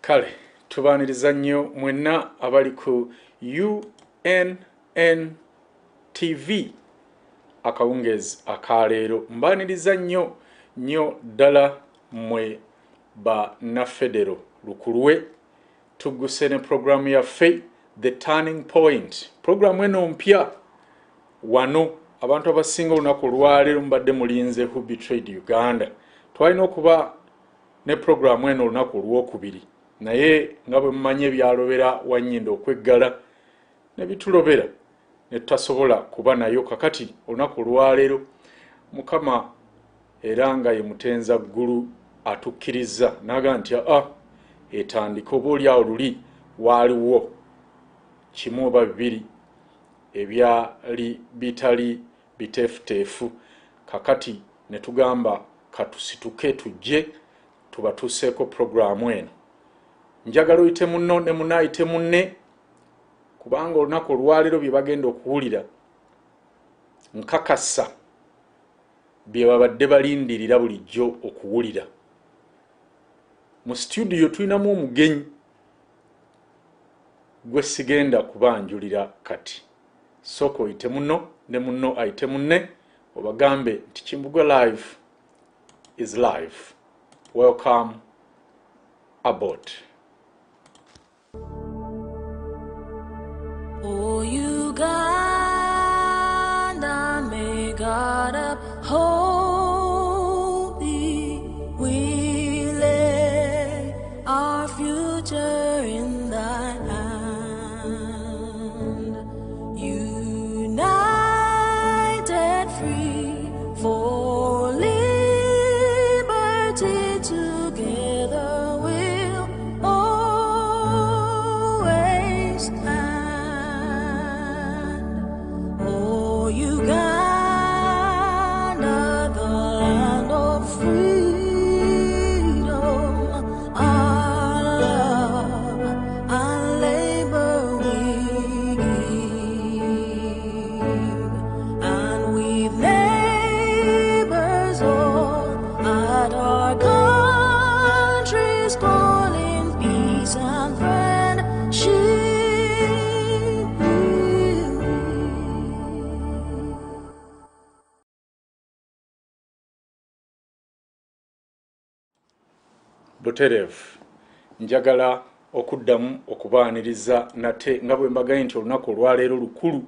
Kale tubaniriza nnyo mwenna abali ku UNNTV akawungezi akaleero. Mbaniriza nnyo ddala mwe ba na federo lukulwe tuguse ne programu yaffe The Turning Point. Programu eno mpya wano abantu abasinga olunaku olwaleero mbadde mulinze who betrayed Uganda. Twalina okuba ne programu eno olunaku olwokubiri naye nga bwe mumanyi ebyalobera Wanyindo okweggala ne bitulobera ne tutasobola kuba nayo. Kakati olunaku olwaleero Mukama era nga ye mutenza ggulu atukkiriza naga nti etandika oba olyawo luli waaliwo kimu oba bibiri ebyali bitali biteefuteefu. Kakati ne tugamba katusituke tujje tubatuuseeko programu eno. Njagala oyite munno ne munaayite munne kubanga olunaku olwaleero bye bagenda okuwulira nkakasa bye babadde balindirira bulijjo okuwulira. Mu studio tulinamu omugenyi gwe sigenda kubanjulira kati. Sooka oyite munno ne munno ayite munne obagambe nti Kimbugwe Live is live. Welcome Obote. Oh, Uganda, may God uphold thee. We lay our future in thy hand. United, free for liberty, together we'll always stand. Oh, Uganda, the land of freedom, our love and labor we give, and we've neighbors all at our country's calling, peace and friendship. Buterevu njagala okuddamu okubaaniriza nate nga bwe mbagaye nti olunaku olwaleero lukulu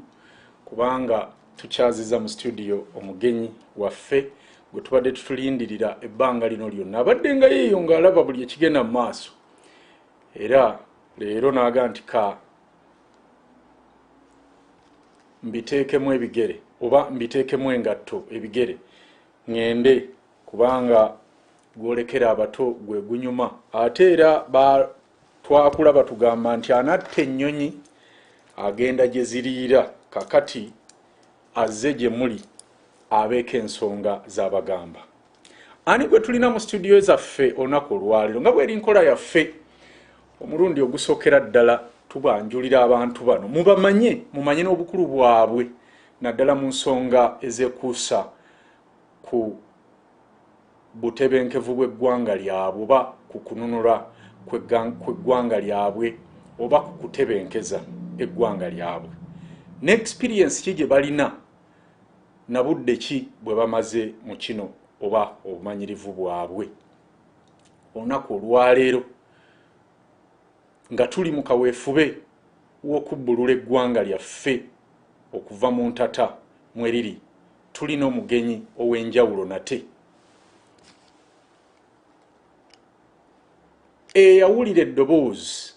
kubanga tukyaziza mu studio omugenyi waffe gwe tubadde tutulindirira ebbanga lino lyonna. Abadde nga yeeyo ng'alaba buli ekigenda mu maaso era leero naaga nti ka mbiteekemu ebigere oba mbiteekemu engatto ebigere ŋŋende kubanga gwolekera abato gwe gunyuma. Ate era twakula batugamba nti anatta ennyonyi agenda gye ziriira. Kakati azze gye muli abeeko ensonga z'abagamba. Ani gwe tulina mu studio zaffe olunaku olwaleero nga bw'eri nkola yaffe omulundi ogusookera ddala tubanjulira abantu bano mumanye n'obukulu bwabwe naddala mu nsonga ezekuusa ku butebenkevu bw'eggwanga lyabwe oba ku kununula kw'eggwanga lyabwe oba ku kutebenkeza eggwanga lyabwe. Ne experience ki gye balina na budde ki bwe bamaze mu kino oba obumanyirivu bwabwe. Olunaku olwaleero nga tuli mu kaweefube w'okubbulula eggwanga lyaffe okuva mu ntata mweriri, tulina omugenyi ow'enjawulo nate eyawulira eddoboozi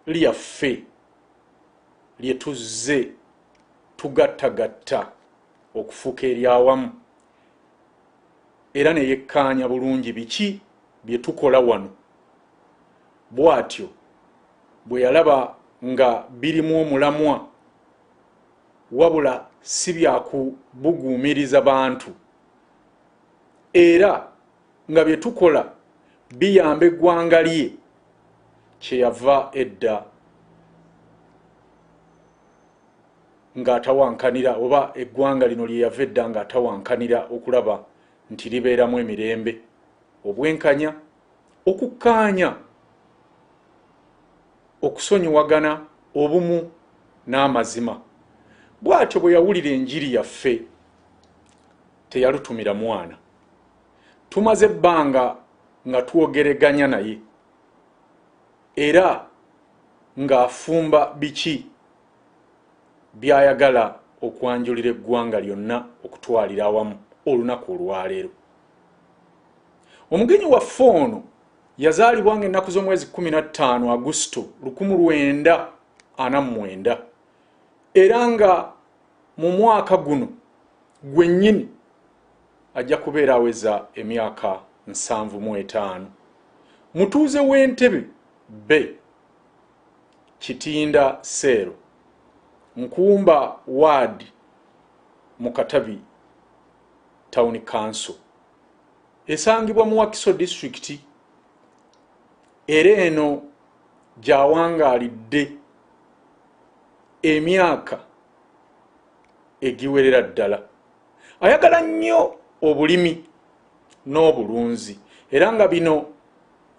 lyaffe lye tuzze tugattagatta okufuuka eryawamu era ne yekkaanya bulungi biki bye tukola wano. Bw'atyo bwe yalaba nga birimu omulamwa wabula si byakubuguumiriza bantu era nga bye tukola biyamba eggwanga lye, kyeyava edda ng'atawankanira oba eggwanga lino lye yava edda ng'atawankanira okulaba nti libeeramu emirembe, obwenkanya, okukkaanya okusonyiwagana obumu n'amazima. Bw'atyo bwe yawulira enjiri yaffe teyalutumira mwana. Tumaze ebbanga nga twogereganya naye era ng'afumba biki by'ayagala okwanjulira eggwanga lyonna okutwalira awamu olunaku olwaleero. Omugenyi waffe ono yazaalibwa ng'ennaku z'omwezi 15 Agusto 1949 era nga mu mwaka guno gwennyini ajja kubeera aweza emyaka 75. Mutuuze w'Entebe B Kitinda Seero Nkumba Ward mu Katabi Town Council esangibwa mu Wakiso District era eno gyawangaalidde emyaka egiwerera ddala. Ayagala nnyo obulimi n'obulunzi era nga bino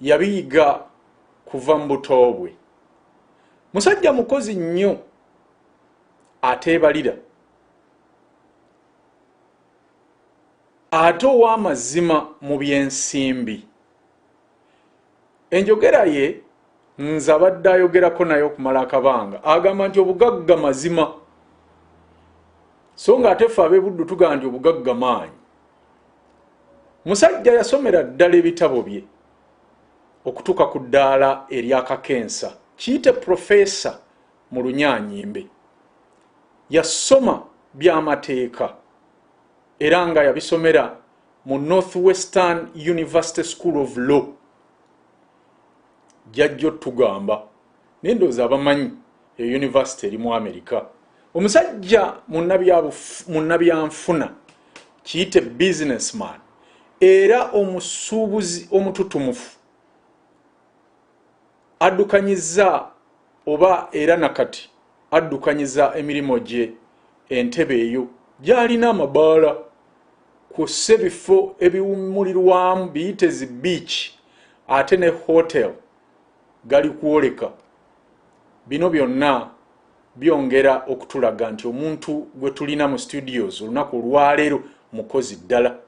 yabiyiga kuva mu buto bwe. Musajja mukozi nnyo ateebalira ate ow'amazima mu by'ensimbi. Enjogera ye nze abadde ayogerako naye okumala akabanga agamba nti obugagga mazima so nga ate ffe ab'ebuddu tugamba nti obugagga maanyi. Musajja yasomera ddala ebitabo bye okutuuka ku ddaala eryakakensa kiyite profesa mu Lunyanyimbe. Yasoma by'amateeka era nga yabisomera mu Northwestern University School of Law. Jajjo tugamba n'endowooza abamanyi university eri mu Amerika. Omusajja munnabyanfuna kiyite businessman era omusuubuzi omututumufu. Addukanyiza oba era nakati addukanyiza emirimu gye Entebe eyo gy'alina amabaala ku sebifo ebiwummulirwamu biyite zi beach ate ne hotel gali kwoleka. Bino byonna byongera okutulaga nti omuntu gwe tulina mu studios olunaku olwaleero mukozi ddala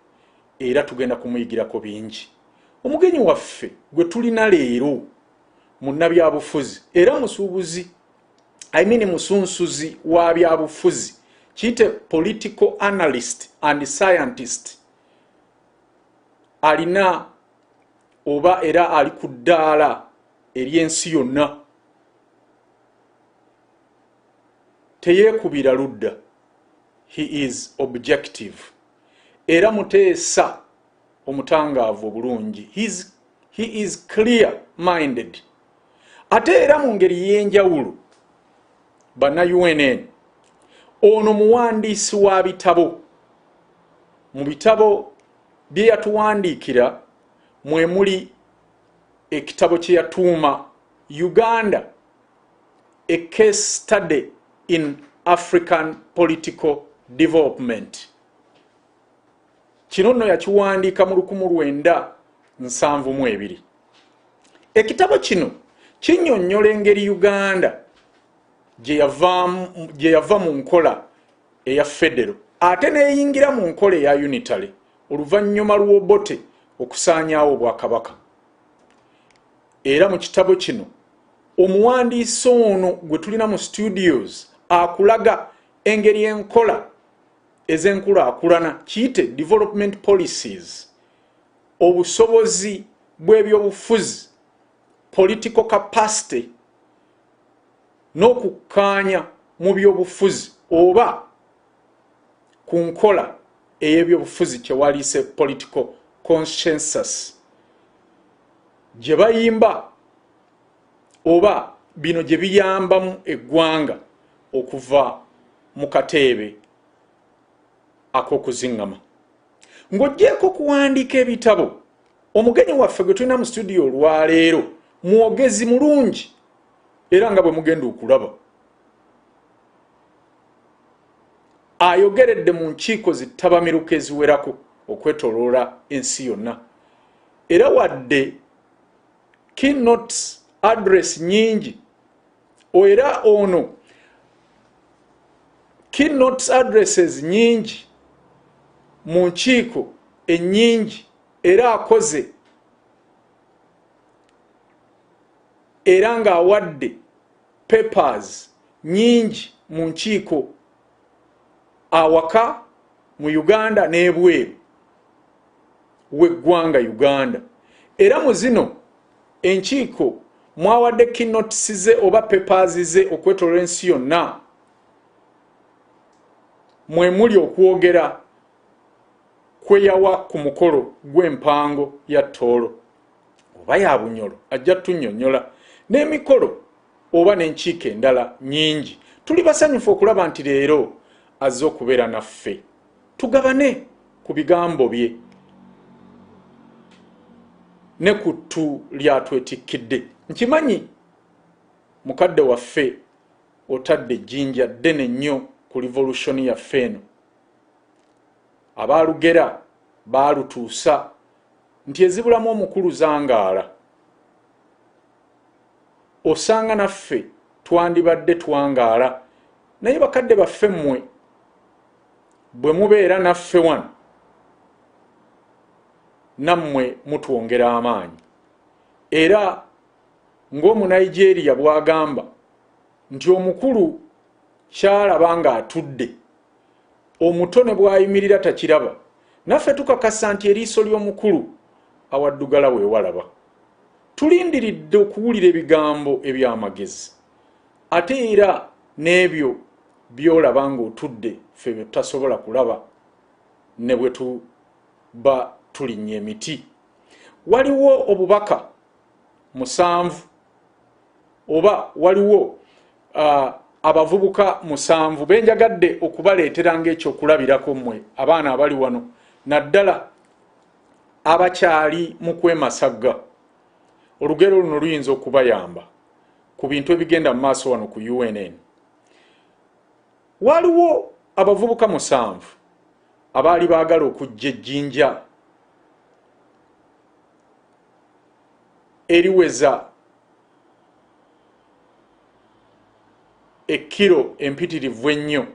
era tugenda kumuyigirako bingi. Omugenyi waffe gwe tulina leero munnabyabufuzi era musuubuzi musunsuzi wa byabufuzi kiyite political analyst and scientist. Alina oba era ali ku ddaala ery'ensi yonna. Teyeekubira ludda. He is objective. Era muteesa omutangaavu obulungi. He is clear minded. Ate era mu ngeri y'enjawulo bana UNN ono muwandiisi wa bitabo. Mu bitabo bye yatuwandiikira mwe muli ekitabo kye yatuuma Uganda, a case study in African political development. Kino nno yakiwandiika mu 1972. Ekitabo kino kinnyonnyola engeri Uganda gye yava mu nkola eya federal ate neeyingira mu nkola eya unitary oluvannyuma lw'Obote okusaanyaawo obwakabaka. Era mu kitabo kino omuwandiisi ono gwe tulina mu studios akulaga engeri enkola ez'enkulaakulana kiyite development policies, obusobozi bw'ebyobufuzi, political capacity n'okukkaanya mu byobufuzi oba ku nkola ey'ebyobufuzi kyewaliise political consensus gye bayimba oba bino gye biyambamu eggwanga okuva mu kateebe ak'okuziŋŋama. Ng'oggyeko kuwandiika ebitabo, omugenyi waffe gwe tulina mu studio olwaleero mwogezi mulungi era nga bwe mugenda okulaba. Ayogeredde mu nkiiko zittabamiruka eziwerako okwetooloola ensi yonna. Era wadde keynote address nyingi era ono keynote addresses nyingi mu nkiiko ennyingi era akoze era ng'awadde papers nyingi mu nkiiko awaka mu Uganda n'ebweru w'eggwanga Uganda. Era mu zino enkiiko mwawadde keynotes ze oba papers ze okwetooloola ensi yonna mwe muli okwogera kweyawa ku mukolo gw'empango ya Tooro oba ya Bunyolo ajja tunnyonnyola n'emikolo oba n'enkiiko endala nyingi. Tuli basanyufu okulaba nti leero azze okubeera naffe tugabane ku bigambo bye ne ku ttu lyatwetikkidde. Nkimanyi mukadde waffe otadde ejjinja ddene nnyo ku revolution yaffe eno. Abaalugera baalutuusa nti ezibulamu omukulu zangaala. Osanga naffe twandibadde twangaala naye bakadde baffe mmwe bwe mubeera naffe wano nammwe mutwongera amaanyi. Era ng'Omunigeria bw'agamba nti omukulu kyalaba ng'atudde omutone bw'ayimirira takiraba, naffe tukakasa nti eriiso ly'omukulu awaddugala weewalaba. Tulindiridde okuwulira ebigambo eby'amagezi ate era n'ebyo by'olaba ng'otudde ffe bye tutasobola kulaba ne bwe tuba tulinnya emiti. Waliwo obubaka 7 oba waliwo abavubuka 7 benjagadde okubaleetera ng'ekyokulabirako mmwe abaana abali wano naddala abakyali mu kwemasagga. Olugero luno luyinza okubayamba ku bintu ebigenda mu maaso wano ku UNN. Waliwo abavubuka 7 abaali baagala okujja ejjinja eriweza ekkiro empitirivu ennyo.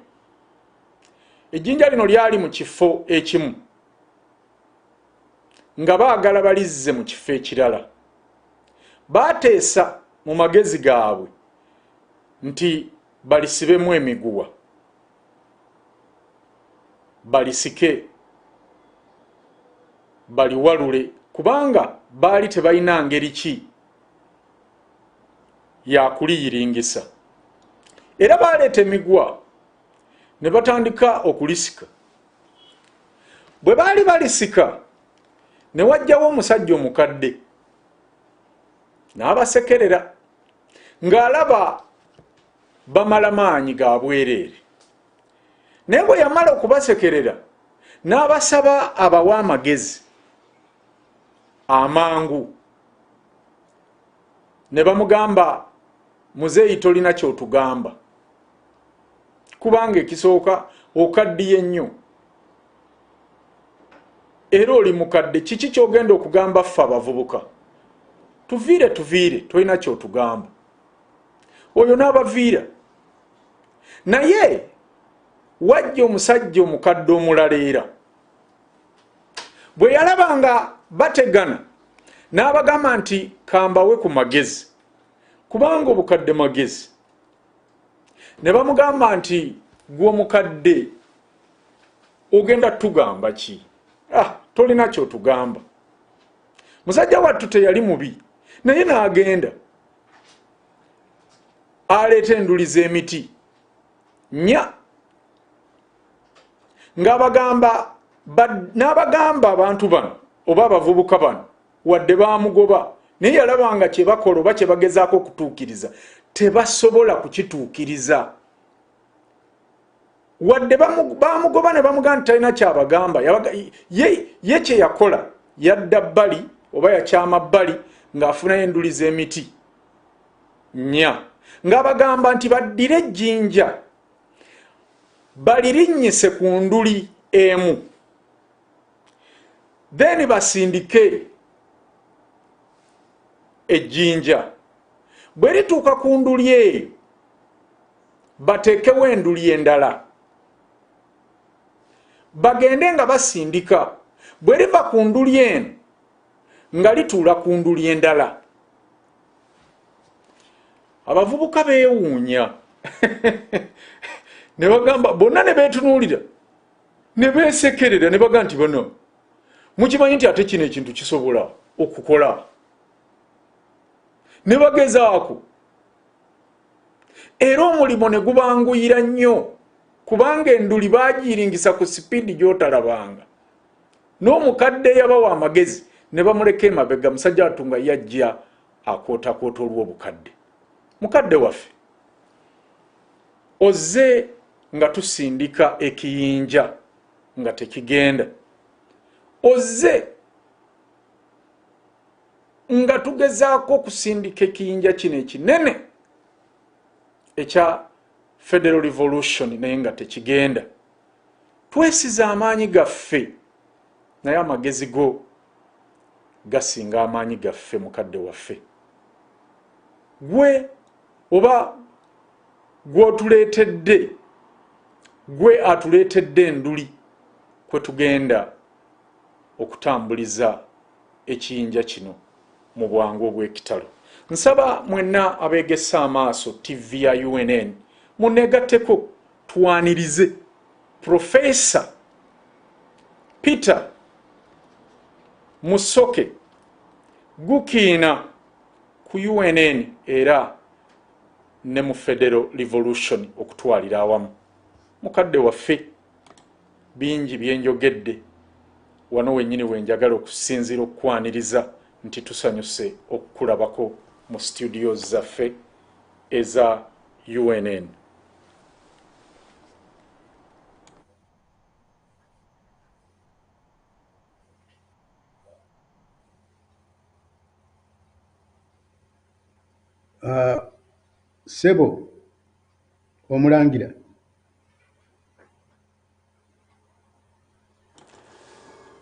Ejjinja lino lyali mu kifo ekimu nga baagala balizze mu kifo ekirala. Baateesa mu magezi gaabwe nti balisibemu emiguwa balisike baliwalule kubanga baali tebalina ngeri ki yakuliyiringisa. Era baleeta emiguwa ne batandika okulisika. Bwe baali balisika ne wajjawo omusajja omukadde n'abasekerera ng'alaba bamala maanyi ga bwereere. Naye bwe yamala okubasekerera n'abasaba abawa amagezi amangu. Ne bamugamba muzeeyi tolina kyotugamba kubanga ekisooka okaddiye nnyo era oli mukadde, kiki kyogenda okugamba ffe abavubuka? Tuviire tolina kyotugamba. Oyo n'abaviira. Naye wajja omusajja omukadde omulala era bwe yalaba nga bategana n'abagamba nti kambawe ku magezi kubanga obukadde magezi. Ne bamugamba nti gwe omukadde ogenda tugamba ki? Tolina kyotugamba. Musajja wattu teyali mubi naye n'agenda aleeta enduli z'emiti nnya n'abagamba abantu bano oba abavubuka bano wadde bamugoba naye yalaba nga kye bakola oba kye bagezaako okutuukiriza tebasobola kukituukiriza. Wadde bamugoba ne bamugamba nti talina kyabagamba, ye kye yakola yadda bbali oba yakyama bbali ng'afunayo enduli z'emiti nnya ng'abagamba nti baddire ejjinja balirinnyise ku nduli emu then basindike ejjinja. Bwe lituuka ku nduli eyo bateekewo enduli endala bagende nga basindika bwe liva ku nduli eno nga lituula ku nduli endala. Abavubuka beewuunya ne bagamba bonna ne beetunuulira ne beesekerera ne baga nti bano mukimanyi nti ate kino ekintu kisobola okukola. Ne bagezaako era omulimu ne gubanguyira nnyo kubanga enduli baagiringisa ku sipiidi gy'otalabanga. N'omukadde yabawa amagezi ne bamuleka emabega, musajja atunga yajja akootakoota olw'obukadde. Mukadde waffe ozze nga tusindika ekiyinja nga tekigenda, ozze nga tugezaako okusindika ekiyinja kino ekinene ekya federal revolution naye nga tekigenda. Twesiza amaanyi gaffe naye amagezi go gasinga amaanyi gaffe. Mukadde waffe gwe oba gwotuleetedde, gwe atuleetedde enduli kwe tugenda okutambuliza ekiyinja kino mu bwangu obw'ekitalo. Nsaba mwenna abeegesa amaaso TV ya UNN muneegatteko twanirize Profesa Peter Musoke gukiina ku UNN era ne mu Federal Revolution okutwalira awamu. Mukadde waffe bingi byenjogedde wano wennyini wenjagala okusinziira okukwaniriza nti tusanyuse okukulabako mu studios zaffe eza UNN. Sebo omulangira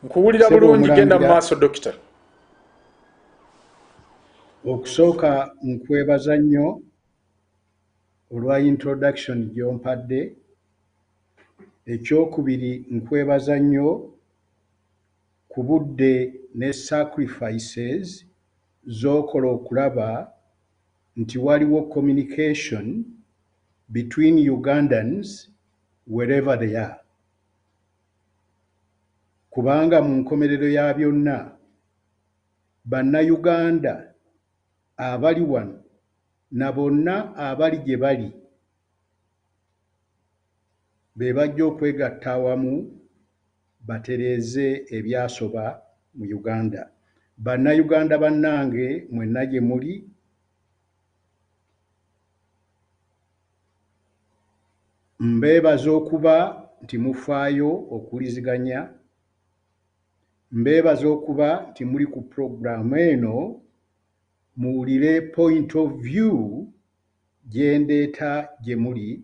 nkuwulira bulungi, genda mu maaso dokita. Okusooka nkwebaza nnyo olwa introduction gy'ompadde. Ekyokubiri nkwebaza nnyo ku budde ne sacrifices z'okola okulaba nti waliwo communication between Ugandans wherever they are. Kubanga mu nkomerero ya byonna bannayuganda abali wano na bonna abali gye bali be bajja okwegatta awamu batereeze ebyasoba mu Uganda. Bannayuganda bannange mwenna gye muli, mbeebaza okuba nti mufaayo okuwuliziganya, mbeebaza okuba nti muli ku puroguraamu eno muwulire point of view gye ndeeta gye muli.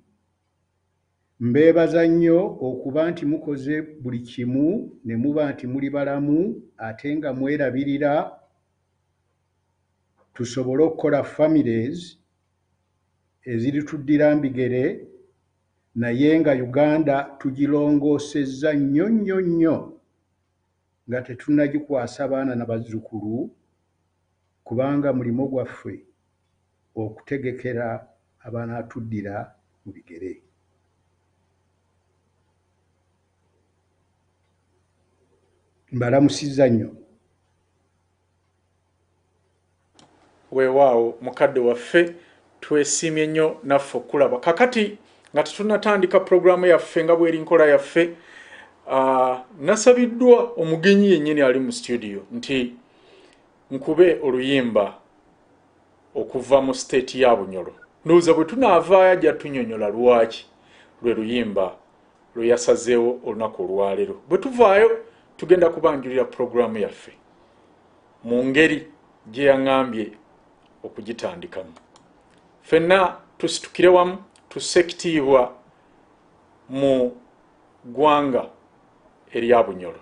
Mbeebaza nnyo okuba nti mukoze buli kimu ne muba nti muli balamu ate nga mwerabirira tusobole okukola families ezirituddira mbigere naye nga Uganda tugirongoosezza nnyo nnyo nnyo nga tetunnagikwasa baana na bazzukulu, kubanga mulimo gwaffe okutegekera abanaatuddira mu bigere. Mbalamusizza nnyo. Weewaawo mukadde waffe twesiimye nnyo naffe okulaba. Kakati nga tetunnatandika puroguraamu yaffe nga bw'eri nkola yaffe, nasabiddwa omugenyi yennyini ali mu studio nti nkube oluyimba okuva mu state ya Bunyoro. Ndowooza bwe tunaavaayo ajja tunyonyola lwaki lwe luyimba lwe yasazeewo olunaku olwaleero. Bwe tuvaayo tugenda kubanjulira puroguraamu yaffe mu ngeri gye yaŋŋambye okugitandikamu. Ffenna tusitukire wamu tusekitiibwa mu ggwanga erya Bunyoro.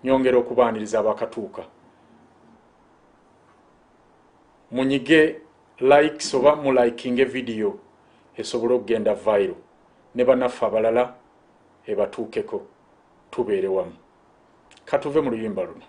Nyongera okubaaniriza abakatuuka munyige likes oba mu likinge video esobola okugenda viral ne bannaffe abalala ebatuukeko tubeere wamu. Katuve mu luyimba luno.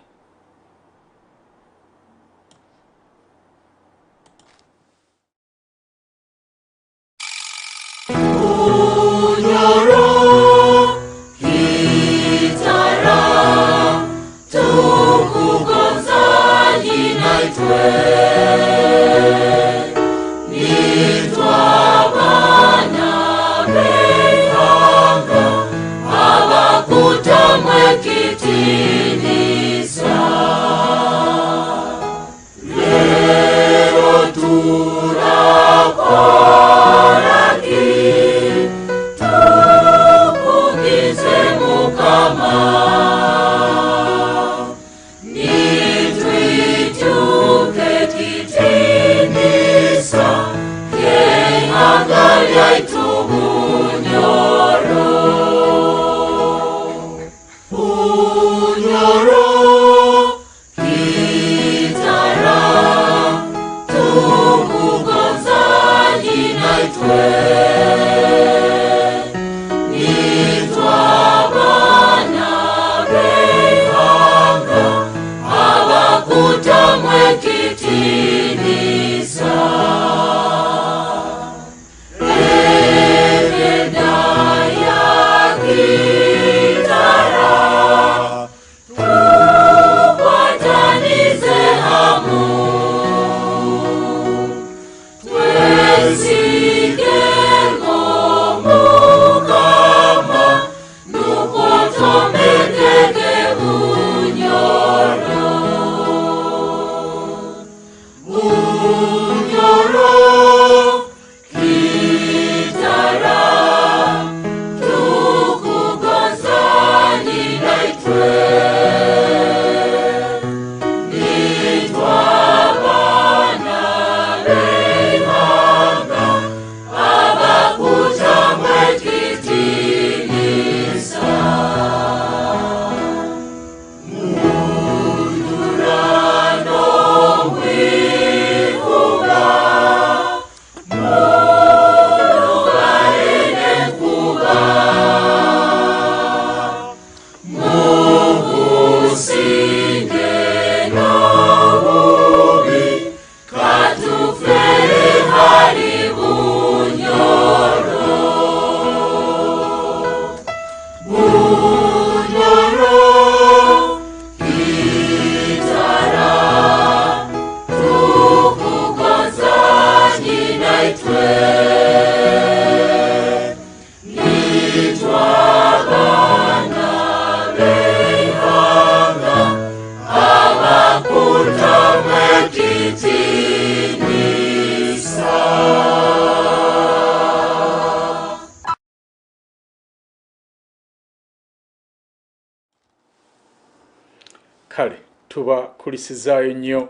Kale tuba kulisizaayo nnyo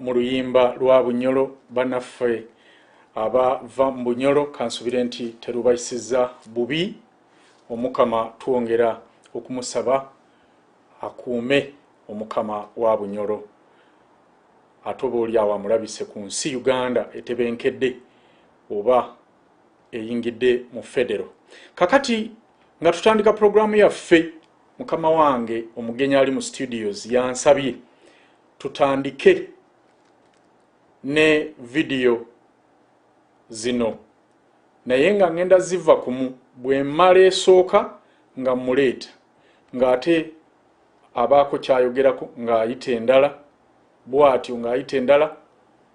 mu luyimba lwa Bunyoro. Bannaffe abava mu Bunyoro kansubire nti terubayisiza bubi. Omukama twongera okumusaba akuume omukama wa Bunyoro atoba oli awo amulabise ku nsi Uganda etebenkedde oba eyingidde mu federo. Kakati nga tutandika programu yaffe, mukama wange omugenyi ali mu studios yansabye tutandike ne video zino, naye nga ngenda ziva kumu bwe mmala esooka nga muleeta ng'ate abaako kyayogerako ng'ayita endala bw'atyo ng'ayita endala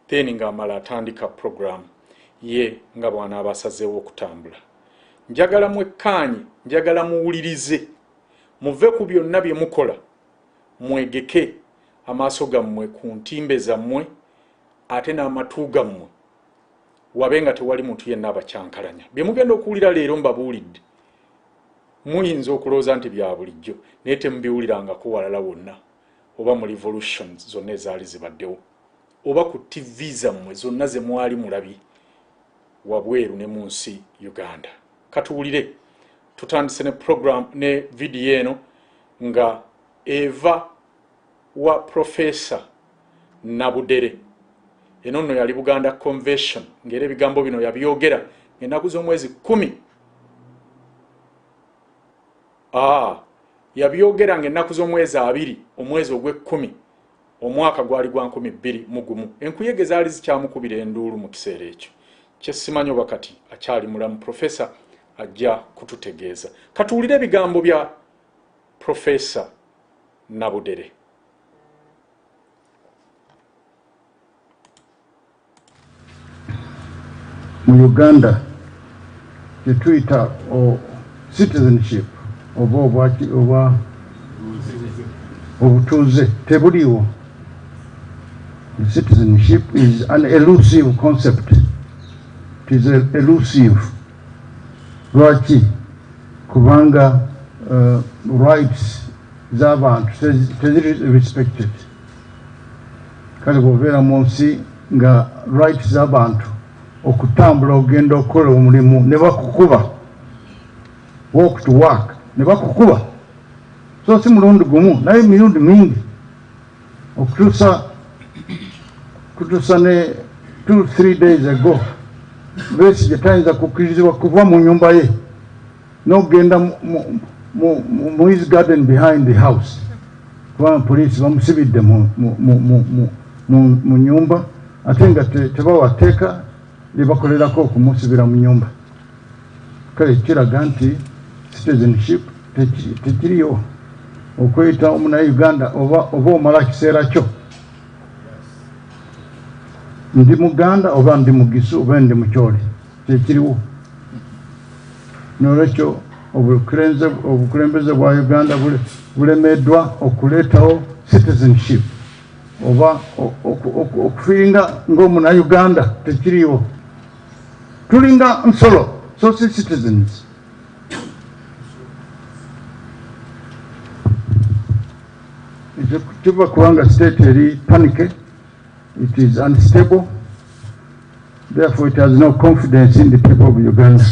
then ng'amala atandika programu ye nga bw'anaaba asazeewo okutambula. Njagala mwekkaanye, njagala muwulirize, muve ku byonna bye mukola, mwegeke amaaso gammwe ku ntimbe zammwe ate n'amatu gammwe wabe nga tewali muntu yenna abakyankalanya. Bye mugenda okuwulira leero mbabuulidde muyinza okulooza nti bya bulijjo naye temubiwulirangako walala wonna, oba mu revolutions zonna ezaali zibaddewo oba ku TV zammwe zonna ze mwali mulabye wabweru ne mu nsi Uganda. Katuwulire, tutandise ne program ne video eno nga eva wa Professor Nabudere. Eno nno yali Buganda Convention ng'era ebigambo bino yabyogera ennaku z'omwezi 10 yabyogeranga ennaku z'omwezi 2 omwezi ogw'e10 omwaka gwali gwa 2021 enkuyege zaali zikyamukubira enduulu mu kiseera ekyo kyesimanyi oba kati akyali mulamu profesa ajja kututegeeza katuwulire ebigambo bya profesa Nabudere. Mu Uganda kyetuyita citizenship oba obutuuze tebuliiwo. Citizenship is an elusive concept. It is elusive. Lwaki? Kubanga rights z'abantu teziri respected. Kale bw'obeera mu nsi nga rights z'abantu okutambula ogenda okukola omulimu ne bakukuba walk to work ne bakukuba so si mulundi gumu naye mirundi mingi okutuusa ne 2-3 days ago Besigye tayinza kukkirizibwa kuva mu nyumba ye n'ogenda mu his garden behind the house kubanga poliisi bamusibidde mu nyumba ate nga tebawateeka libakolerako okumusibira mu nyumba. Kale kiraga nti citizenship tekiriyo. Okweyita omunnauganda oba omala kiseera kyo ndi muganda oba ndi mugisu oba ndi mukyole tekiriwo. Nolwekyo obukulembeze bwa Uganda bulemeddwa okuleetawo citizenship oba okufiiringa ng'omunnauganda tekiriwo. Tulinga nsolo so si citizens. Kiva kubanga state eri panic, it is unstable, therefore it has no confidence in the people of Uganda.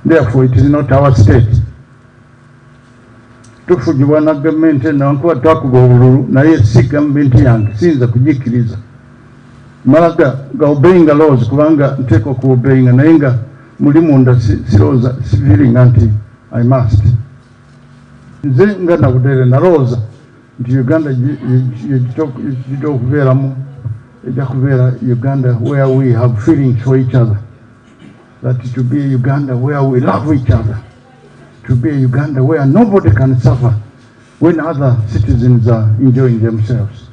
Therefore it is not our state. Tufugibwa na gavumenti nankuba twakuba obululu naye si gavumenti yange siyinza kugikkiriza. Malaga ga obeyinga laws kubanga nteekwa ku obeyinga naye nga muli munda sirowooza sifiiringa nti I must. Nze nga Nabudere nalowooza nti Uganda ejja okubeeramu ejja kubeera Uganda where we have feelings for each other. That it will be a Uganda where we love each other. To be a Uganda where nobody can suffer when other citizens are enjoying themselves.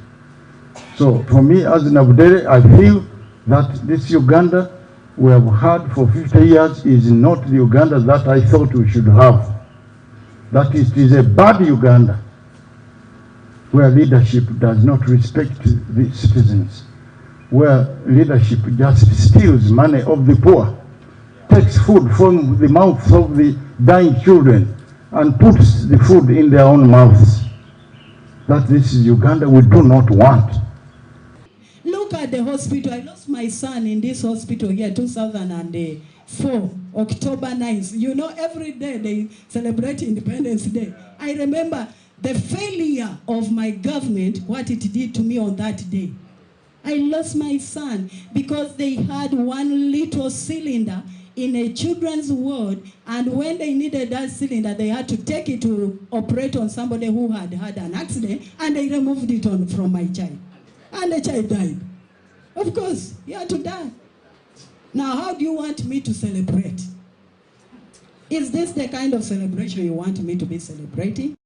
So for me as Nabudere, I feel that this Uganda we have had for 50 years is not the Uganda that I thought we should have. That it is a bad Uganda where leadership does not respect the citizens, where leadership just steals money of the poor, takes food from the mouths of the dying children and puts the food in their own mouths. That this is Uganda we do not want. Look at the hospital. I lost my son in this hospital here 2004, October 9th. You know, every day they celebrate Independence Day. I remember the failure of my government, what it did to me on that day. I lost my son because they had one little cylinder in a children's ward, and when they needed that cylinder, they had to take it to operate on somebody who had had an accident, and they removed it from my child. And the child died. Of course, he had to die. Now, how do you want me to celebrate? Is this the kind of celebration you want me to be celebrating?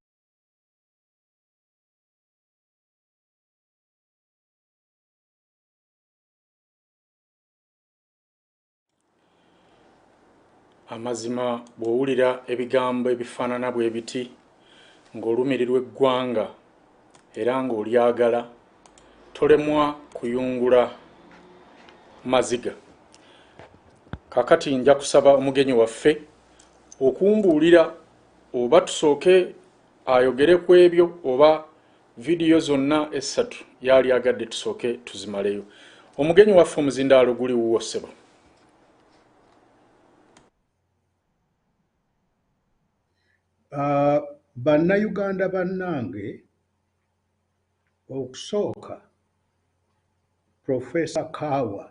Amazima bw'owulira ebigambo ebifaanana bwe biti ng'olumirirwa eggwanga era ng'olyagala tolemwa kuyungula maziga. Kakati nja kusaba omugenyi waffe okumbuulira oba tusooke ayogere ku ebyo oba vidiyo zonna essatu yali agadde tusooke tuzimaleyo. Omugenyi waffe omuzindaalo guli wuwo ssebo. Bannayuganda bannange, okusooka Professor Kaawa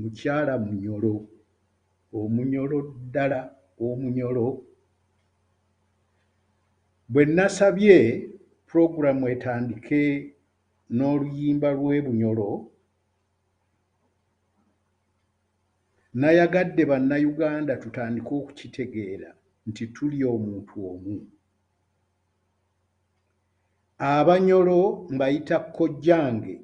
mukyala munyolo, omunyolo ddala, omunyolo. Bwe nasabye puroguramu etandike n'oluyimba lw'ebunyolo, nayagadde bannayuganda tutandike okukitegeera nti tuli omuntu omu. Abanyolo mbayita kkojjange,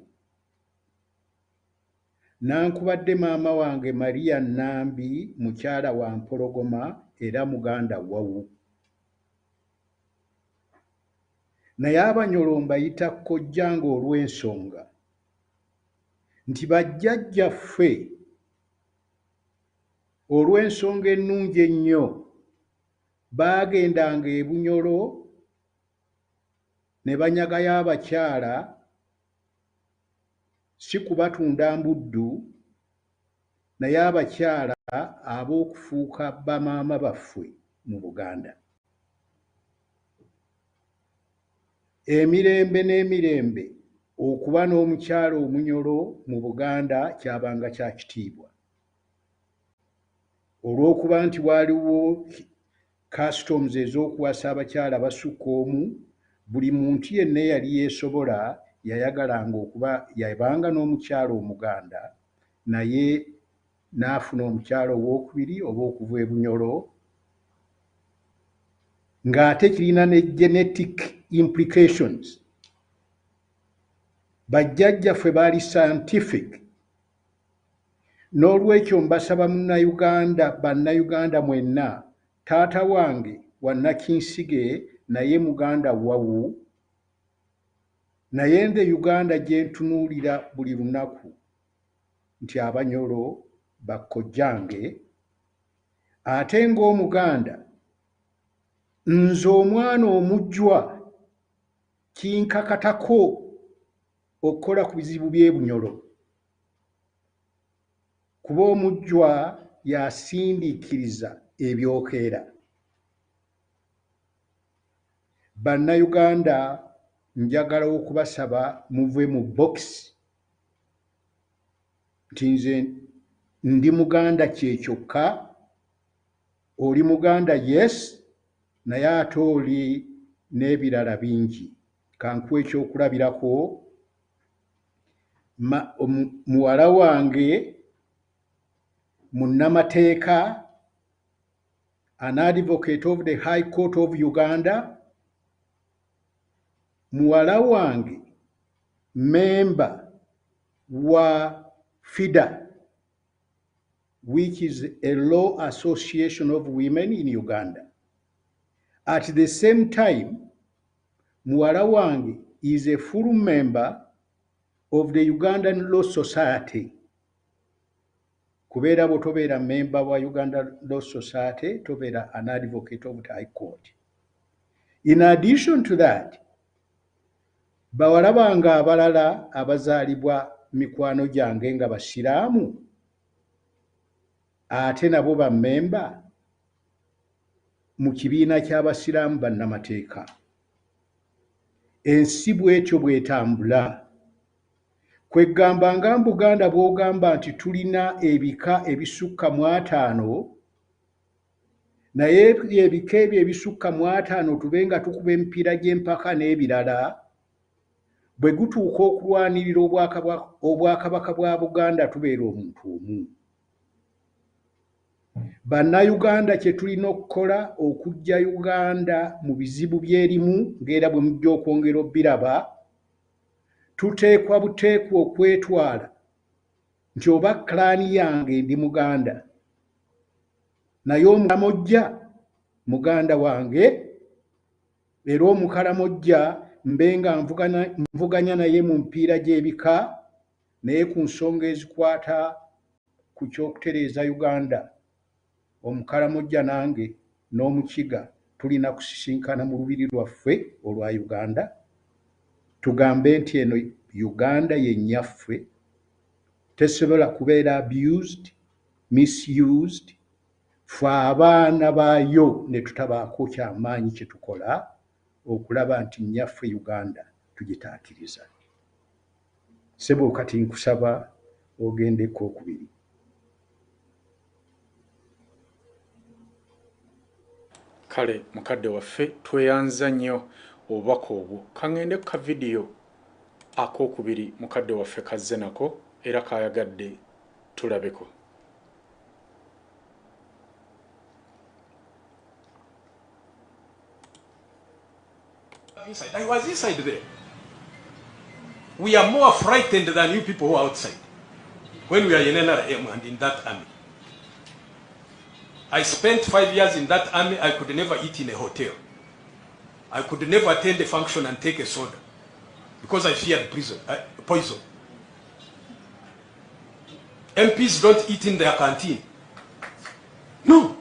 nankubadde maama wange Maria Nambi, mukyala wa Mpologoma era muganda wawu. Naye Abanyolo mbayita kkojjange olw'ensonga nti bajjajjaffe olw'ensonga ennungi ennyo baagendanga e Bunyolo ne banyagayo abakyala, si kubatunda mbuddu, naye abakyala ab'okufuuka bamaama baffe mu Buganda. Emirembe n'emirembe okuba n'omukyala omunyolo mu Buganda kyabanga kya kitiibwa. Olw'okuba nti waaliwo customs ez'okuwasa abakyala basukka omu, buli muntu yenna eyali yeesobola yayagalanga okuba yabanga n'omukyala Omuganda, naye n'afuna omukyala ow'okubiri oba okuva e Bunyolo, ng'ate kirina ne genetic implications. Bajjajjaffe baali scientific. N'olwekyo mbasaba bannayuganda mwenna, taata wange wa Nakinsige naye muganda wawu, naye nze Uganda gye ntunuulira buli lunaku nti Abanyolo bakkojjange, ate ng'Omuganda nze omwana omujjwa kinkakatako okukola ku bizibu by'e Bunyolo, kuba omujjwa yasindiikiriza ebyokeera. Bannayuganda njagala okubasaba muve mu bokisi nti nze ndi Muganda kye kyokka, oli Muganda yes, naye ate oli n'ebirala bingi. Kankuwa ekyokulabirako, muwala wange munnamateeka, an advocate of the High Court of Uganda, muwala wange member wa FIDA, which is a law association of women in Uganda. At the same time, muwala wange is a full member of the Ugandan Law Society. Kubeera bwe tobeera member wa Uganda Law Society, tobeera an advocate of the High Court. In addition to that, bawala bange abalala abazaalibwa mikwano gyange nga basiraamu, ate nabo ba member mu kibiina ky'abasiraamu bannamateeka. Ensi bw'etyo bw'etambula. Kweggamba nga Buganda bw'ogamba nti tulina ebika ebisukka mu 5, naye ebika ebyo ebisukka mu 5 tube nga tukuba emipiira gy'empaka n'ebirala, bwe gutuuka okulwanirira obwakabaka bwa Buganda tubeera omuntu omu. Bannayuganda kye tulina okukola okuggya Uganda mu bizibu by'erimu, ng'era bwe mujja okwongera obbiraba, tuteekwa buteekwa okwetwala nti oba klaani yange ndi Muganda, naye Omukaramojja muganda wange, era Omukaramojja mbe nga nvuganya naye mu mpiira gy'ebika, naye ku nsonga ezikwata ku ky'okutereeza Uganda, Omukaramojja nange n'Omukiga tulina kusisinkana mu lubiri lwaffe olwa Uganda, tugambe nti eno Uganda ye nnyaffe, tesobola kubeera abused, misused, ffe abaana baayo ne tutabaako kyamaanyi kye tukola okulaba nti nnyaffe Uganda tugitaakiriza. Ssebo kati nkusaba ogendeko okubiri. kale mukadde waffe tweyanza nnyo obubaka obwo. Kangende ka video akokubiri mukadde waffe kazze nako era kayagadde tulabeko. I was inside there. We are more frightened than you people who are outside. When we are in NRM and in that army. I spent 5 years in that army. I could never eat in a hotel. I could never attend a function and take a soda because I feared poison. MPs don't eat in their canteen. No.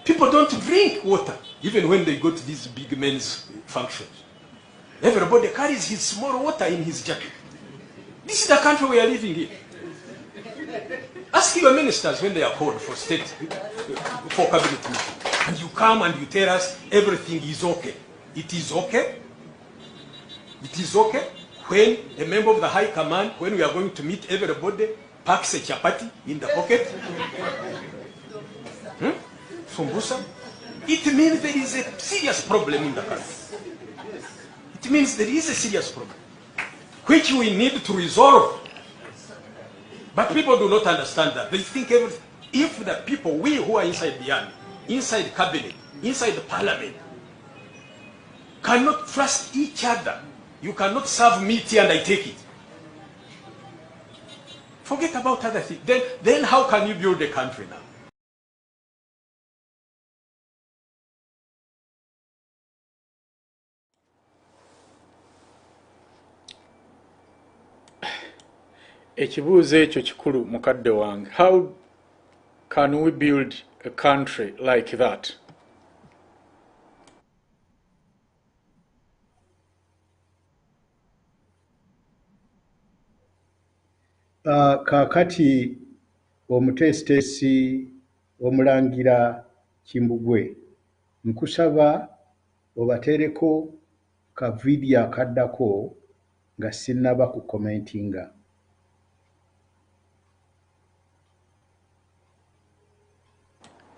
People don't drink water even when they go to these big men's functions. Everybody carries his small water in his jacket. This is the country we are living in. Ask your ministers when they are called for state, for cabinet meeting. And you come and you tell us everything is okay. It is okay. It is okay when a member of the high command, when we are going to meet everybody, packs a chapati in the pocket. Sumbusa. It means there is a serious problem in the country. It means there is a serious problem, which we need to resolve. But people do not understand that. They think if the people, we who are inside the army, inside cabinet, inside the parliament, cannot trust each other, you cannot serve me tea and I take it. Forget about other things. Then how can you build a country now? Ekibuuzo ekyo kikulu mukadde wange. How can we build a country like that? Kaakati omuteesiteesi omulangira Kimbugwe nkusaba obateereko ka vidiyo akaddako nga sinnaba ku commentinga.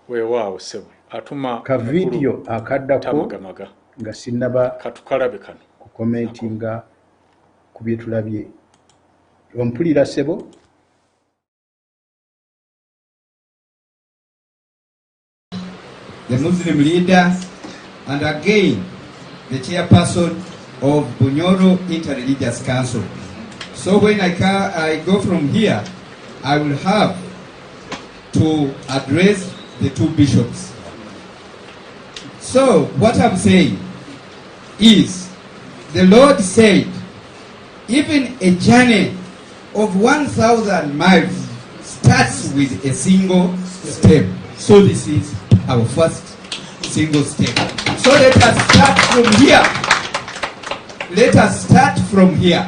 Weewaawo ssebo atuma ka vidiyo akaddako nga sinnaba katukalabe kano ku commentinga ku bye tulabye. Ompulira ssebo? The Muslim leader and again the chairperson of Bunyoro Interreligious Council. So when I go from here, I will have to address the two bishops. So what I'm saying is, the Lord said, even a journey of 1,000 miles starts with a single step. So this is our first single step. So let us start from here. Let us start from here.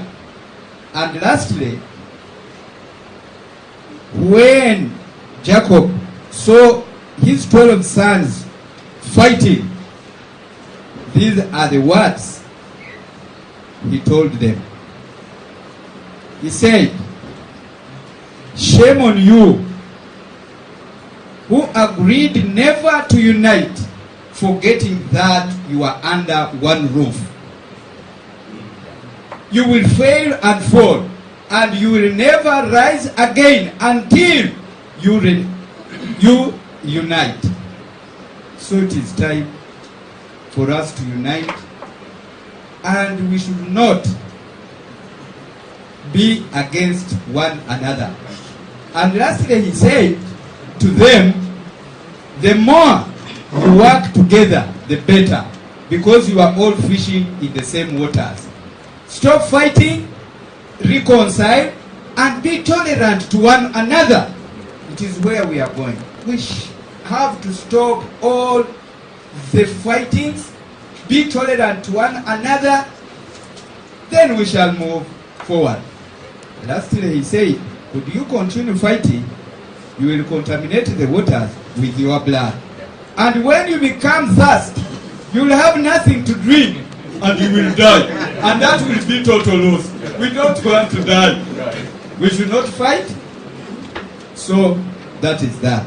And lastly, when Jacob saw his 12 sons fighting, these are the words he told them. He said, "Shame on you who agreed never to unite, forgetting that you are under one roof. You will fail and fall, and you will never rise again until you unite." So it is time for us to unite, and we should not be against one another. And lastly, he said to them, the more you work together, the better, because you are all fishing in the same waters. Stop fighting, reconcile, and be tolerant to one another. It is where we are going. We have to stop all the fightings, be tolerant to one another, then we shall move forward. Lastly, he said, could you continue fighting, you will contaminate the waters with your blood. And when you become thirsty, you will have nothing to drink and you will die. And that will be total loss. We don't want to die. We should not fight. So that is that.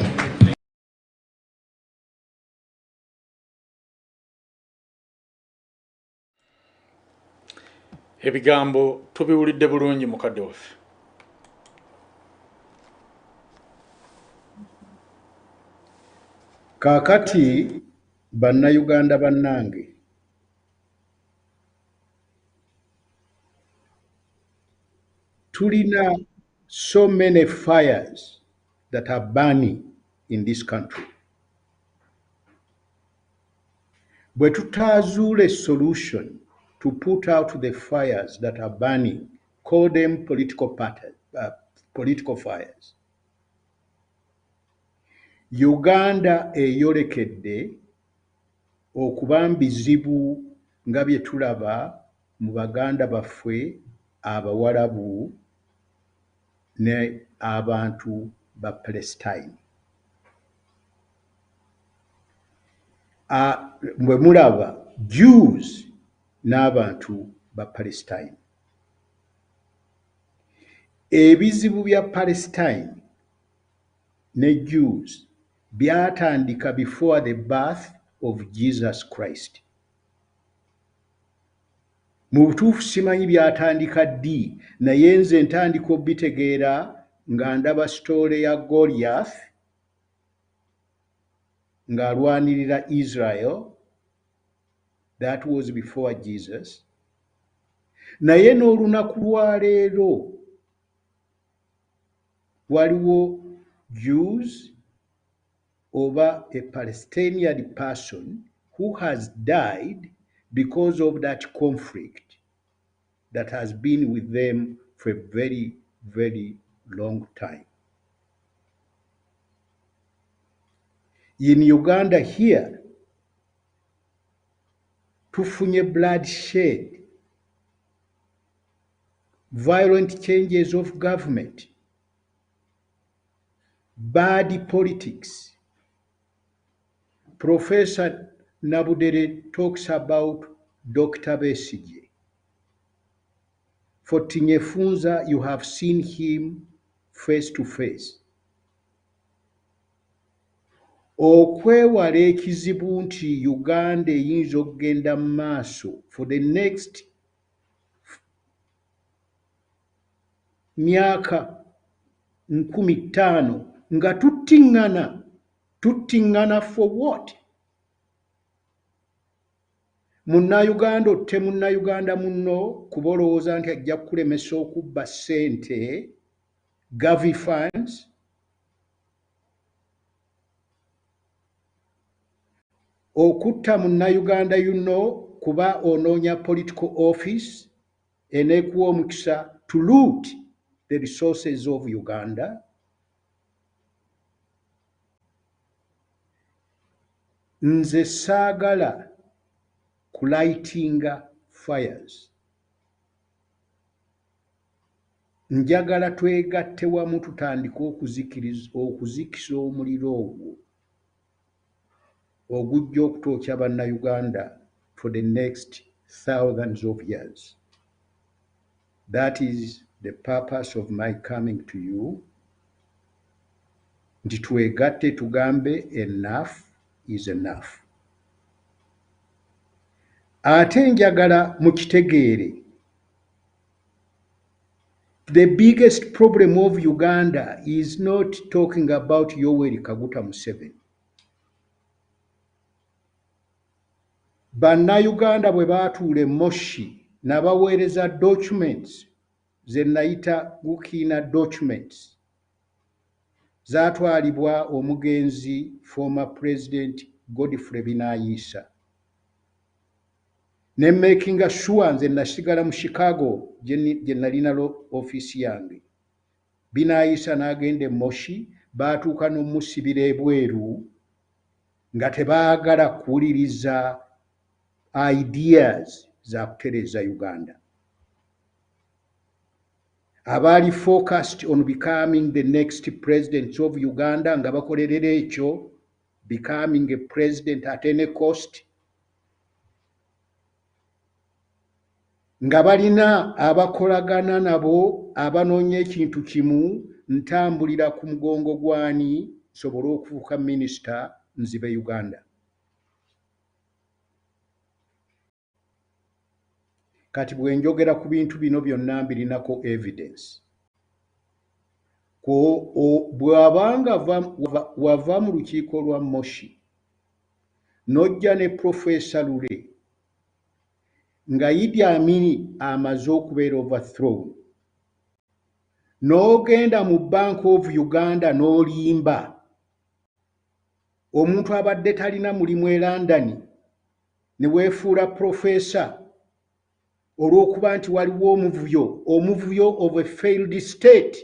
ebigambo tubiwulidde bulungi mukadde waffe. Kaakati bannayuganda bannange, tulina so many fires that are burning in this country. Bwe tutaazuula a solution to put out the fires that are burning, call them political fires. Uganda eyolekedde okuba bizibu nga bye tulaba mu baganda baffe abawarabu ne abantu ba Palestine. Bwe mulaba Jews n'abantu ba Palestine. Ebizibu bya Palestine ne Jews byatandika before the birth of Jesus Christ. Mu butuufu simanyi byatandika ddi, naye nze ntandika obitegeera nga ndaba story ya Goliath ng'alwanirira Israel. That was before Jesus. Naye n'olunaku lwa leero waliwo Jews oba a Palestinian person who has died because of that conflict that has been with them for a very, very long time. In Uganda here, tufunye bloodshed, violent changes of government, bad politics. Professor Nabudere talks about Dr. Besigye. For Tinyefunza, you have seen him face to face. Okwewala ekizibu nti Uganda eyinza okugenda mu maaso for the next myaka 50 nga tuttiŋŋana for what? Munnayuganda otte munnayuganda munno kuba olowooza nti ajja kukulemesa okubba ssente, Gavi funds. Okutta munnayuganda yuno kuba onoonya political office eneekuwa omukisa to loot the resources of Uganda. Nze saagala kulightinga fires. Njagala twegatte wamu tutandike okuzikisa omuliro ogwo ogujja okutookya bannayuganda for the next thousands of years. That is the purpose of my coming to you. Nti twegatte tugambe enough is enough. Ate njagala mukitegeere, the biggest problem of Uganda is not talking about Yoweri Kaguta Museveni. Bannayuganda bwe baatuula Moshi n'abaweereza documents ze nayita Gukina documents zaatwalibwa omugenzi former President Godfrey Binaisa. Ne making sure nze nasigala mu Chicago gye nalina office yange. Binaisa n'agenda Moshi, baatuuka n'omusibira ebweru nga tebaagala kuwuliriza ideas za kutereeza Uganda. Abaali focused on becoming the next president of Uganda nga bakolerera ekyo, becoming a president at any cost, nga balina abakolagana nabo abanoonya ekintu kimu, ntambulira ku mugongo gwani nsobole okufuuka minisita nzibe Uganda. kati bwe njogera ku bintu bino byonna mbirinako evidence. Bw'abanga wava mu lukiiko lwa Moshi n'ojja ne Professor Lule nga Idi Amin amaze okubeera overthrown, n'ogenda mu Bank of Uganda n'olimba omuntu abadde talina mulimu e London ne weefuula professor olw'okuba nti waliwo omuvuyo of a failed state,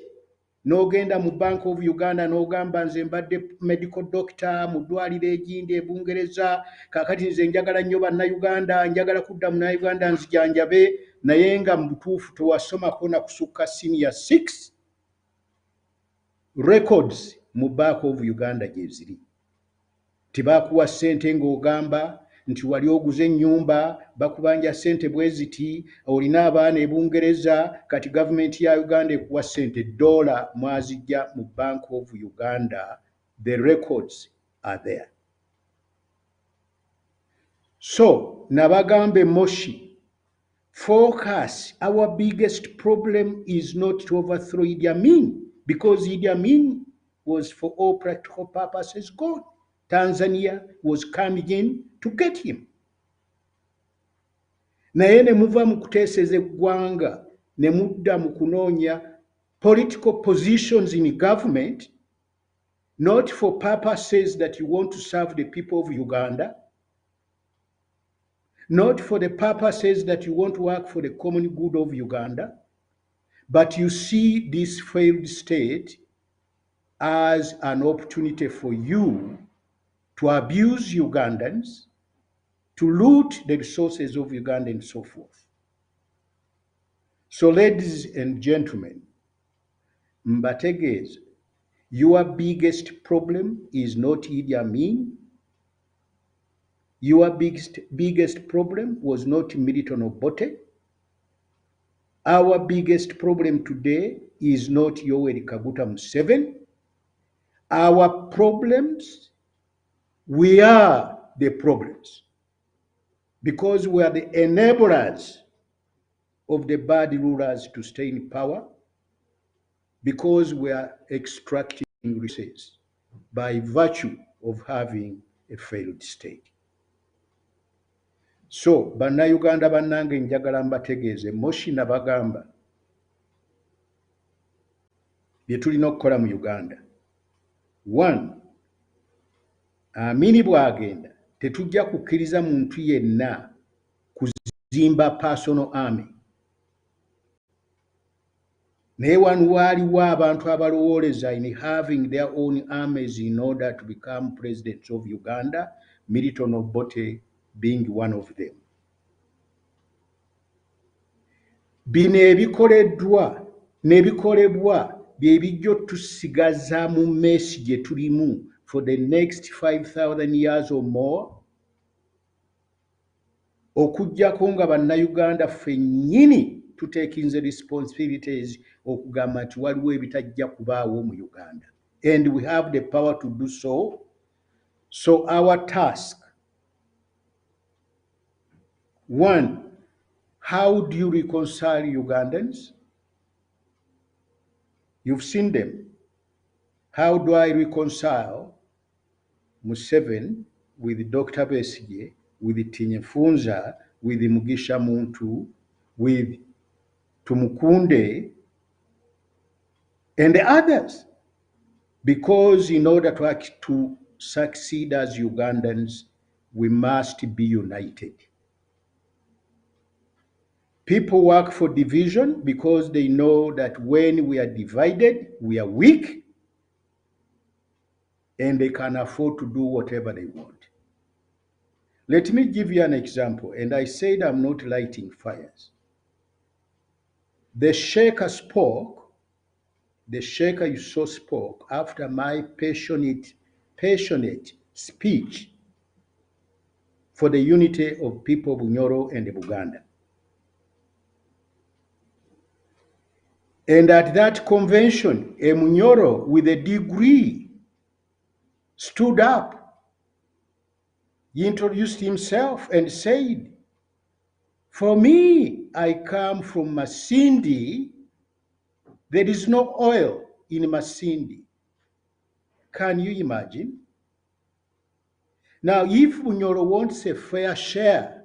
n'ogenda mu Bank of Uganda n'ogamba nze mbadde medical doctor mu ddwaliro egindi e Bungereza, kaakati nze njagala nnyo bannayuganda, njagala kudda munnayuganda nzijanjabe, naye nga mu butuufu tewasomako na kusukka senior 6. Records mu Bank of Uganda gye ziri. Tibakuwa ssente ng'ogamba nti wali oguze ennyumba, bakubanja ssente bwe ziti, olina abaana e Bungereza, kati gavumenti ya Uganda ekuwa ssente $, mwazijja mu Bank of Uganda. The records are there. So, nabagambe Moshi, focus. Our biggest problem is not to overthrow Idi Amin, because Idi Amin was for all practical purposes gone. Tanzania was coming in to get him. Naye ne muva mu kuteeseza eggwanga ne mudda mu kunoonya political positions in government, not for purposes that you want to serve the people of Uganda, not for the purposes that you want to work for the common good of Uganda, but you see this failed state as an opportunity for you to abuse Ugandans, to loot the resources of Uganda and so forth. So ladies and gentlemen, mbategeeza, your biggest problem is not Idi Amin. Your biggest problem was not Milton Obote. Our biggest problem today is not Yoweri Kaguta Museveni. Our problems, we are the problems, because we are the enablers of the bad rulers to stay in power, because we are extracting resources by virtue of having a failed state. So, bannayuganda bannange njagala mbategeeze, Moshi nabagamba bye tulina okukola mu Uganda. 1, Amini bw'agenda, tetujja kukkiriza muntu yenna kuzimba personal army. Naye wano waaliwo abantu abalowooleza in having their own armies in order to become presidents of Uganda, Milton Obote being one of them. Bino ebikoleddwa n'ebikolebwa bye bijja tusigaza mu mesi gye tulimu for the next 5,000 years or more, okujjako nga bannayuganda ffennyini tutekinze responsibilities okugamba nti waliwo ebitajja kubaawo mu Uganda, and we have the power to do so. So our task, 1, how do you reconcile Ugandans? You've seen them. How do I reconcile Museveni with Dr. Besigye, with Tinyefunza, with Mugisha Muntu, with Tumukunde, and the others? Because in order to succeed as Ugandans, we must be united. People work for division because they know that when we are divided, we are weak, and they can afford to do whatever they want. Let me give you an example, and I said I'm not lighting fires. The Sheikh spoke, the Sheikh you saw spoke after my passionate speech for the unity of people of Bunyoro and Buganda. And at that convention, a Munyoro with a degree stood up. He introduced himself and said, For me, I come from Masindi. There is no oil in Masindi. Can you imagine? Now, if Bunyoro wants a fair share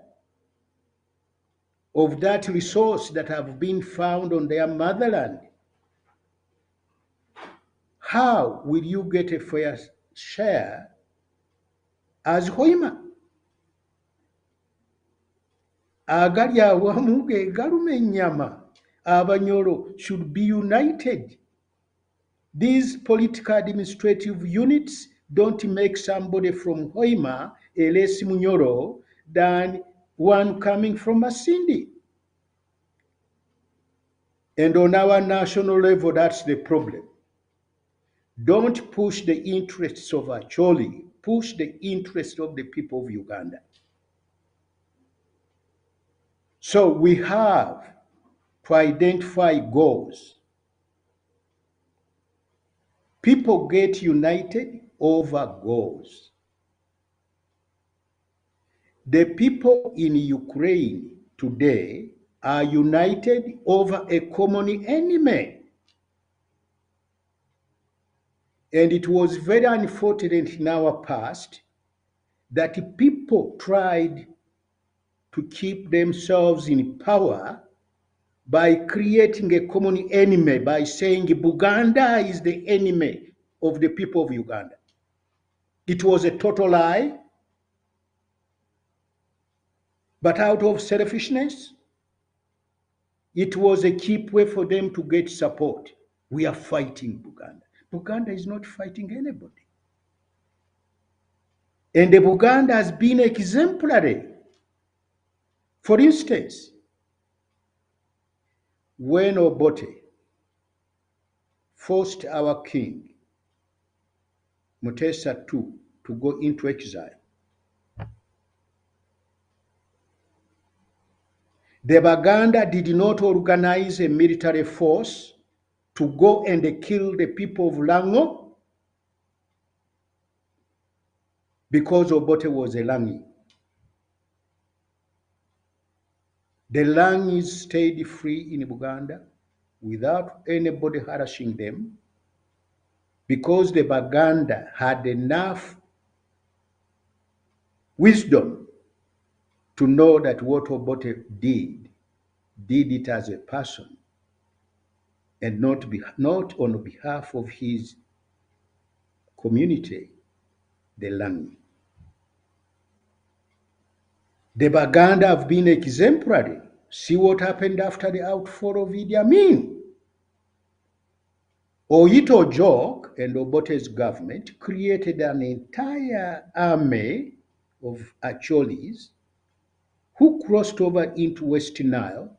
of that resource that have been found on their motherland, how will you get a fair share as Hoima? Agali awamu ge galume ennyama. Abanyoro should be united. These political administrative units don't make somebody from Hoima a less Munyoro than one coming from Masindi. And on our national level, that's the problem. Don't push the interests of Acholi, push the interests of the people of Uganda. So we have to identify goals. People get united over goals. The people in Ukraine today are united over a common enemy. And it was very unfortunate in our past that people tried to keep themselves in power by creating a common enemy, by saying Buganda is the enemy of the people of Uganda. It was a total lie, but out of selfishness, it was a cheap way for them to get support. We are fighting Buganda. Buganda is not fighting anybody. And the Buganda has been exemplary. For instance, when Obote forced our king, Mutesa II, to go into exile, the Baganda did not organize a military force to go and kill the people of Lango because Obote was a Langi. The Langis stayed free in Uganda without anybody harassing them because the Baganda had enough wisdom to know that what Obote did it as a person and not on behalf of his community, the Langi. The Baganda have been exemplary. See what happened after the outfall of Idi Amin. Oito Jok and Obote's government created an entire army of Acholis who crossed over into West Nile.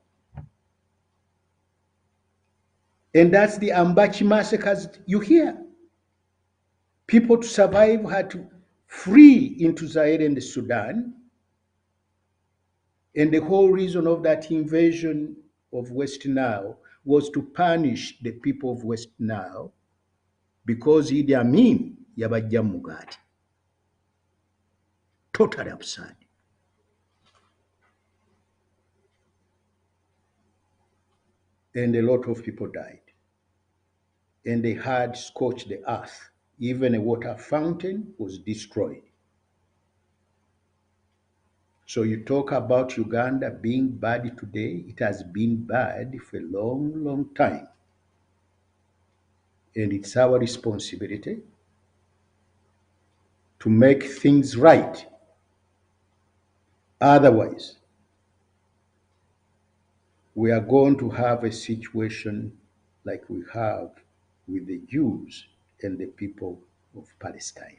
And that's the Ambachi massacres you hear. People to survive had to flee into Zaire and Sudan. And the whole reason of that invasion of West Nile was to punish the people of West Nile because Idi Amin yabajja mugati. Totally absurd. And a lot of people died. And they had scorched the earth. Even a water fountain was destroyed. So you talk about Uganda being bad today, it has been bad for a long, long time. And it's our responsibility to make things right. Otherwise, we are going to have a situation like we have with the Jews and the people of Palestine.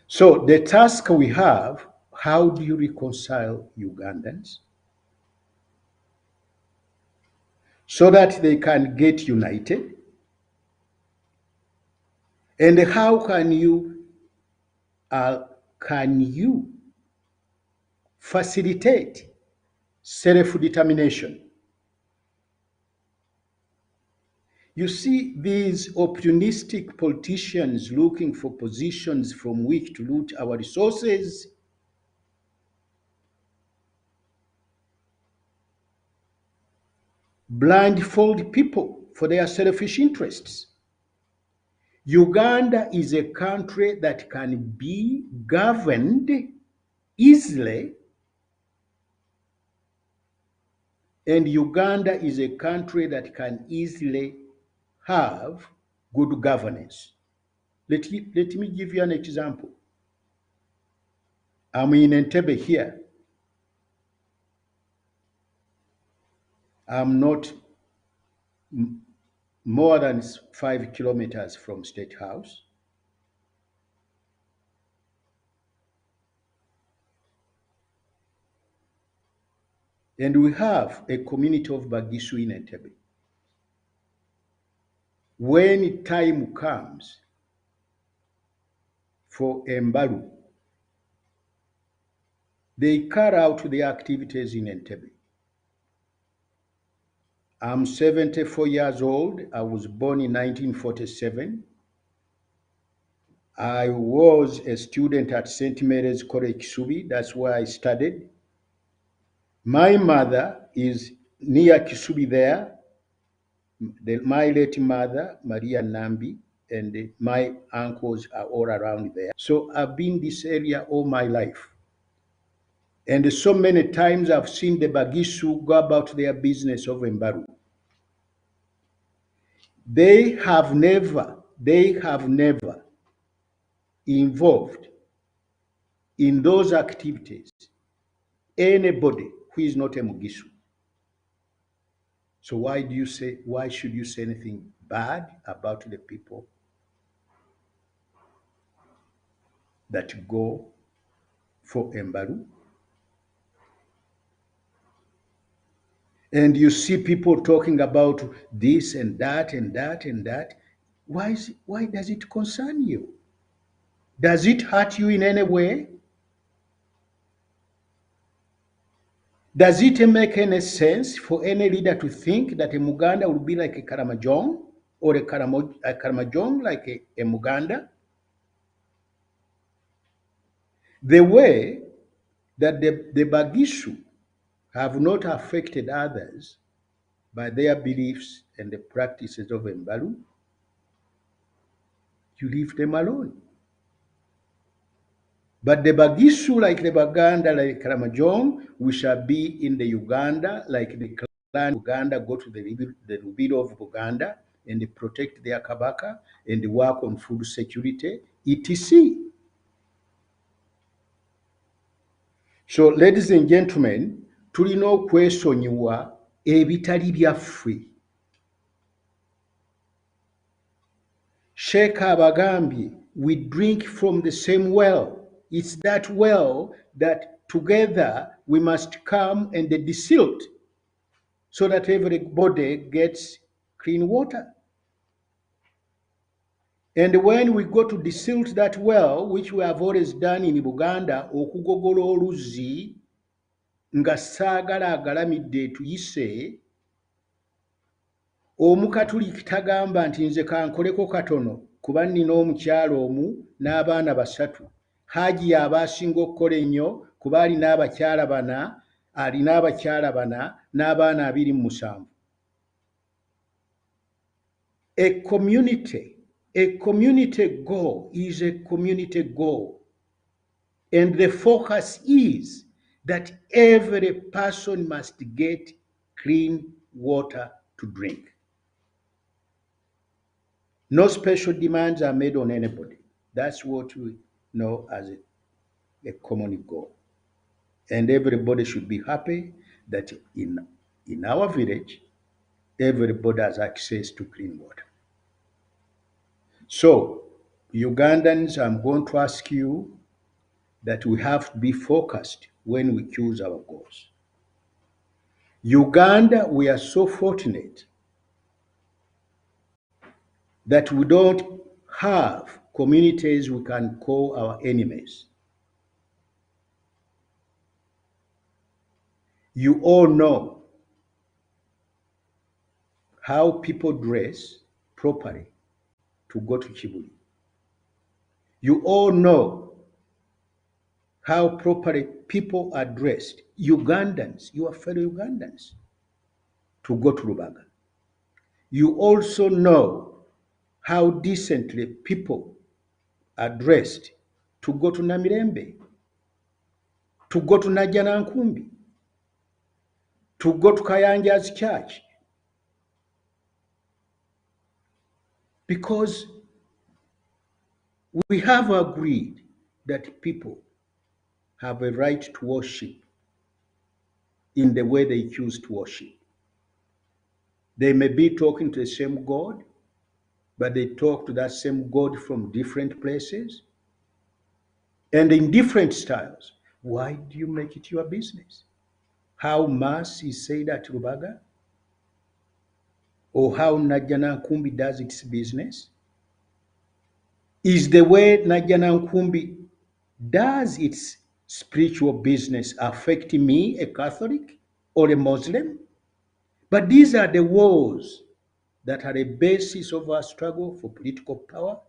So the task we have, how do you reconcile Ugandans so that they can get united? And how can you facilitate self-determination? You see, these opportunistic politicians looking for positions from which to loot our resources, blindfold people for their selfish interests. Uganda is a country that can be governed easily, and Uganda is a country that can easily have good governance. Let me give you an example. I'm in Entebbe here. I'm not more than 5 kilometers from State House. And we have a community of Bagisu in Entebbe. When time comes for Embalu, they carry out their activities in Entebbe. I'm 74 years old. I was born in 1947. I was a student at St. Mary's College, Kisubi. That's where I studied. My mother is near Kisubi there. My late mother, Maria Nambi, and my uncles are all around there. So I've been in this area all my life. And so many times I've seen the Bagisu go about their business of Embaru. They have never involved in those activities anybody who is not a Mugisu. So why should you say anything bad about the people that go for Embaru? And you see people talking about this and that and that and that. Why does it concern you? Does it hurt you in any way? Does it make any sense for any leader to think that a Muganda will be like a Karamajong, or a Karamajong like a Muganda? The way that the Bagishu have not affected others by their beliefs and the practices of Embalu, you leave them alone. But the Bagisu, like the Baganda, like Karamajong, we shall be in the Uganda, like the clan Uganda, go to the Lubiro of Uganda and they protect their Kabaka and they work on food security, etc. So, ladies and gentlemen, tulina okwesonyiwa ebitali byaffe. Sheikh abagambye, we drink from the same well. It's that well that together we must come and desilt so that everybody gets clean water. And when we go to desilt that well, which we have always done in Buganda, okugogola oluzzi nga saagala agalamidde tuyise, Omukatuliki tagamba nti nze kankoleko katono kuba nnina omukyalo omu n'abaana 3. Haji abasinga okukola ennyo kuba alina abakyala 4 n'abaana 27. A community goal is a community goal. And the focus is that every person must get clean water to drink. No special demands are made on anybody. That's what we know as a common goal. And everybody should be happy that in our village, everybody has access to clean water. So, Ugandans, I'm going to ask you that we have to be focused when we choose our goals. Uganda, we are so fortunate that we don't have communities we can call our enemies. You all know how people dress properly to go to Kibuli. You all know how properly people are dressed, Ugandans, your fellow Ugandans, to go to Rubaga. You also know how decently people are dressed to go to Namirembe, to go to Najjanankumbi, to go to Kayanja's church. Because we have agreed that people have a right to worship in the way they choose to worship. They may be talking to the same God, but they talk to that same God from different places and in different styles. Why do you make it your business? How Mass is said at Rubaga, or how Najjanankumbi does its business? Is the way Najjanankumbi does its spiritual business affecting me, a Catholic or a Muslim? But these are the wars that are a basis of our struggle for political power,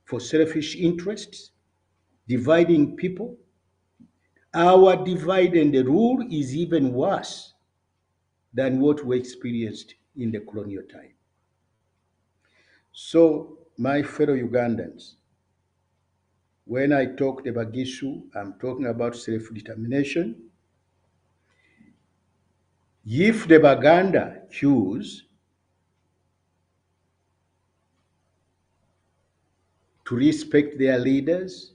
for selfish interests, dividing people. Our divide and rule is even worse than what we experienced in the colonial time. So, my fellow Ugandans, when I talk about Gisu, I'm talking about self-determination. If the Baganda choose to respect their leaders,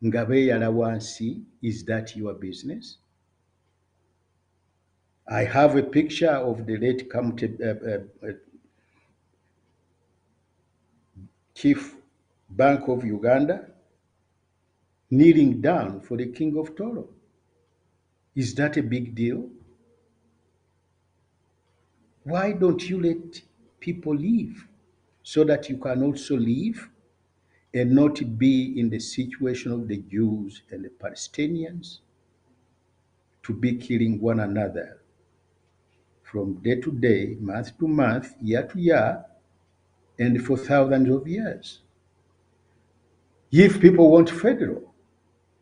Ngabe Yalawansi, is that your business? I have a picture of the late Chief Bank of Uganda kneeling down for the King of Toro. Is that a big deal? Why don't you let people live so that you can also live and not be in the situation of the Jews and the Palestinians to be killing one another from day to day, month to month, year to year, and for thousands of years? If people want federal,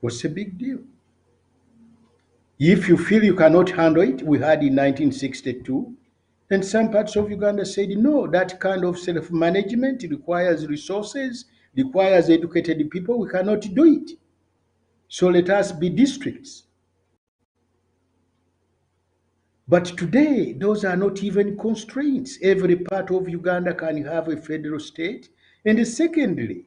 what's the big deal? If you feel you cannot handle it, we had in 1962, and some parts of Uganda said, no, that kind of self-management requires resources, requires educated people, we cannot do it. So let us be districts. But today, those are not even constraints. Every part of Uganda can have a federal state. And secondly,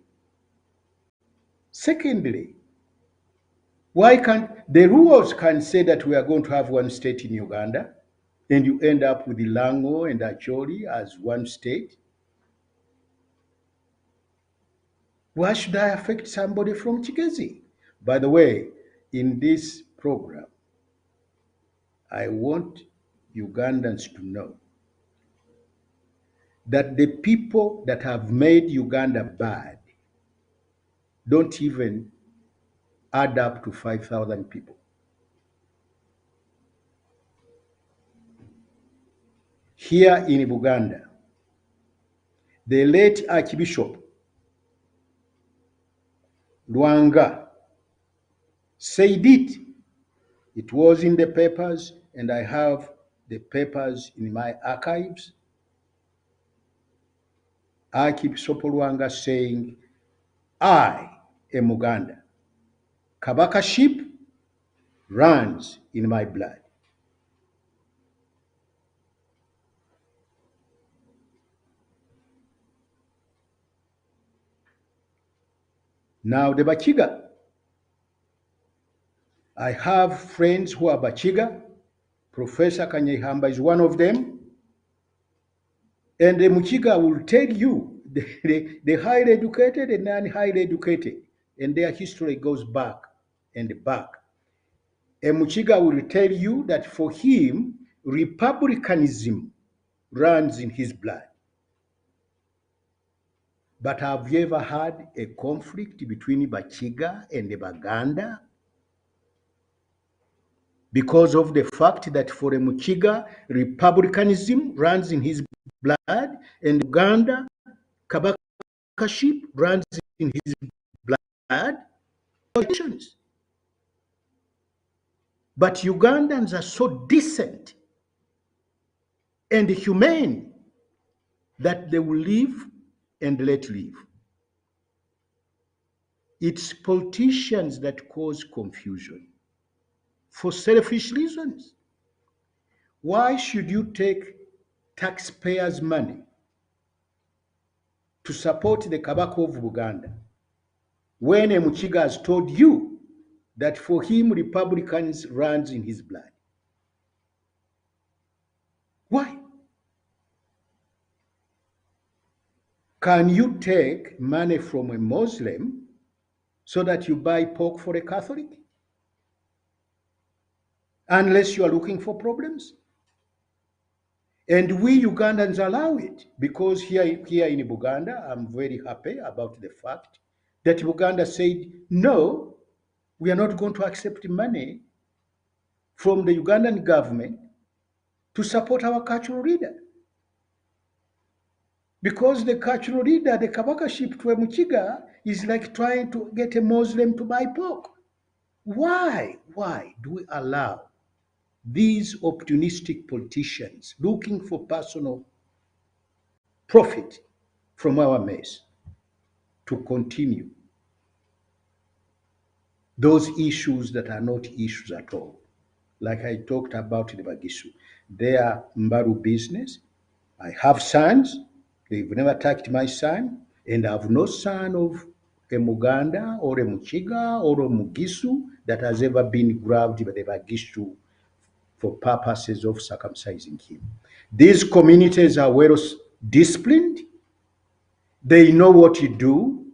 why can't the rules can say that we are going to have one state in Uganda, and you end up with Lango and Acholi as one state? Why should I affect somebody from Chigezi? By the way, in this program, I want Ugandans to know that the people that have made Uganda bad don't even add up to 5,000 people. Here in Uganda, the late Archbishop Lwanga said it. It was in the papers, and I have the papers in my archives. Archbishop Lwanga saying, I am Uganda. Kabakaship runs in my blood. Now the Bachiga. I have friends who are Bachiga. Professor Kanyehamba is one of them. And the Muchiga will tell you, the highly educated and non-highly educated, and their history goes back and back. A Muchiga will tell you that for him, republicanism runs in his blood. But have you ever had a conflict between Bachiga and the Baganda? Because of the fact that for a Muchiga, republicanism runs in his blood, and Uganda, Kabakaship runs in his blood. But Ugandans are so decent and humane that they will live and let live. It's politicians that cause confusion for selfish reasons. Why should you take taxpayers' money to support the Kabaka of Uganda when Muchiga has told you that for him Republicans runs in his blood? Why? Can you take money from a Muslim so that you buy pork for a Catholic? Unless you are looking for problems. And we Ugandans allow it because here in Uganda, I'm very happy about the fact that Uganda said, no, we are not going to accept money from the Ugandan government to support our cultural leader. Because the cultural leader, the Kabakaship to a Muchiga, is like trying to get a Muslim to buy pork. Why do we allow these opportunistic politicians looking for personal profit from our mess to continue those issues that are not issues at all? Like I talked about the Bagishu, they are Mbaru business. I have sons, they've never touched my son, and I have no son of a Muganda or a Muchiga or a Mugisu that has ever been grabbed by the Bagishu for purposes of circumcising him. These communities are well disciplined, they know what to do,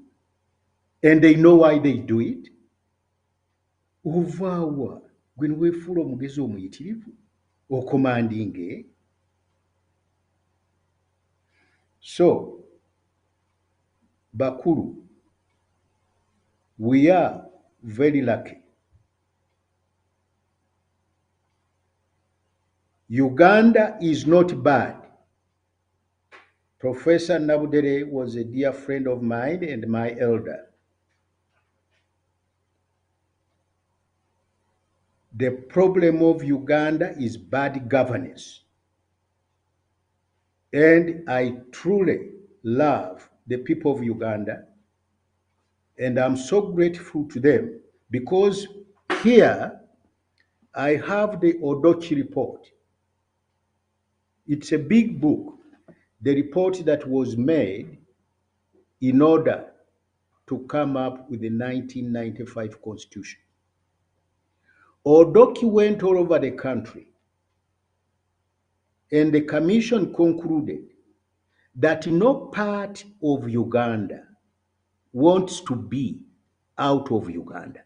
and they know why they do it. Ovaawa gwe niweefuula omugezi omuyitirivu okomandinge. So bakulu, we are very lucky. Uganda is not bad. Professor Nabudere was a dear friend of mine and my elder. The problem of Uganda is bad governance. And I truly love the people of Uganda, and I'm so grateful to them because here I have the Obote report. It's a big book, the report that was made in order to come up with the 1995 Constitution. Obote went all over the country, and the commission concluded that no part of Uganda wants to be out of Uganda.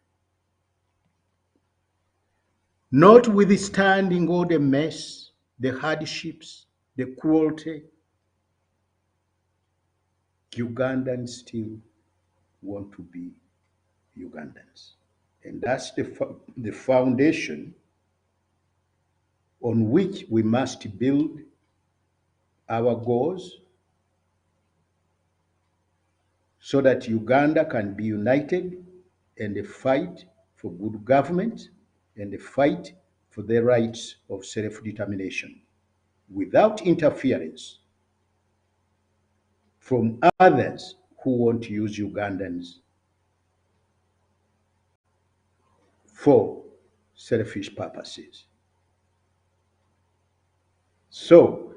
Notwithstanding all the mess, the hardships, the cruelty, Ugandans still want to be Ugandans. And that's the foundation on which we must build our goals so that Uganda can be united and fight for good government and fight for the rights of self-determination without interference from others who want to use Ugandans for selfish purposes. So,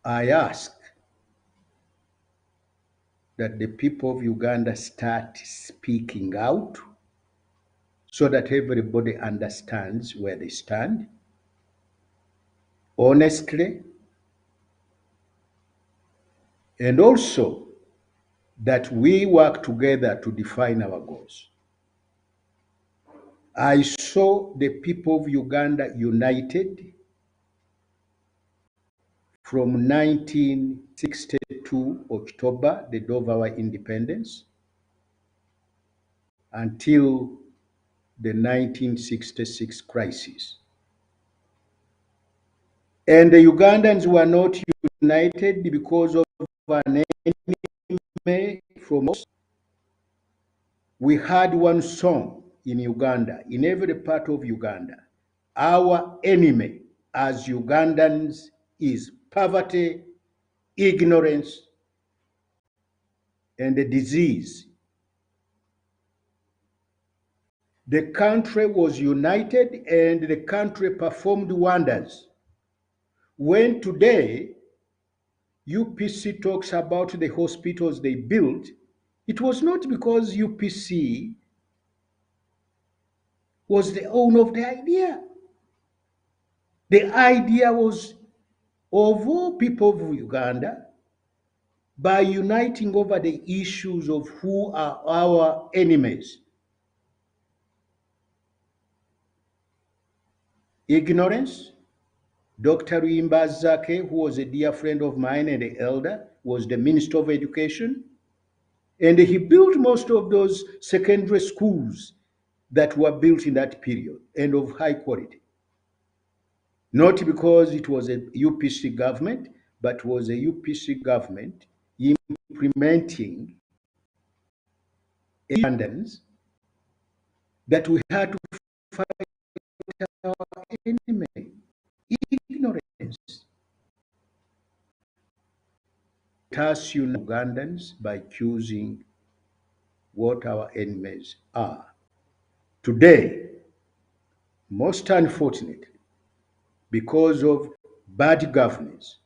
I ask that the people of Uganda start speaking out so that everybody understands where they stand, honestly, and also that we work together to define our goals. I saw the people of Uganda united from 1962 October, the day of our independence, until the 1966 crisis. And the Ugandans were not united because of an enemy from us. We had one song in Uganda, in every part of Uganda, our enemy as Ugandans is poverty, ignorance, and a disease. The country was united and the country performed wonders. When today UPC talks about the hospitals they built, it was not because UPC was the owner of the idea. The idea was of all people of Uganda, by uniting over the issues of who are our enemies. Ignorance. Dr. Ruimbazake, who was a dear friend of mine and an elder, was the Minister of Education. And he built most of those secondary schools that were built in that period and of high quality. Not because it was a UPC government, but was a UPC government implementing abundance that we had to fight our enemy, ignorance. Thus, Ugandans by choosing what our enemies are. Today, most unfortunately, because of bad governance,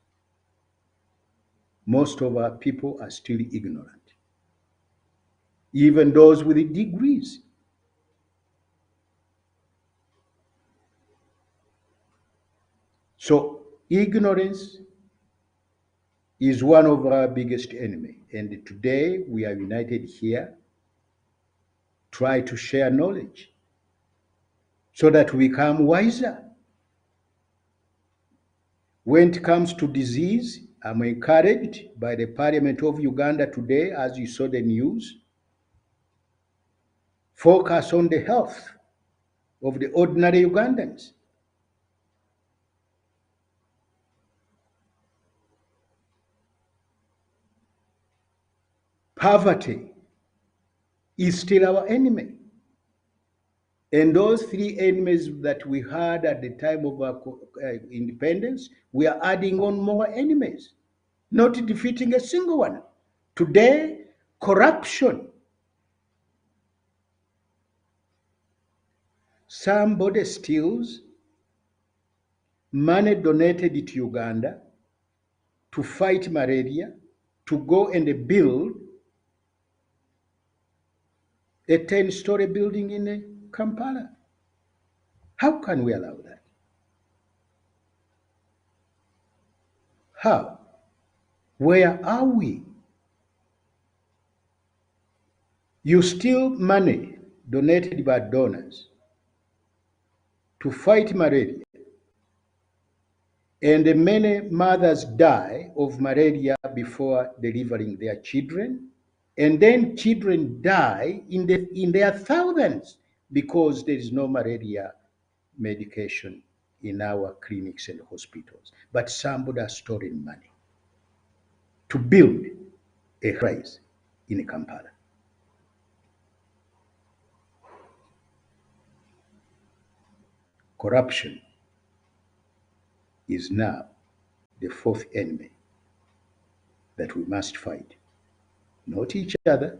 most of our people are still ignorant, even those with degrees. So ignorance is one of our biggest enemy. And today we are united here, try to share knowledge so that we become wiser. When it comes to disease, I'm encouraged by the Parliament of Uganda today, as you saw the news, focus on the health of the ordinary Ugandans. Poverty is still our enemy. And those three enemies that we had at the time of our independence, we are adding on more enemies, not defeating a single one. Today, corruption. Somebody steals money donated to Uganda to fight malaria, to go and build a 10-story building in Kampala. How can we allow that? How? Where are we? You steal money donated by donors to fight malaria, and many mothers die of malaria before delivering their children, and then children die in their thousands because there is no malaria medication in our clinics and hospitals. But somebody has stolen money to build a rise in Kampala. Corruption is now the fourth enemy that we must fight. Not each other,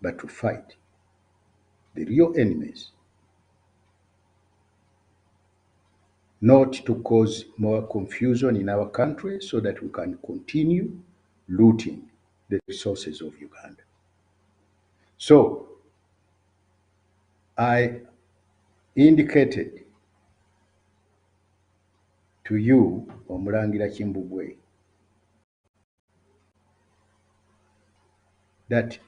but to fight the real enemies, not to cause more confusion in our country so that we can continue looting the resources of Uganda. So I indicated to you, Omulangira Kimbugwe, that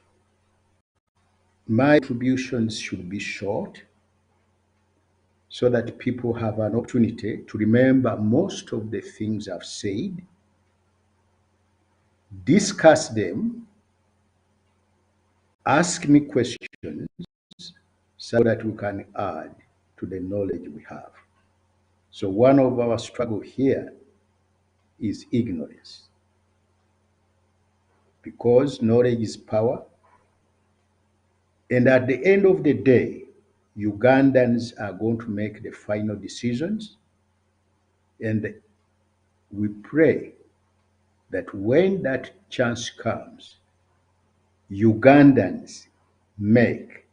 my contributions should be short so that people have an opportunity to remember most of the things I've said, discuss them, ask me questions so that we can add to the knowledge we have. So one of our struggle here is ignorance, because knowledge is power. And at the end of the day, Ugandans are going to make the final decisions, and we pray that when that chance comes, Ugandans make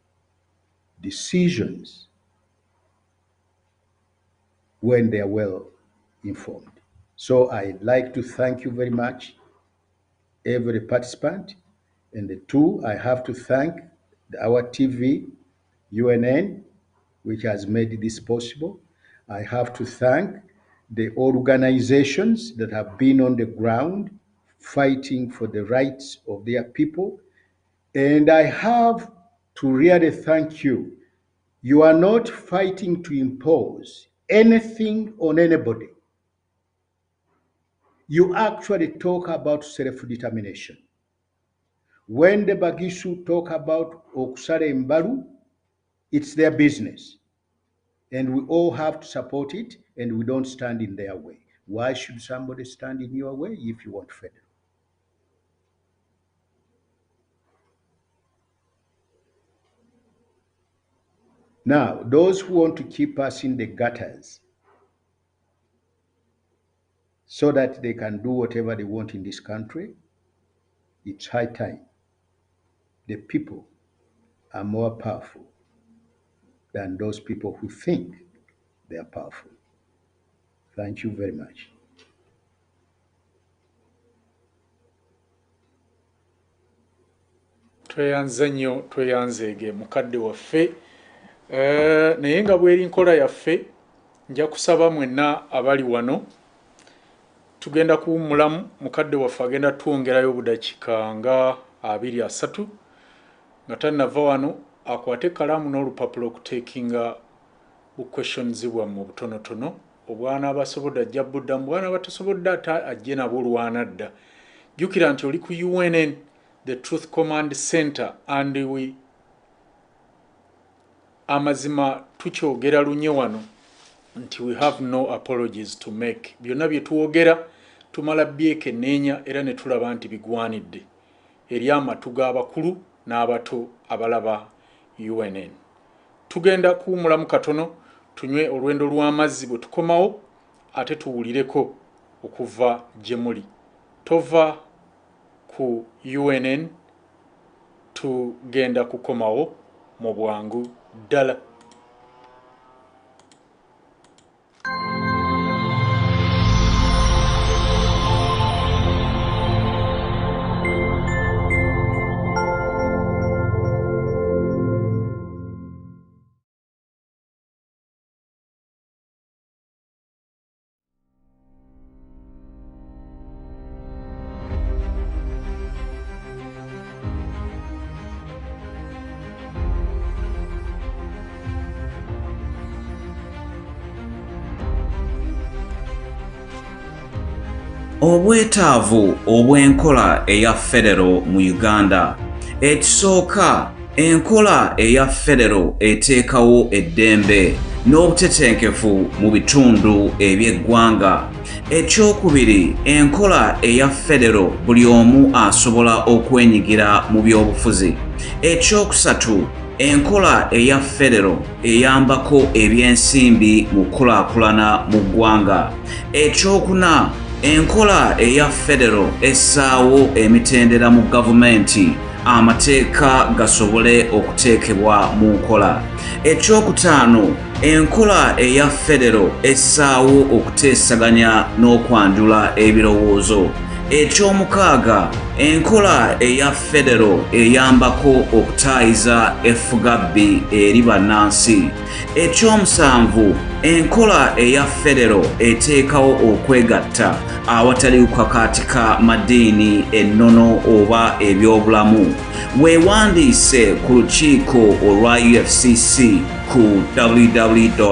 decisions when they are well informed. So I'd like to thank you very much, every participant. And the two, I have to thank our TV, UNN, which has made this possible. I have to thank the organizations that have been on the ground fighting for the rights of their people. And I have to really thank you. You are not fighting to impose anything on anybody. You actually talk about self-determination. When the Bagishu talk about Okusare Mbaru, it's their business. And we all have to support it, and we don't stand in their way. Why should somebody stand in your way if you want federal? Now, those who want to keep us in the gutters so that they can do whatever they want in this country, it's high time. The people are more powerful than those people who think they are powerful. Thank you very much. tweyanze nnyo tweyanzeege mukadde waffe naye nga bw'eri nkola yaffe nja kusaba mwenna abali wano tugenda kuwummulamu mukadde waffe agenda twongerayo obudakika nga 23 nga tannava wano akwate ekkalaamu n'olupapula okuteekinga buquestions bwammwe butonotono obwana abasobodde ajja buddamu bwana abatasobodde ate ajje nabo olwanadda jjukira nti oli ku UNN the Truth Command Center and we amazima tukyogera lunye wano nti we have no apologies to make byonna bye tuwogera tumala byekenneenya era ne tulaba nti bigwanidde eri amatu g'abakulu n'abato abalaba UNN. Tugenda kuwummulamu katono tunywe olwendo lw'amazzi bwe tukomawo ate tuwulireko okuva gye muli. Tova ku UNN tugenda kukomawo mu bwangu ddala. Obwetaavu obw'enkola eya federal mu Uganda. Ekisooka, enkola eya federal eteekawo eddembe n'obutetenkefu mu bitundu eby'eggwanga. Ekyokubiri, enkola eya federal buli omu asobola okwenyigira mu by'obufuzi. Ekyokusatu, enkola eya federal eyambako ebyensimbi mu kulaakulana mu ggwanga. Ekyokuna, enkola eya federal essaawo emitendera mu gavumenti amateeka gasobole okuteekebwa mu nkola. Ekyokutaano, enkola eya federal essaawo okuteesaganya n'okwanjula ebirowoozo. Ekyomukaaga, enkola eya federal eyambako okutaayiza effugabbi eri bannansi. Ekyomusanvu, enkola eya federal eteekawo okwegatta awatali kukakaatika madiini ennono oba ebyobulamu. Weewandiise ku lukiiko olwa UFCC ku www.ufcc.uk.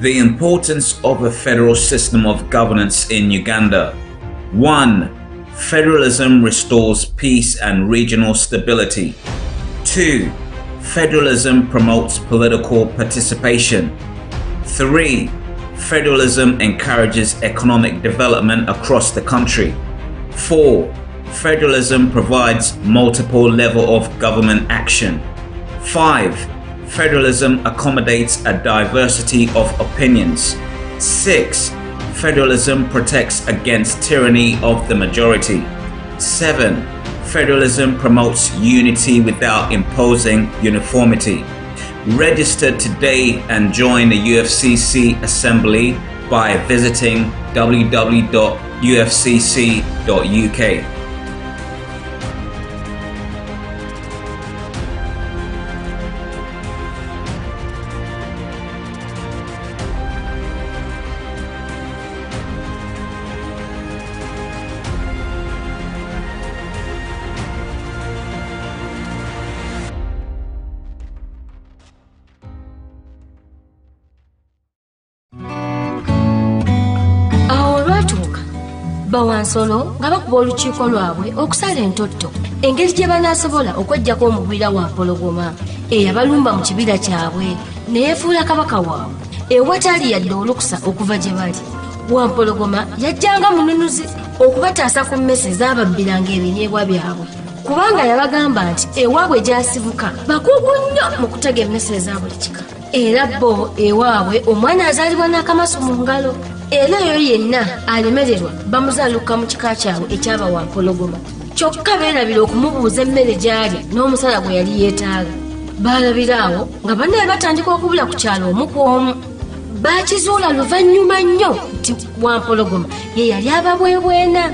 The importance of a federal system of governance in Uganda. 1. Federalism restores peace and regional stability. 2. Federalism promotes political participation. 3. Federalism encourages economic development across the country. 4. Federalism provides multiple levels of government action. 5. Federalism accommodates a diversity of opinions. 6. Federalism protects against tyranny of the majority. 7. Federalism promotes unity without imposing uniformity. Register today and join the UFCC Assembly by visiting www.ufcc.uk. Bawansolo nga bakuba olukiiko lwabwe okusala entotto engeri gye banaasobola okweggyako omugwira wa mpologoma eyabalumba mu kibira kyabwe neyefuula kabaka waabwe ewatali yadde olukusa okuva gye bali. Wampologoma yajjanga mununuzi okubataasa ku mmese ezaababbiranga ebinyeebwa byabwe kubanga yabagamba nti ewaabwe gyasibuka bakugu nnyo mu kutega emmese eza buli kika. Era bo ewaabwe omwana azaalibwa n'akamaso mu ngalo. Era oyo yenna alemererwa bamuzaaluka mu kika kyabwe ekyaba Wampologoma. Kyokka beerabira okumubuuza emmere gy'alya n'omusala gwe yali yeetaaga. Baalabira awo nga bannaye batandika okubula ku kyalo omu ku omu. Baakizuula luvannyuma nnyo nti Wampologoma ye yali ababwebwena.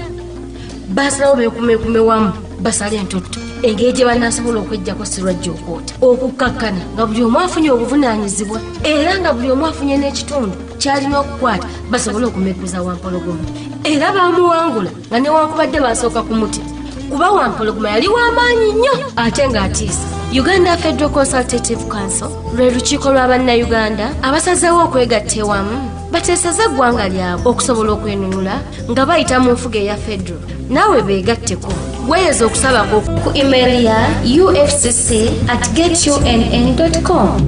Baasalawo beekumeekume wamu basala entotto engeri gye banaasobola okweggyako Sirwajja okwoota okukkakkana nga buli omu afunye obuvunaanyizibwa era nga buli omu afunye n'ekitundu kyalina okukwata basobole okumekuza Wampologoma. Era baamuwangula nga newankubadde baasooka kumutya kuba Wampologoma yali w'amaanyi nnyo ate ng'atiisa. Uganda Federal Consultative Council lwe lukiiko lwa bannayuganda abasazeewo okwegatta ewamu bateeseza eggwanga lyabwe okusobola okwenunula nga bayita mu nfuga eya federal. Naawe beegatteko. Weeyeza okusabako ku email ya ufcc@getunn.com.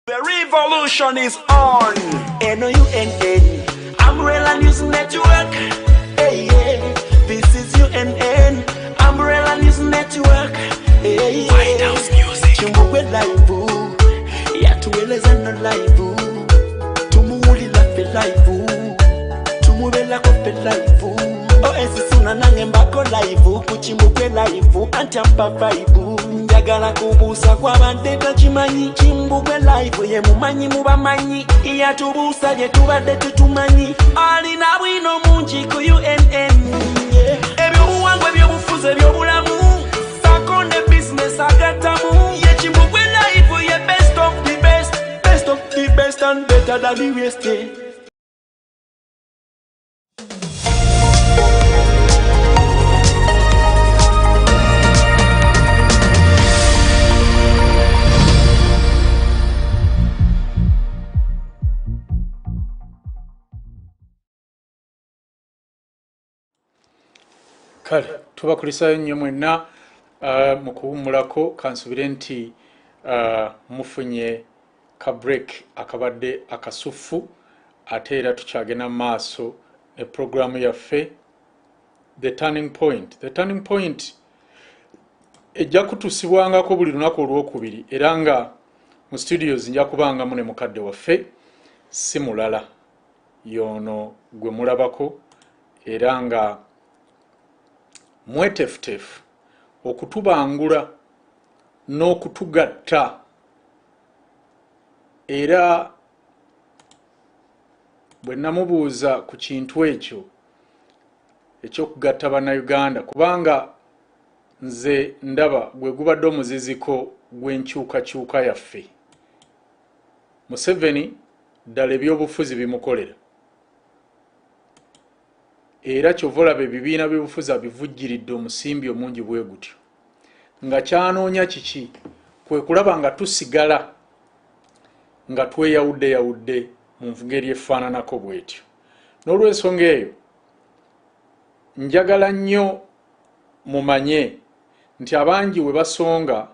The revolution is on. NUNN, Umbrella News Network. Hey, yeah. This is UNN, Umbrella News Network. Hey, yeah. White House Music. Chimbukwe live. Yatueleza na live. Tumuulila pe live. Tumubela ko pe live. Suna nange mbako live. Kuchimbukwe live. Antiampa vibe. Njagala kubuusa kw'abadde takimanyi. Chimbukwe live ye mumanyi mubamanyi. Yatubuusa gye tubadde tetumanyi. Alina bwino mungi ku UNN. Ebyobuwangwa ebyobufuzi ebyobulamu. Sako ne business agatamu. Ye Chimbukwe live ye best of the best. Best of the best and better than the rest. Kale tubakulisayo nnyo mwenna mu kuwummulako kansubire nti mufunye ka break akabadde akasuffu ate era tukyagenda mu maaso ne programu yaffe the turning point ejja kutusibwangako buli lunaku olwokubiri era nga mu studios nja kubangamu ne mukadde waffe si mulala yono gwe mulabako era nga mwetefutefu okutubangula n'okutugatta era bwe namubuuza ku kintu ekyo ekyokugatta bannayuganda kubanga nze ndaba gwe gubadde omuziziko gw'enkyukakyuka yaffe. Museveni ddala ebyobufuzi bimukolera era kyova olaba ebibiina by'obufuzi abivujjiridde omusimbi omungi bwe gutyo nga kyanoonya kiki kwe kulaba nga tusigala nga tweyawudde mu ngeri efaananako bw'etyo. N'olw'ensonga eyo njagala nnyo mumanye nti abangi we basonga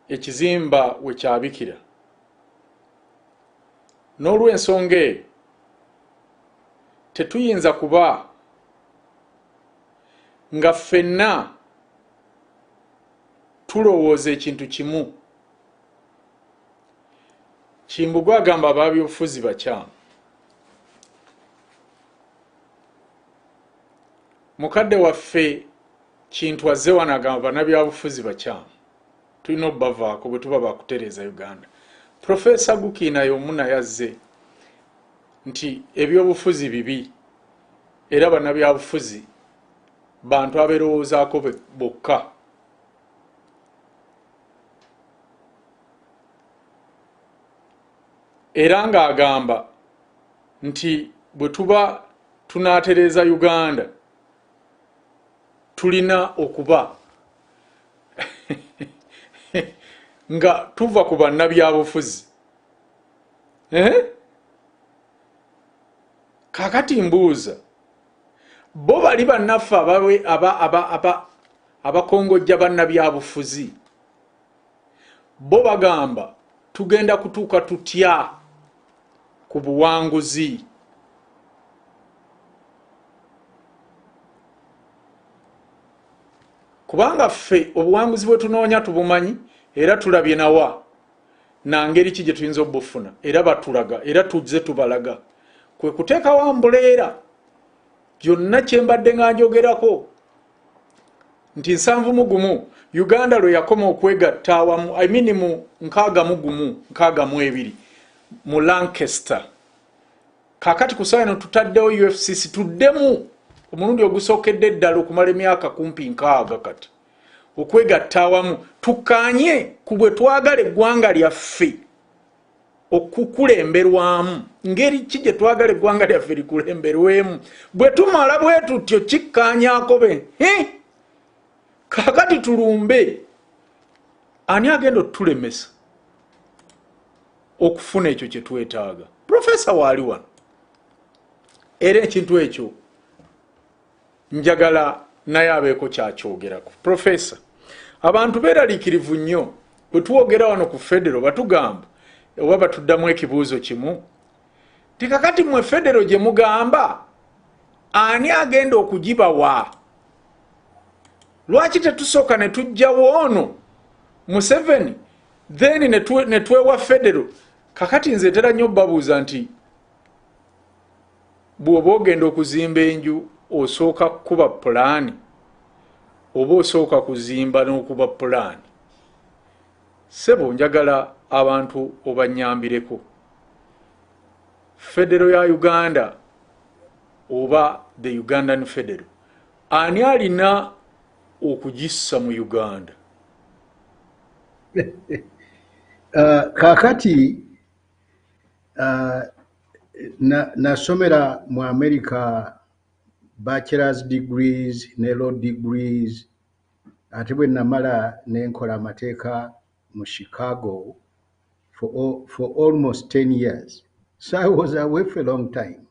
ekizimba we kyabikira. N'olw'ensonga eyo tetuyinza kuba nga ffenna tulowooza ekintu kimu. Kimbugwe agamba ababyobufuzi bakyamu. Mukadde waffe kintu wazze wano agamba bannabyabufuzi bakyamu. Tulina obbavaako bwe tuba bakutereeza Uganda. Profesa Gukiina y'omu naye azze nti ebyobufuzi bibi era bannabyabufuzi bantu abeerowoozaako bokka. Era ng'agamba nti bwe tuba tunaatereeza Uganda tulina okuba nga tuva ku bannabyabufuzi. Kaakati mbuuza bo bali bannaffe abakongojja bannabyabufuzi bo bagamba tugenda kutuuka tutya ku buwanguzi. Kubanga ffe obuwanguzi bwe tunoonya tubumanyi era tulabye nawa nangeri ki gye tuyinza obufuna era batulaga era tuzze tubalaga kwe kuteekawo ambuleera byonna kye mbadde nga njogerako nti 71 Uganda lwe yakoma okwegatta awamu mu 62 mu Lancaster. Kaakati ku ssaawa eno tutaddewo UFCC tuddemu omulundi ogusookedde eddala okumala emyaka kumpi 60 kati okwegatta awamu tukkaanye ku bwe twagala eggwanga lyaffe okukulemberwamu. Ngeri ki gye twagala eggwanga lyaffe likulemberwemu bwe tumala bwe tutyo kikkaanyaako be kaakati tulumbe ani agenda otulemesa okufuna ekyo kye twetaaga. Profesa waali wano era ekintu ekyo njagala naye abeeko kyakyogerako. Profesa, abantu beeraliikirivu nnyo bwe tuwogera wano ku federo batugamba oba batuddamu ekibuuzo kimu ti kakati mmwe federo gye mugamba ani agenda okugibawa? Lwaki tetusooka ne tujjawo ono Museveni then ne twewa federo? Kakati nze ntera nnyo babuuza nti bw'oba ogenda okuzimba enju osooka kuba pulaani oba osooka kuzimba n'okuba pulaani? Sebo njagala abantu obanyambireko. Federo ya Uganda oba the Ugandan Federo ani alina okugissa mu Uganda? Kaakati nasomera mu America bachelor's degrees ne law degrees ate bwe namala nenkola amateeka mu Chicago for almost 10 years. So I was away for a long time.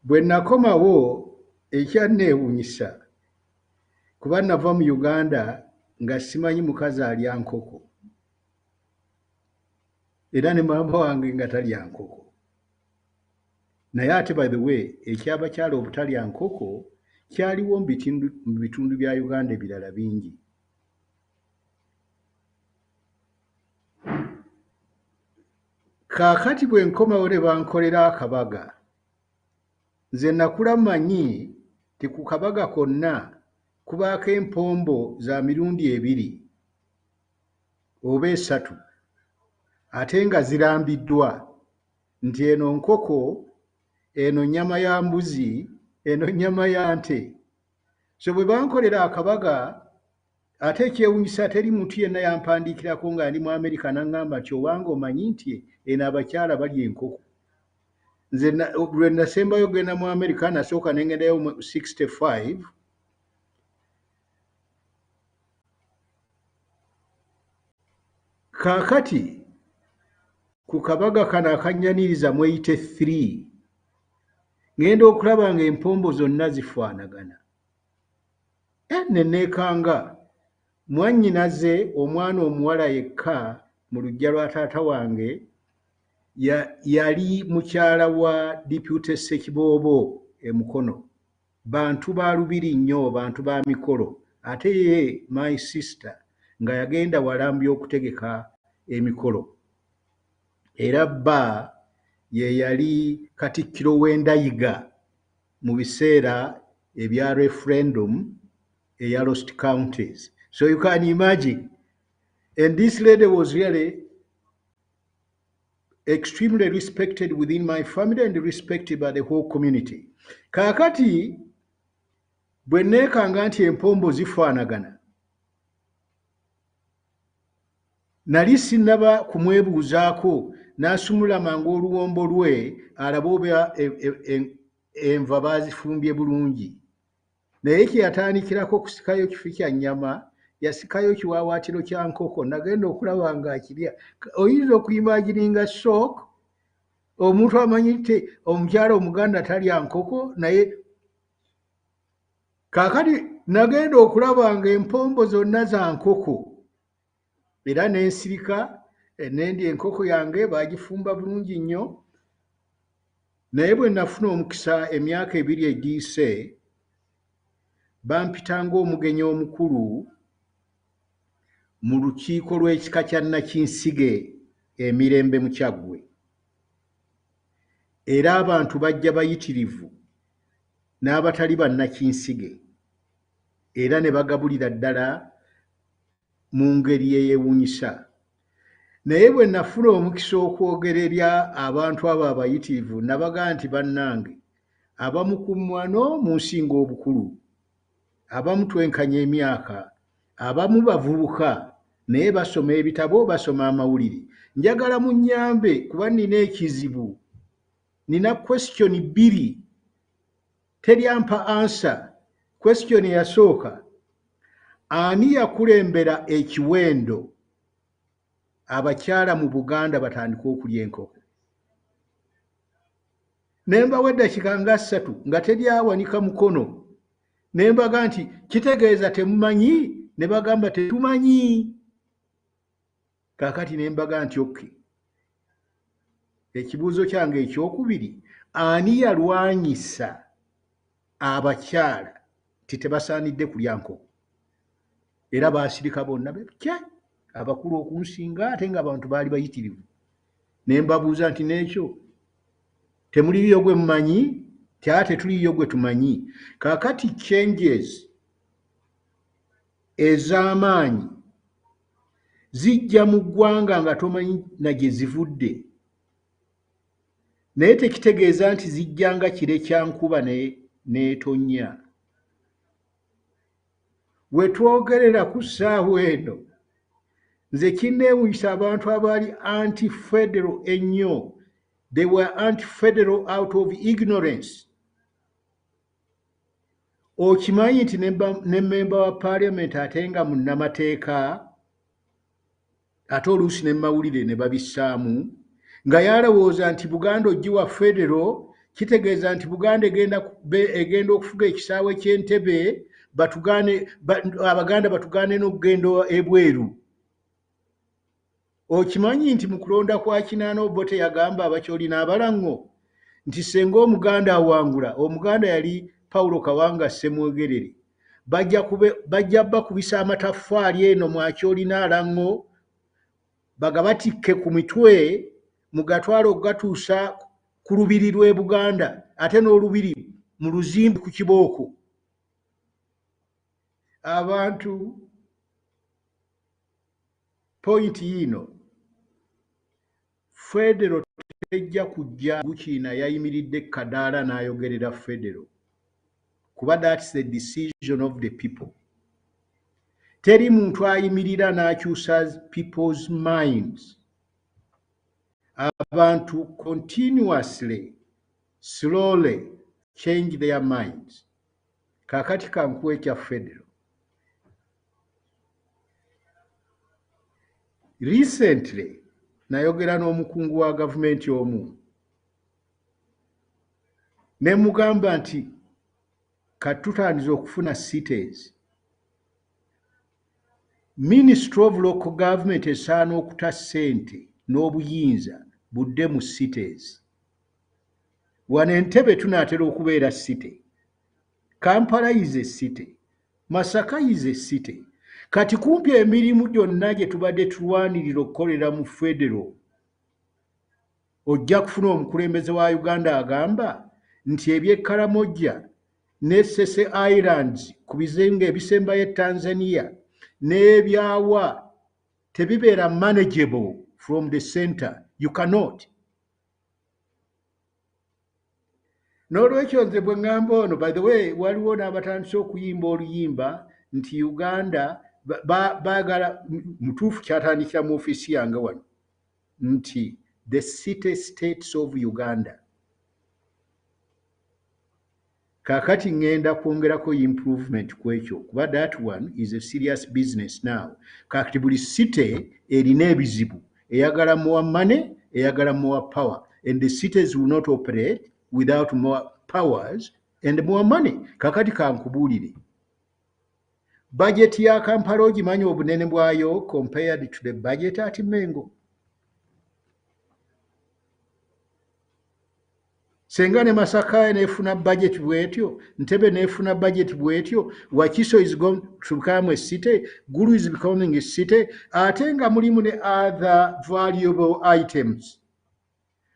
Bwe nakomawo ekyanneewuunyisa kuba nava mu Uganda nga simanyi mukazi alya nkoko era ne mama wange nga talya nkoko. Naye ate by the way ekyabakyala obutalya nkoko kyaliwo mu bitundu bya Uganda ebirala bingi. Kaakati bwe nkomawo ne bankolera akabaga nze nakula manyi ti ku kabaga konna kubaako empombo za mirundi 2 oba 3 ate nga zirambiddwa nti eno nkoko, eno nnyama ya mbuzi, eno nnyama ya nte. So bwe bankolera akabaga, ate ekyewunyisa teri muntu yenna yampandiikirako nga ndi mu Amerika n'aŋŋamba nti obanga omanyi nti eno abakyala balya enkoko. Nze lwe nasembayo genda mu Amerika nasooka ne ngendayo mu 65. Kaakati ku kabaga kano akanyaniriza mu 83 ngenda okulaba nga empombo zonna zifaanagana. Ne neekanga mwannyinaze omwana omuwala yekka mu luggya lwa taata wange yali mukyala wa Deputy Ssekiboobo e Mukono. Bantu ba lubiri nnyo, bantu ba mikolo. Ate ye my sister nga yagenda Walambya okutegeka emikolo. Era bba ye yali Katikkiro w'Endayiga mu biseera ebya referendum eya Lost Counties. So you can imagine. And this lady was really extremely respected within my family and respected by the whole community. Kaakati bwe neekanga nti empombo zifaanagana, nali sinnaba kumwebuuzaako n'asumula mangu oluwombo lwe alaba oba enva baazifumbye bulungi. Naye kye yatandikirako kusikayo kifi kya nnyama, yasikayo kiwaawaatiro kya nkoko, nagenda okulaba ng'akirya. Oyinza okuyimagininga shock, omuntu amanyi nti omukyala Omuganda talya nkoko, naye kaakati nagenda okulaba nga empombo zonna za nkoko. Era n'ensirika n'endya enkoko yange baagifumba bulungi nnyo. Naye bwe nafuna omukisa emyaka 2 egiyise, bampitanga omugenyi omukulu mu lukiiko lw'ekika kya Nakinsige Emirembe mu Kyaggwe. Era abantu bajja bayitirivu n'abatali bannakinsige, era ne bagabulira ddala mu ngeri eyeewuunyisa. Naye bwe nafuna omukisa okwogerera abantu abo abayitirivu, nabaga nti bannange, abamu ku mmwano munsinga obukulu, abamu twenkanya emyaka, abamu bavubuka naye basoma ebitabo, basoma amawulire. Njagala munnyambe kuba nina ekizibu. Nina question 2, teryampa answer. Question eyasooka, ani yakulembera ekiwendo abakyala mu Buganda batandika okulya enkoko? Ne mbawa eddakiika nga 3 nga teryawanika mukono. Ne mbaga nti kitegeeza temumanyi? Ne bagamba tetumanyi. Kaakati ne mbaga nti okay. Ekibuuzo kyange ekyokubiri, ani yalwanyisa abakyala ti tebasaanidde kulya nkoko? Era baasirika bonna bekya, abakulu okunsinga, ate nga abantu baali bayitirivu. Ne mbabuuza nti n'ekyo temuliyo gwe mumanyi? Ti ate tuliyo gwe tumanyi. Kaakati changes ez'amaanyi zijja mu ggwanga nga tomanyi na gye zivudde. Naye tekitegeeza nti zijja nga kire kya nkuba n'etonnya. We twogerera ku ssaawa eno, nze kinneewunyisa abantu abaali anti-federal ennyo. They were anti-federal out of ignorance. Okimanyi nti ne memba wa parliament ate nga munnamateeka, ate oluusi ne mawulire ne babissaamu, nga yalowooza nti Buganda ogiwa federal, kitegeeza nti Buganda egenda okufuga ekisaawe ky'Entebbe, Abaganda batugaane n'okugenda ebweru. Okimanyi nti mu kulonda kwa 8 Obote yagamba abakyoli n'abalango nti senga Omuganda awangula, Omuganda yali Paulo Kawanga Ssemwogerere, bajja bakubisa amataffaali eno mu Akyoli n'alango, bagabatikke ku mitwe, mugatwala okugatuusa ku lubiri lw'e Buganda, ate n'olubiri mu luzimbi ku kibooko. Abantu point yino, federal tejja kujja Gukiina yayimiridde Kadaala n'ayogerera federal kuba that's the decision of the people. Teri muntu ayimirira n'akyusa people's minds. Abantu continuously, slowly change their minds. Kakati kankuwa ekya federal. Recently, nayogera n'omukungu wa gavumenti omu. Ne mugamba nti katutandiza okufuna cities. Ministry of Local Government esaana okuta ssente n'obuyinza budde mu cities. Wano Entebbe tunaatera okubeera city. Kampala is a city. Masaka is a city. Kati kumpi emirimu gyonna gye tubadde tulwanirira okukolera mu federal. Ojja kufuna omukulembeze wa Uganda agamba nti eby'Ekaramoja ne Sese Islands ku bizinga ebisembayo Tanzania n'ebyawa tebibeera manageable from the center. You cannot. N'olwekyo nze bwe ŋŋamba ono, by the way, waliwo n'abatandise okuyimba oluyimba nti Uganda baagala mutuufu kyatandikira mu ofiisi yange wano nti the city states of Uganda. Kakati ngenda kwongerako improvement ku ekyo kuba that one is a serious business now. Kakati buli city erina ebizibu, eyagala more money, eyagala more power, and the cities will not operate without more powers and more money. Kakati kankubuulire, budget ya Kampala ogimanyi obunene bwayo compared to the budget at Mengo. Senga ne Masaka nefuna budget bwetyo, Ntebbe nefuna budget bwetyo, Wakiso is going to become a city, Gulu is becoming a city, ate nga mulimu ne other valuable items.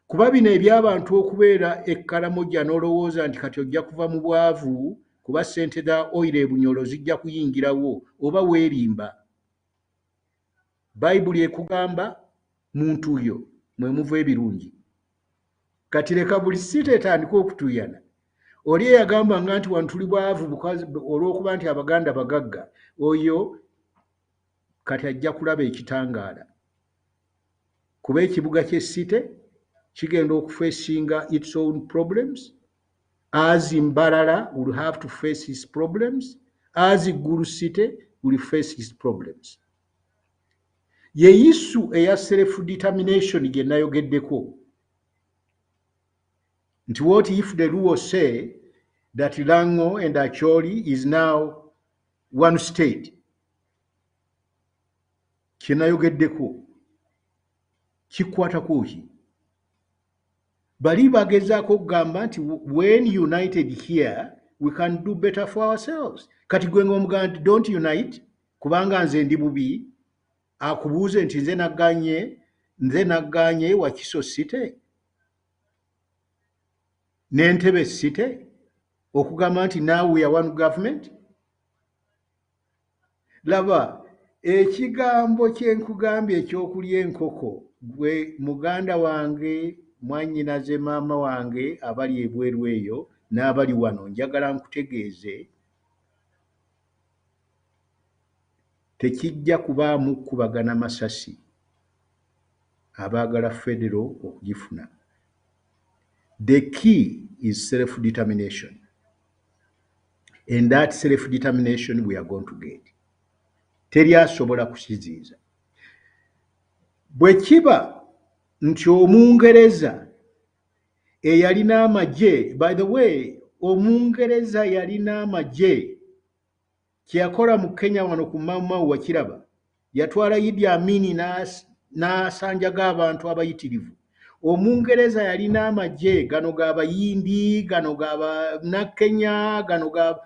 Kuba bino eby'abantu okubeera Ekkaramoja n'olowooza nti kati ojja kuva mu bwavu kuba ssente za oil ebunyolo zijja kuyingirawo, oba weerimba. Bayibuli ekugamba muntu yo mwe muva ebirungi. Kati leka buli site etandika okutuyana. Oli eyagambanga nti wano tuli bwavu olw'okuba nti Abaganda bagagga, oyo kati ajja kulaba ekitangaala. Kuba ekibuga ky'essite kigenda okufacinga its own problems, as Mbarara will have to face his problems, as Gulu City will face his problems. Ye issue eya self-determination gye nayogeddeko. Nti what if the Luo say that Lango and Acholi is now one state? Kye nayogeddeko kikwatako ki? Bali bagezaako okugamba nti when united here we can do better for ourselves. Kati gwe ng'omugamba nti don't unite kubanga nze ndi bubi, akubuuze nti nze nagganye Wakiso City n'Entebbe City okugamba nti now we are one government. Laba ekigambo kye nkugambye ekyokulya enkoko, gwe muganda wange mwannyinaze maama wange abali ebweru eyo n'abali wano, njagala nkutegeeze tekijja kubaamu kubagana masasi abaagala federal okugifuna. The key is self-determination, and that self-determination we are going to get. Teri asobola kukiziiza. Bwe kiba nti Omungereza eyalina amagye, by the way, Omungereza yalina amagye kyeyakola mu Kenya wano ku Mau wakiraba, yatwala Idi Amini n'asanjaga abantu abayitirivu. Omungereza yalina amagye, gano g'Abayindi, gano g'Abannakenya, gano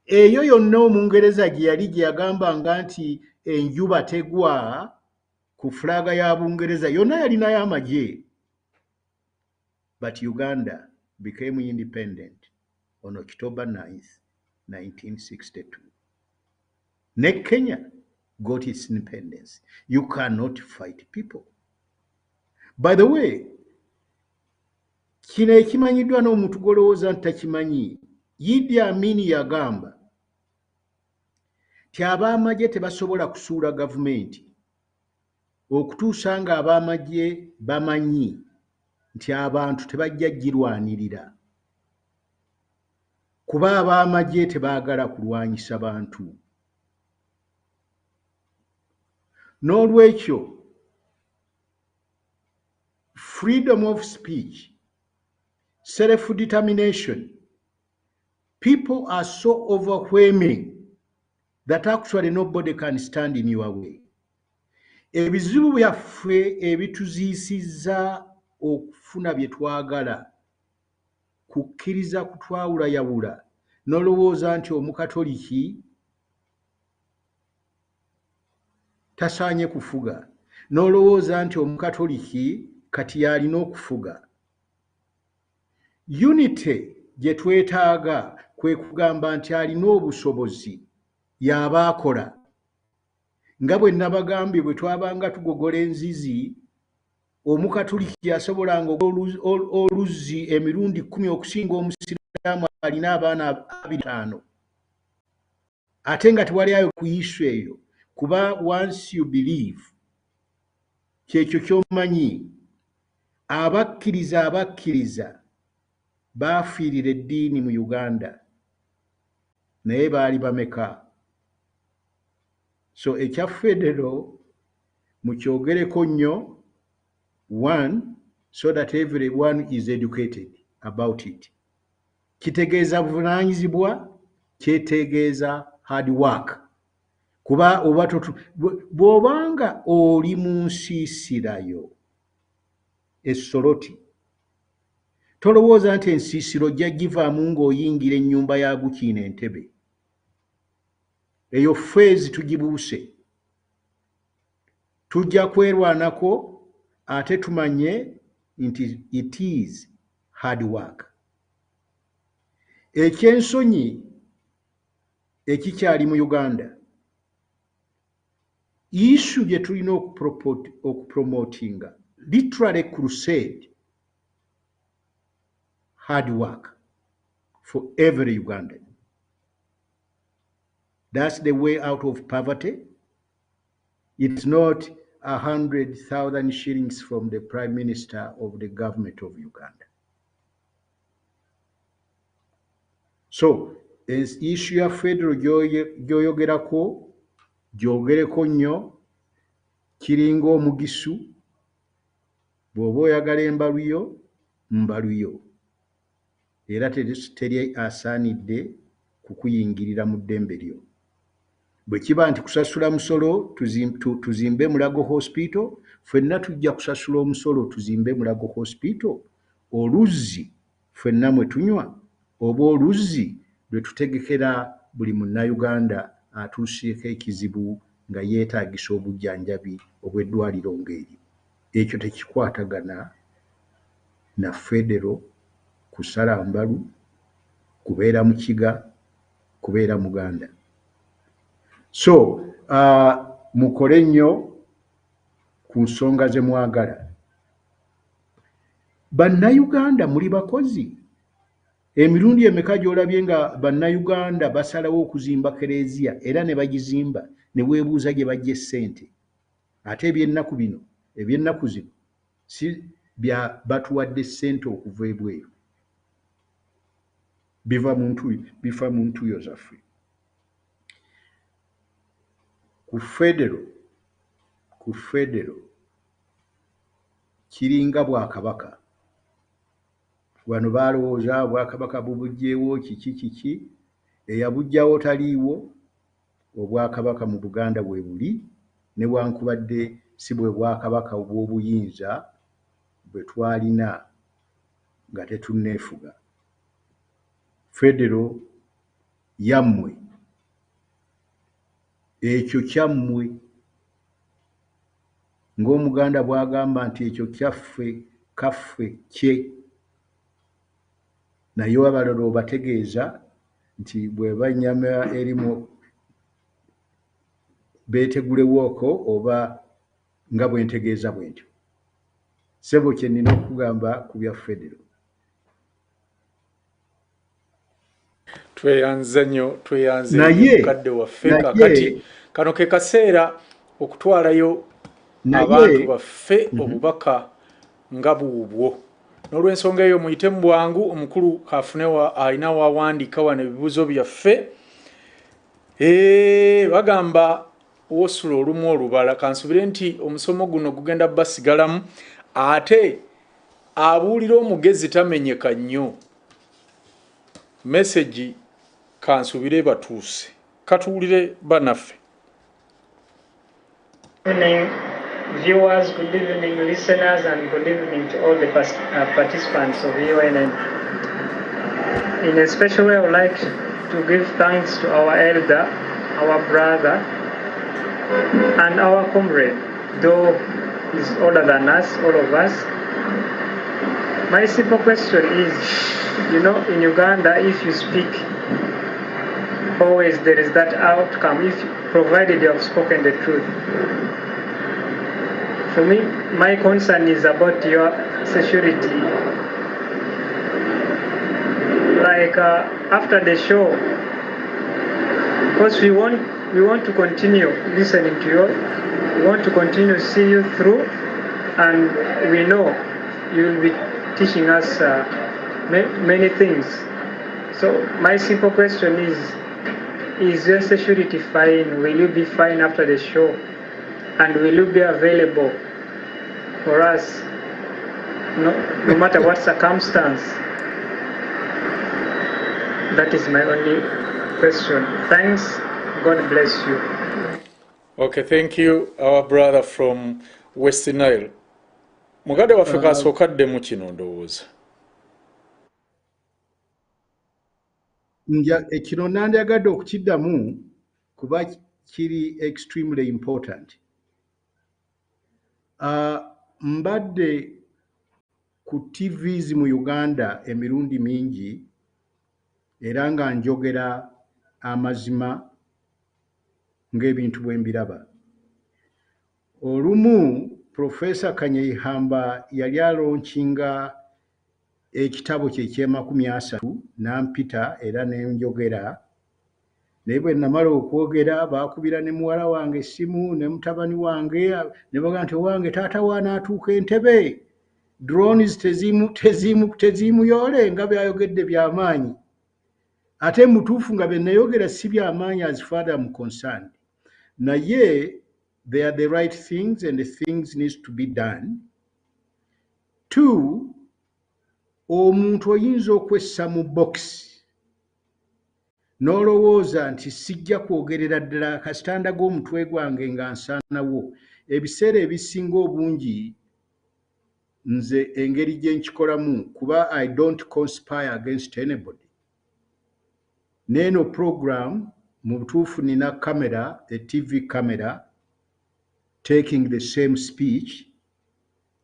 eyo yonna Omungereza gye yali gye yagambanga nti enjuba tegwa ku flaga ya Bungereza, yonna yalinayo amagye. But Uganda became independent on October 9th, 1962. Ne Kenya got its independence. You cannot fight people. By the way, kino ekimanyiddwa n'omuntu golowooza nti takimanyi, Idi Amin yagamba ti ab'amagye tebasobola kusuula gavumenti okutuusa nga ab'amagye bamanyi nti abantu tebajja girwanirira, kuba ab'amagye tebaagala kulwanyisa bantu. N'olwekyo freedom of speech, self-determination, people are so overwhelming that actually nobody can stand in your way. Ebizibu byaffe ebituziisizza okufuna bye twagala, kukkiriza kutwawulayawula, n'olowooza nti omukatoliki tasaanye kufuga, n'olowooza nti omukatoliki kati yalina okufuga. Unity gye twetaaga kwe kugamba nti alina obusobozi y'aba akola. Nga bwe nabagambye bwe twabanga tugogola enzizi, omukatoliki yasobolanga oluzzi emirundi 10 okusinga omusiraamu alina abaana 25. Ate nga tewaliayo kuyiswa eyo, kuba once you believe, kyekyo ky'omanyi. Abakkiriza baafiirira eddiini mu Uganda, naye baali bameka? So ekya federo mukyogereko nnyo, one, so that everyone is educated about it. Kitegeeza buvunaanyizibwa, kyetegeeza hard work. Kuba bw'obanga oli mu nsiisirayo essoloti, tolowooza nti ensiisiro ojja givaamu ng'oyingira ennyumba ya Gukiina Entebbe. Eyo feezi tugibuuse. Tujja kwerwanako ate tumanye nti it is hard work. Ekyensonyi ekikyali mu Uganda, issue gye tulina okupromotinga, literally crusade, hard work for every Ugandan. That's the way out of poverty. It's not 100,000 shillings from the Prime Minister of the government of Uganda. So, as issue ya federal gyoyogerako, gyogereko nnyo, kiringa omugisu, bw'oba oyagala embaluyo, mbaluyo. Era teri asaanidde kukuyingirira mu ddembe lyo. Bwe kiba nti kusasula musolo tuzimbe Mulago Hospital, ffenna tujja kusasula omusolo tuzimbe Mulago Hospital. Oluzzi ffenna mwe tunywa, oba oluzzi lwe tutegekera buli munnayuganda atuuseeko ekizibu nga yeetaagisa obujjanjabi obw'eddwaliro ng'eri. Ekyo tekikwatagana na federo, kusala mbalu, kubeera mukiga, kubeera muganda. So, mukole nnyo ku nsonga ze mwagala. Bannayuganda muli bakozi. Emirundi emeka gy'olabye nga bannayuganda basalawo okuzimba kereziya era ne bagizimba, ne weebuuza gye bajja essente. Ate eby'ennaku bino, eby'ennaku zino, si bya batuwadde ssente okuva ebweru. Biva mu ntuuyo zaffe. Ku federo kiringa Bwakabaka. Wano baalowooza Bwakabaka bubugyewo kiki, eyabugyawo taliiwo. Obwakabaka mu Buganda bwe buli, newankubadde si bwe Bwakabaka obw'obuyinza bwe twalina nga tetunneefuga. Federo yammwe, ekyo kyammwe. Ng'Omuganda bw'agamba nti ekyo kyaffe kaffe kye. Naye abalala obategeeza nti bwe bannyama erimu beetegulewooko oba nga bwe ntegeeza bwe ntyo. Sebo kye nina okugamba ku bya federo. Tweyanze nnyo Naye mukadde waffe kakati kano ke kaseera okutwalayo abantu baffe obubaka nga buubwo. N'olw'ensonga eyo muyite mu bwangu omukulu afune alina wawandiika wano ebibuuzo byaffe. Bagamba wosula olumu olubala. Kansubire nti omusomo guno gugenda basigalamu ate abuulira omugezi tamenyeka nnyo. Message kansubire batuuse. Katuulire banaffe. Good evening, viewers, good evening, listeners, and good evening to all the participants of UNN. In a special way, I would like to give thanks to our elder, our brother, and our comrade, though he's older than us, all of us. My simple question is, you know, in Uganda, if you speak, always there is that outcome, provided you have spoken the truth. For me, my concern is about your security. Like after the show, because we want to continue listening to you, we want to continue to see you through, and we know you will be teaching us many things. So my simple question is your security fine? Will you be fine after the show? And will you be available for us, no matter what circumstance? That is my only question. Thanks. God bless you. Okay, thank you, our brother from West Nile. Mugade waffe kasookaddemu kino ndowooza. Kino nandyagadde okukiddamu kuba kiri extremely important. Mbadde ku TVs mu Uganda emirundi mingi era nga njogera amazima ng'ebintu bwe mbiraba. Olumu Professor Kanyeihamba yali alonkinga ekitabo kye eky'Amakumi-30 n'ampita era ne njogera. Naye bwe namala okwogera baakubira ne muwala wange essimu ne mutabani wange ne bagamba nti owange taata w'anaatuuka entebe. Drones teziimuyoole nga byayogedde by'amaanyi. Ate mutuufu nga bye nayogera si by'amaanyi as far as I'm concerned. Naye they are the right things and the things needs to be done. Two, omuntu oyinza okwessa mu box n'olowooza nti sijja kwogerera ddala akasitanda g'omutwe gwange nga nsaanawo. Ebiseera ebisinga obungi nze engeri gye nkikolamu kuba I don't conspire against anybody. N'eno program mu butuufu nina kamera, a TV camera, taking the same speech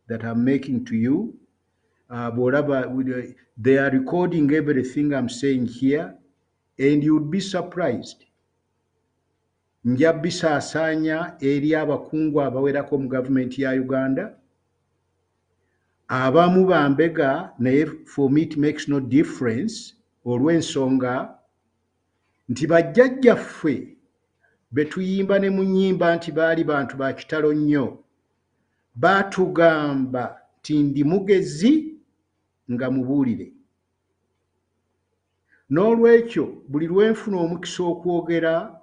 that I'm making to you. They are recording everything I'm saying here, and you'd be surprised. Nja bisaasaanya eri abakungu abawerako mu gavumenti ya Uganda. Abamu bambega naye for me it makes no difference olw'ensonga nti bajjajjaffe be tuyimba ne mu nnyimba nti baali bantu ba kitalo nnyo baatugamba nti ndi mugezi nga mubuulire. N'olwekyo buli lwenfuna omukisa okwogera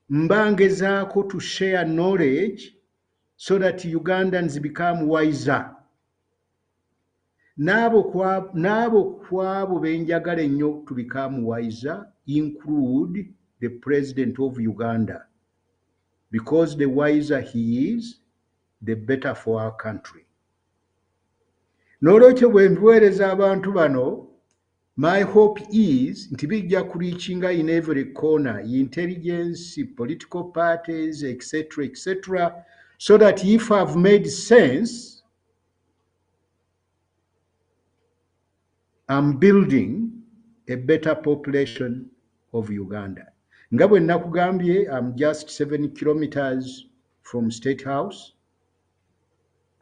mba ngezaako to share knowledge so that Ugandans become wiser. N'abo kwabo benjagala ennyo to become wiser include the President of Uganda, because the wiser he is, the better for our country. N'olwekyo bwe mbuweereza abantu bano, my hope is nti bijja kureachinga in every corner, intelligence, political parties, etc., etc., so that if I've made sense, I'm building a better population of Uganda. Nga bwe nakugambye, I'm just 7 kilometers from State House.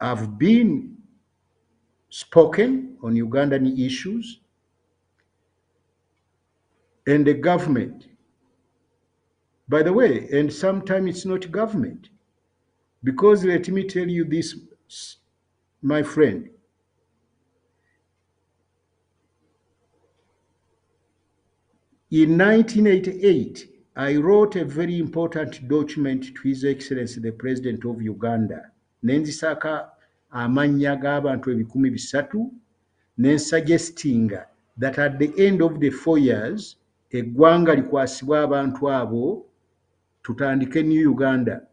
have been spoken on Ugandan issues, and the government, by the way, and sometimes it's not government, because let me tell you this, my friend, in 1988, I wrote a very important document to His Excellency the President of Uganda. Nenzisaka amanya g'abantu 300 nensuggestinga that at the end of the 4 years, eggwanga likwasibwa abantu abo tutandike New Uganda.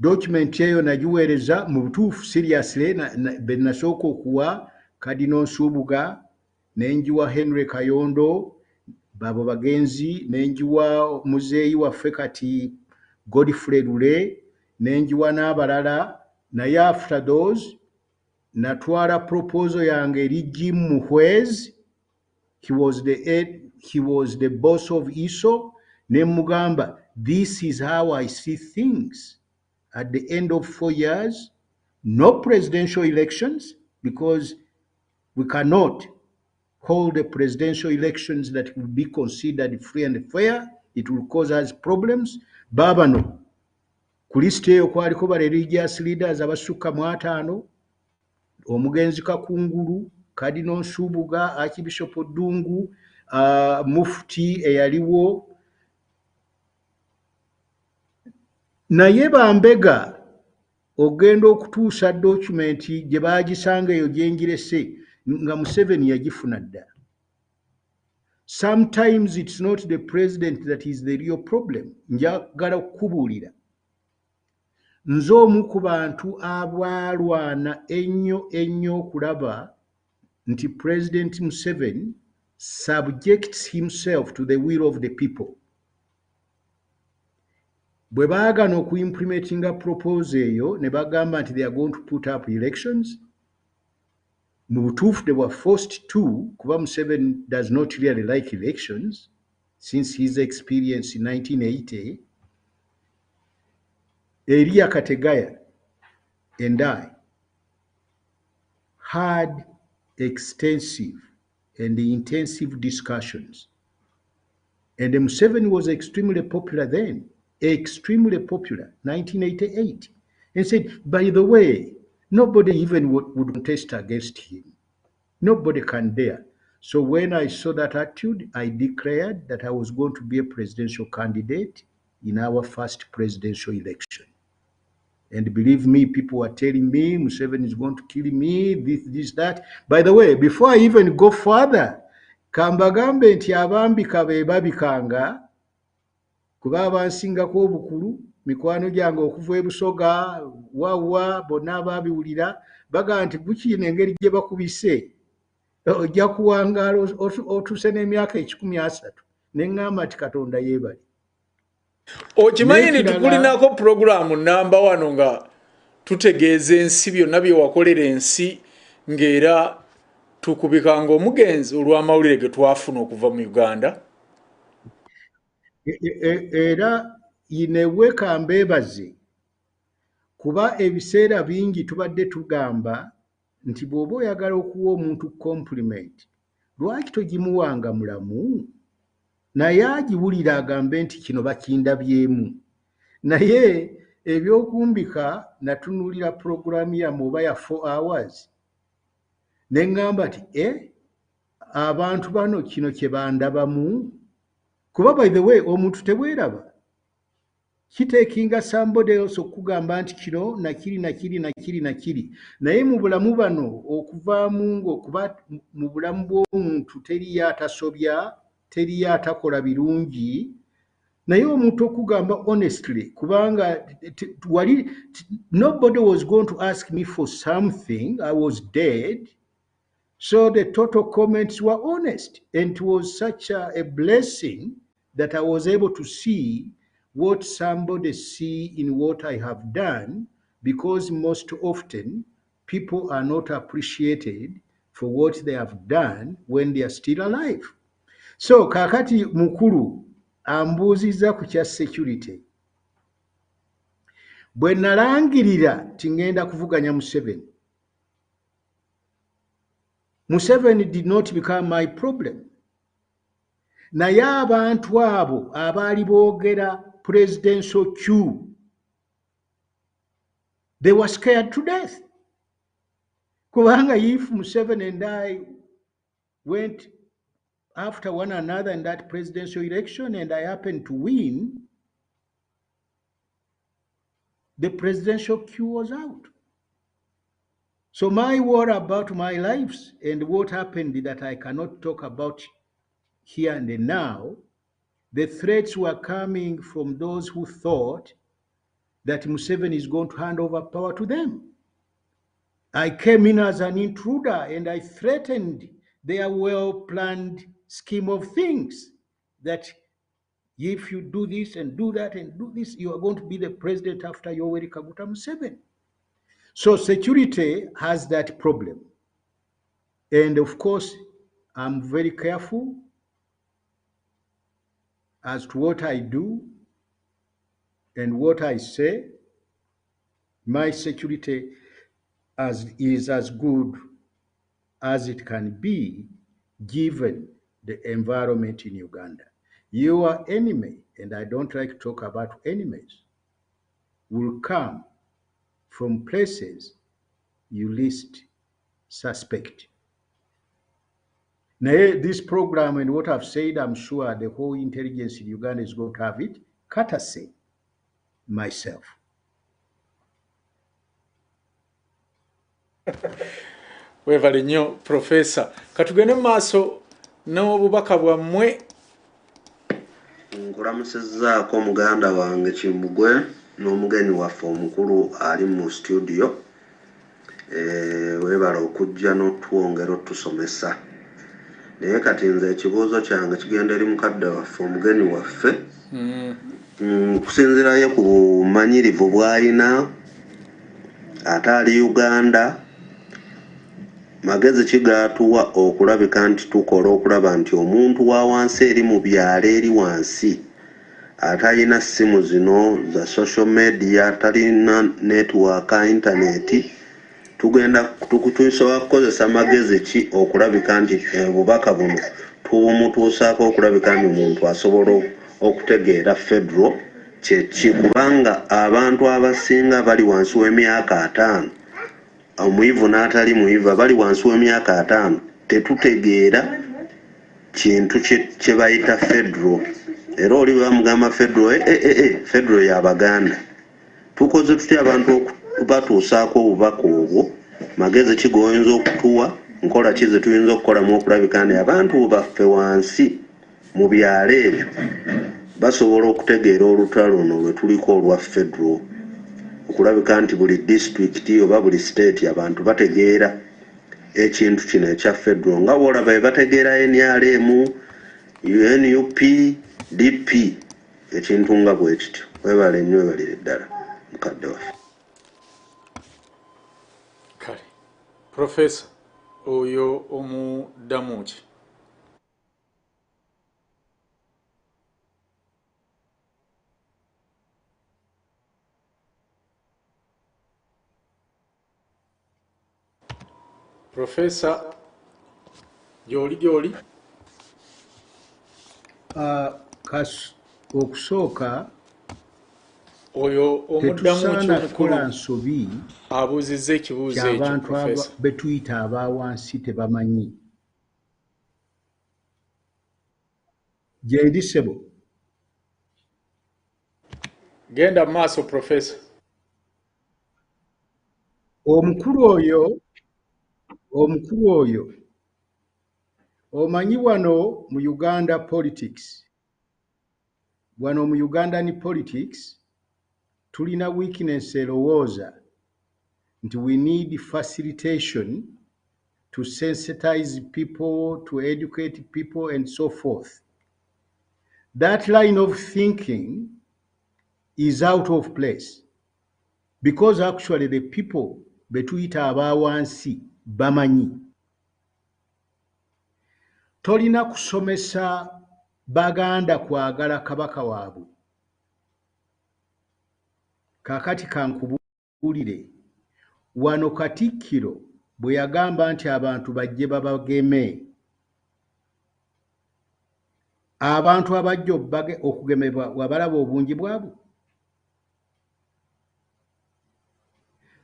Document eyo nagiweereza mu butuufu seriously be nasooka okuwa Cardinal Nsubuga, nenjiwa Henry Kayondo, babo bagenzi, nenjiwa muzeeyi waffe kati Godfrey Lule, nenjiwa n'abalala, naye after those natwala proposal yange eri Jim Muhwezi. He was the boss of ISO. Nemugamba, this is how I see things. At the end of 4 years, no presidential elections, because we cannot hold the presidential elections that will be considered free and fair. It will cause us problems. Babano, kuliste eyo kwaliko ba religious leaders abasukka mu 5, omugenzi Kakungulu, Cardinal Nsubuga, Archbishop Odungu, Mufti eyaliwo. Naye bambega ogenda okutuusa dokumenti gye baagisanga eyo gye njirese nga Museveni yagifuna dda. Sometimes it's not the president that is the real problem. Njagala okukubuulira. Nze omu ku bantu abalwana ennyo okulaba nti President Museveni subjects himself to the will of the people. Bwe baagana okuimplementinga proposal eyo ne bagamba nti they are going to put up elections, mu butuufu they were forced to, kuba Museveni does not really like elections since his experience in 1980. Elia Kategaya and I had extensive and intensive discussions. And Museveni was extremely popular then, extremely popular, 1988. And said, by the way, nobody even would contest against him. Nobody can dare. So when I saw that attitude, I declared that I was going to be a presidential candidate in our first presidential election. And believe me, people were telling me, Museveni is going to kill me, this, that. By the way, before I even go further, kambagambe nti abambika be babikanga, kuba abansingako obukulu, mikwano gyange okuva ebusoga, wawa, bonna ababiwulira, baga nti gukiina engeri gye bakubise, ojja kuwangaala otuuse n'emyaka 13. Ne ŋŋamba nti Katonda yeebale. Okimanyi nti tukulinako programu namba 1 nga tutegeeza ensi byonna bye wakolera ensi ng'era tukubikanga omugenzi olw'amawulire ge twafuna okuva mu Uganda. Era inewe kambeebaze kuba ebiseera bingi tubadde tugamba nti bw'oba oyagala okuwa omuntu compliment lwaki togimuwanga mulamu, naye agiwulira agambe nti kino bakindabyemu. Naye ebyokumbika natunuulira programu yammwe oba ya 4 hours ne ŋŋamba nti abantu bano kino kye bandabamu. Kuba by the way omuntu tebweraba, kiteekinga somebody else okugamba nti kino nakiri. Naye mu bulamu bano okuvaamu ng'okuba mu bulamu bw'omuntu teriyo atasobya, teriyo atakola birungi, naye omuntu okugamba honestly, kubanga nobody was going to ask me for something, I was dead. So the total comments were honest, and it was such a blessing that I was able to see what somebody see in what I have done, because most often people are not appreciated for what they have done when they are still alive. So kakati mukulu ambuuziza ku kya security. bwe nalangirira tingenda kuvuganya Museveni. Museveni did not become my problem. Naye abantu abo abaali boogera presidential queue, they were scared to death. Kubanga if Museveni and I went after one another in that presidential election and I happened to win, the presidential queue was out. So my worry about my lives and what happened that I cannot talk about here and now, the threats were coming from those who thought that Museveni is going to hand over power to them. I came in as an intruder and I threatened their well-planned scheme of things that if you do this and do that and do this, you are going to be the president after Yoweri Kaguta Museveni. So security has that problem. And of course, I'm very careful as to what I do and what I say. My security is as good as it can be given the environment in Uganda. Your enemy, and I don't like to talk about enemies, will come from places you least suspect. Now, this program and what I've said, I'm sure the whole intelligence in Uganda is going to have it, courtesy myself. Wevale nnyo Professor. Katugende mu maaso n'obubaka bwammwe. Nkulamusizzaako muganda wange Kimugwe n'omugenyi waffe omukulu ali mu studio. Weebala okujja n'otwongera otusomesa. Naye kati nze ekibuuzo kyange kigenda eri mukadde waffe omugenyi waffe. Kusinziirayo ku bumanyirivu bw'alina ate ali Uganda, magezi kigaatuwa okulabika nti tukola okulaba nti omuntu wa wansi eri mu byalo eri wansi atalina ssimu zino za social media, talina network internet, tugenda tukutuusa kukozesa magezi ki okulabika nti obubaka buno tubumutuusaako okulabika nti omuntu asobola okutegeera federal kyeki, kubanga abantu abasinga bali wansi w'emyaka 5, omuyivu n'atali muyivu bali wansi w'emyaka 5, tetutegeera kintu kye bayita federal. Era oli bamugamba federal, federal y'Abaganda. Tukoze tutya abantu batuusaako obubaka obwo, magezi ki goyinza okutuwa, nkola ki ze tuyinza okukolamu okulabika nti abantu baffe wansi mu byalo ebyo basobola okutegeera olutalo luno lwe tuliko olwa federal, okulabika nti buli district oba buli state abantu bategeera ekintu kino ekya federal nga bw'olaba bategeera NRM, UNUP, DP, ekintu nga bwe kityo. Webale nnyo, webalire ddala mukadde waffe. Kale Professor oyo omuddamu ki? Professor gyoli okusooka oyo omuddamu kukola nsobi abuuzizza ekibuuzo ekyo abantu betuyita abawansi tebamanyi. Gyendi ssebo, genda mu maaso Professor. omukulu oyo omanyi wano mu Uganda politics, wano mu Ugandan politics tulina weakness erowooza nti we need facilitation to sensitize people, to educate people and so forth. That line of thinking is out of place because actually the people betuyita abawansi bamanyi. Tolina kusomesa Baganda kwagala kabaka waabwe. Kaakati kankubuulire wano Katikkiro bwe yagamba nti abantu bajje babageme, abantu abajja okugemebwa wabalaba obungi bwabwe?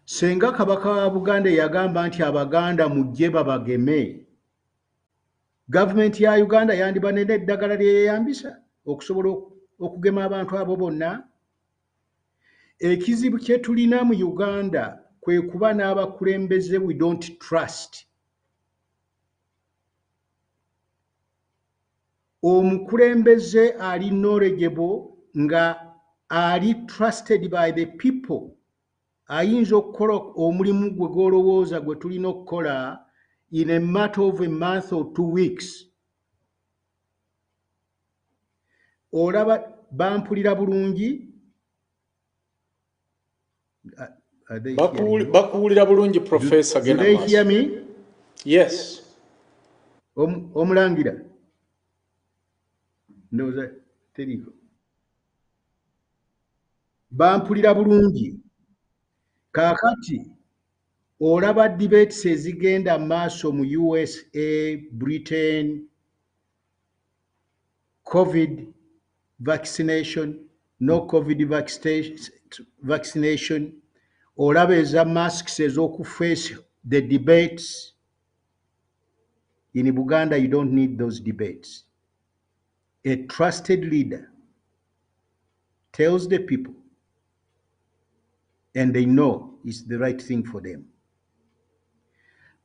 Senga Kabaka wa Buganda yagamba nti Abaganda mujje babageme, gavumenti ya Uganda yandiba n'eddagala lye yeeyambisa okusobola okugema abantu abo bonna? Ekizibu kye tulina mu Uganda kwe kuba n'abakulembeze we don't trust. Omukulembeze ali knowledgeable nga ali trusted by the people, ayinza okukola omulimu gwe gw'olowooza gwe tulina okukola in a matter of a month or 2 weeks. Olaba bampulira bulungi? Bakuwulira bulungi Professor Do they hear me? Yes. Omulangira? Ndowooza teriiko. Bampulira bulungi. Kaakati olaba debates ezigenda maaso mu USA, Britain, COVID vaccination, no COVID vaccination, olaba eza masks ez'okuface the debates. In Buganda, you don't need those debates. A trusted leader tells the people, and they know it's the right thing for them.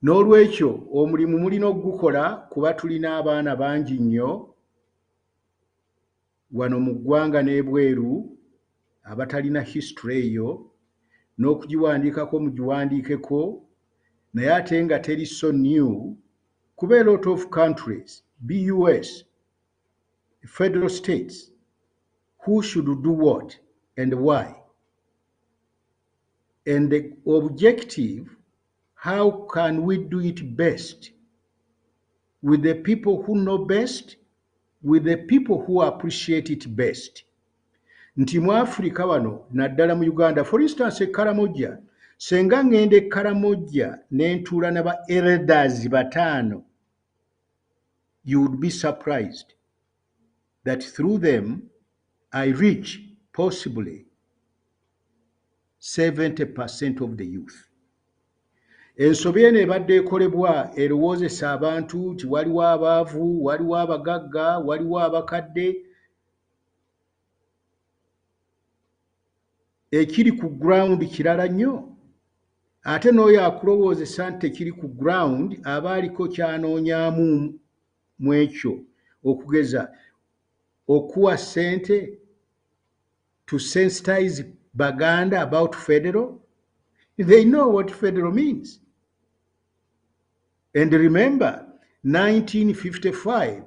N'olwekyo omulimu mulina ogukola kuba tulina abaana bangi nnyo wano mu ggwanga n'ebweru abatalina history eyo, n'okugiwandiikako mugiwandiikeko, naye ate nga teri so new kuba a lot of countries, BUS, federal states, who should do what and why. And the objective, how can we do it best with the people who know best, with the people who appreciate it best. Nti mu Africa wano naddala mu Uganda, for instance, e Karamoja, senga ngende e Karamoja n'entuula n'aba elders bataano, you would be surprised that through them I reach possibly 70% of the youth. Ensobi eno ebadde ekolebwa erowoozesa abantu nti waliwo abaavu, waliwo abagagga, waliwo abakadde. Ekiri ku ground kirala nnyo. Ate n'oyo akulowoozesa nti tekiri ku ground aba aliko ky'anoonyaamu mu ekyo, okugeza okuwa ssente to sensitize Baganda about federal. They know what federal means. And remember, 1955,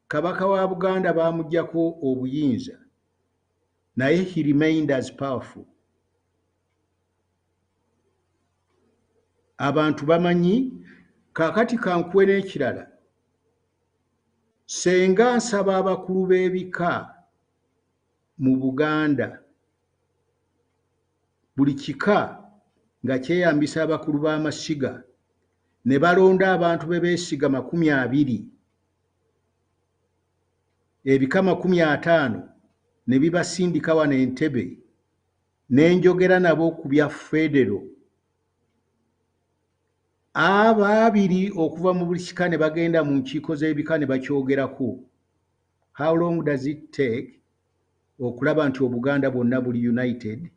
Kabaka wa Buganda bamuggyako obuyinza, naye he remained as powerful. Abantu bamanyi, kaakati kankuwe n'ekirala. Senga nsaba abakulu b'ebika mu Buganda, buli kika nga kyeyambisa abakulu b'amasiga, ne balonda abantu be beesiga 20, ebika 50 ne bibasindika wano Entebbe, n'enjogera nabo ku bya federo. Ababiri okuva mu buli kika ne bagenda mu nkiiko z'ebika ne bakyogerako. How long does it take okulaba nti Obuganda bwonna buli united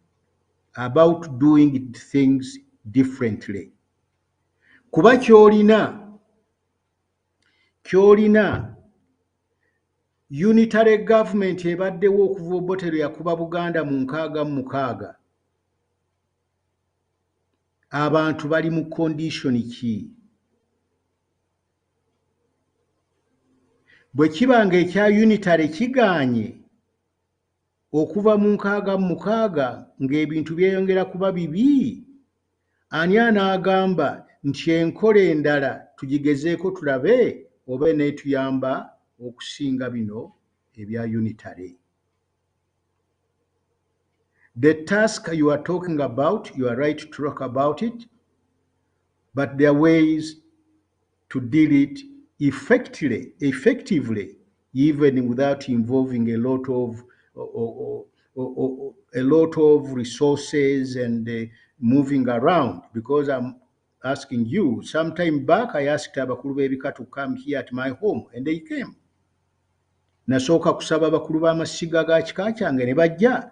about doing things differently? Kuba kyolina unitary government ebaddewo okuva Obote lwe yakuba Buganda mu 66. Abantu bali mu condition ki? Bwe kibanga ekya unitary kigaanye okuva mu 66 ng'ebintu byeyongera kuba bibi, ani anaagamba nti enkola endala tugigezeeko tulabe oba neetuyamba okusinga bino ebya unitary. The task you are talking about, you are right to talk about it, but there are ways to deal it effectively, even without involving a lot of resources and moving around. Because I'm asking you, sometime back I asked abakulu b'ebika to come here at my home and they came. Nasooka kusaba abakulu b'amasiga ga kika kyange ne bajja.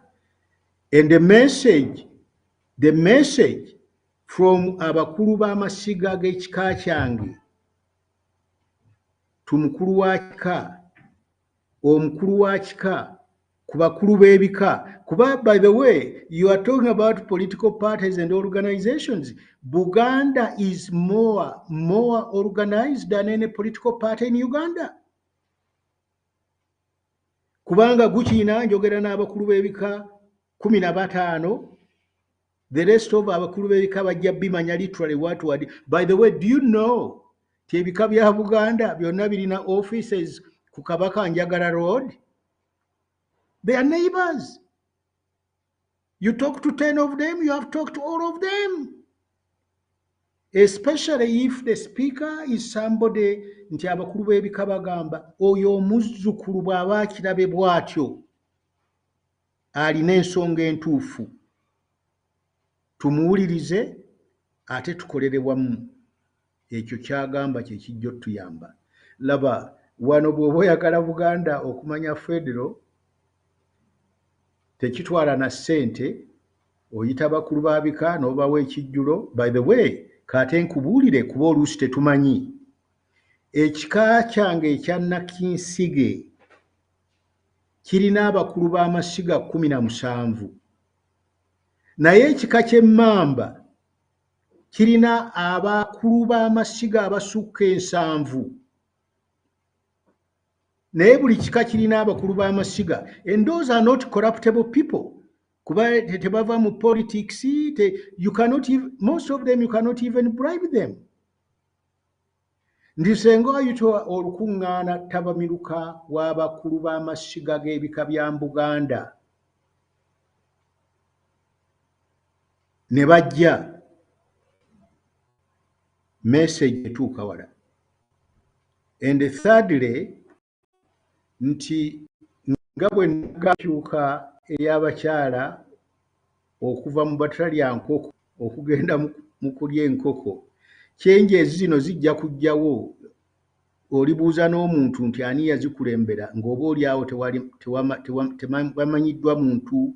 And the message from abakulu b'amasiga g'ekika kyange to mukulu wa kika, omukulu wa kika, ku bakulu b'ebika. Kuba, by the way, you are talking about political parties and organizations. Buganda is more organized than any political party in Uganda. Kubanga gukiina njogera n'abakulu b'ebika 15. The rest of abakulu b'ebika bajja bimanya literally what word. By the way, do you know ebika bya Buganda byonna birina offices ku Kabaka Njagala Road? They are neighbors. You talk to 10 of them, you have talked to all of them. Especially if the speaker is somebody nti abakulu b'ebika bagamba oyo omuzzukulu bw'aba akirabe bw'atyo alina ensonga entuufu. Tumuwulirize ate tukolere wamu. Ekyo kyagamba kye kijja otuyamba. Laba, wano bw'oba oyagala Buganda okumanya federal, tekitwala na ssente, oyita bakulu ba bika n'obawa ekijjulo. By the way, kate nkubuulire kuba oluusi tetumanyi. Ekika kyange ekya Nakinsige kirina abakulu b'amasiga 17. Naye ekika ky'Emmamba kirina abakulu b'amasiga abasukka 7. Naye buli kika kirina abakulu b'amasiga. And those are not corruptible people. Kuba tebava mu politics, you cannot even, most of them you cannot even bribe them. Ndi senga oyitwa olukuŋŋaana tabamiruka w'abakulu b'amasiga g'ebika bya Buganda ne bajja, message etuuka wala. And thirdly, nti nga bwe nagakyuka ey'abakyala okuva mu batalya nkoko okugenda mu kulya enkoko, changes zino zijja kujjawo. Olibuuza n'omuntu nti ani yazikulembera, ng'oba oli awo tebamanyiddwa muntu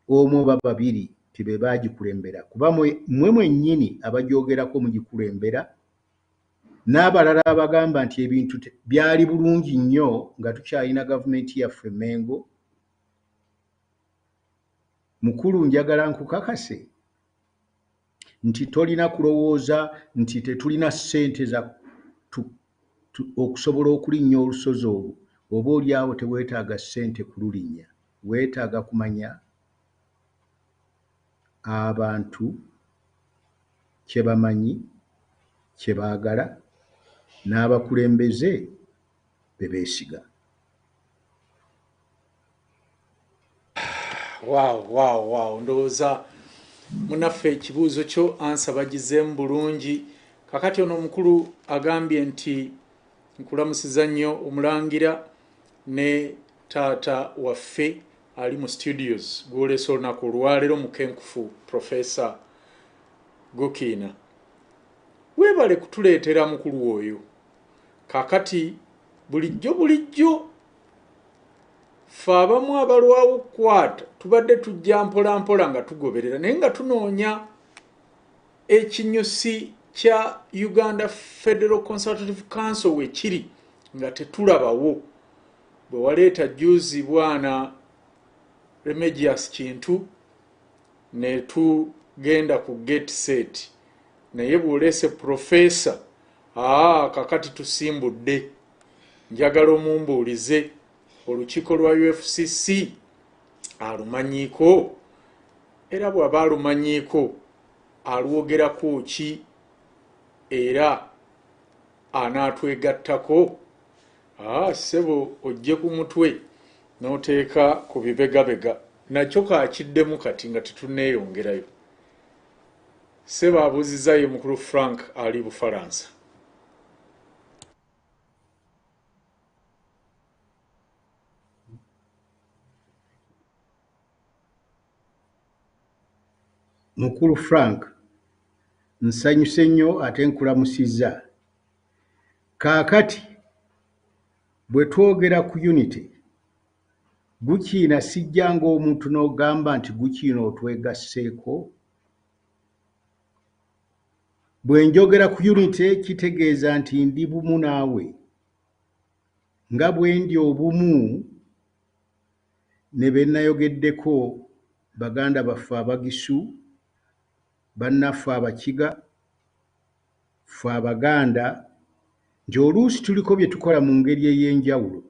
omu oba babiri tibe baagikulembera. Kuba mwe mwennyini abajoogerako mugikulembera, n'abalala abagamba nti ebintu byali bulungi nnyo nga tukyalina gavumenti yaffe Mengo. Mukulu, njagala nkukakase nti tolina kulowooza nti tetulina ssente za okusobola okulinnya olusozi olwo. Oba oli awo teweetaaga ssente kululinnya, weetaaga kumanya abantu kye bamanyi, kye baagala, n'abakulembeze be beesiga. Wow. Ndowooza munaffe ekibuuzo kyo ansa bagizeemu bulungi. Kakati ono omukulu agambye nti nkulamusiza nnyo omulangira ne taata waffe ali mu studios gw'oleese olunaku olwaleero mukenkufu Professor Gukiina. Weebale kutuleetera mukulu oyo. Kakati bulijjo ffe abamu abalwawo okukwata tubadde tujja mpola nga tugoberera naye nga tunoonya ekinyusi kya Uganda Federal Consultative Council wekiri nga tetulabawo. Bwe waleeta juzi bwana Remedius Kintu ne tugenda ku get set, naye bw'oleese Professor kakati tusimbudde. Njagala omumbuulize olukiiko lwa UFCC alumanyiiko, era bw'aba alumanyiiko alwogerako ki, era anaatwegattako Ssebo ojje ku mutwe n'oteeka ku bibegabega nakyo kaakiddemu kati nga tetunneeyongerayo. Ssebo abuuzizza ye mukulu Frank ali Bufalansa. Mukulu Frank, nsanyuse nnyo ate nkulamusizza. Kaakati bwe twogera ku unity, gukiina sijja ng'omuntu n'ogamba nti gukiina otwegasseeko. Bwe njogera ku unity kitegeeza nti ndi bumu naawe, nga bwe ndi obumu ne be nayogeddeko baganda baffe Abagisu, bannaffe Abakiga, ffe Abaganda, nti oluusi tuliko bye tukola mu ngeri ey'enjawulo.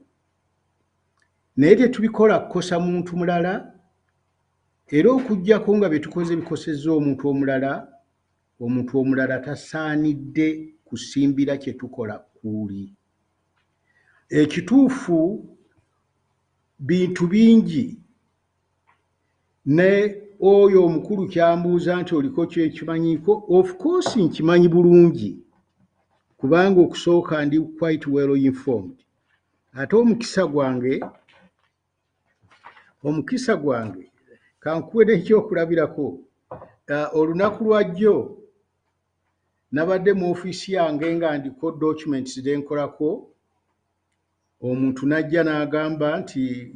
Naye tetubikola kukosa muntu mulala, era okuggyako nga bye tukoze bikosezza omuntu omulala tasaanidde kusimbira kye tukola kuuli. Ekituufu bintu bingi, ne oyo omukulu kyambuuza nti oliko kyekimanyiiko, of course nkimanyi bulungi kubanga okusooka ndi quite well informed. Ate omukisa gwange kankuwe n'ekyokulabirako. Olunaku lwa jjo nabadde mu ofiisi yange nga ndiko documents zenkolako, omuntu n'ajja n'agamba nti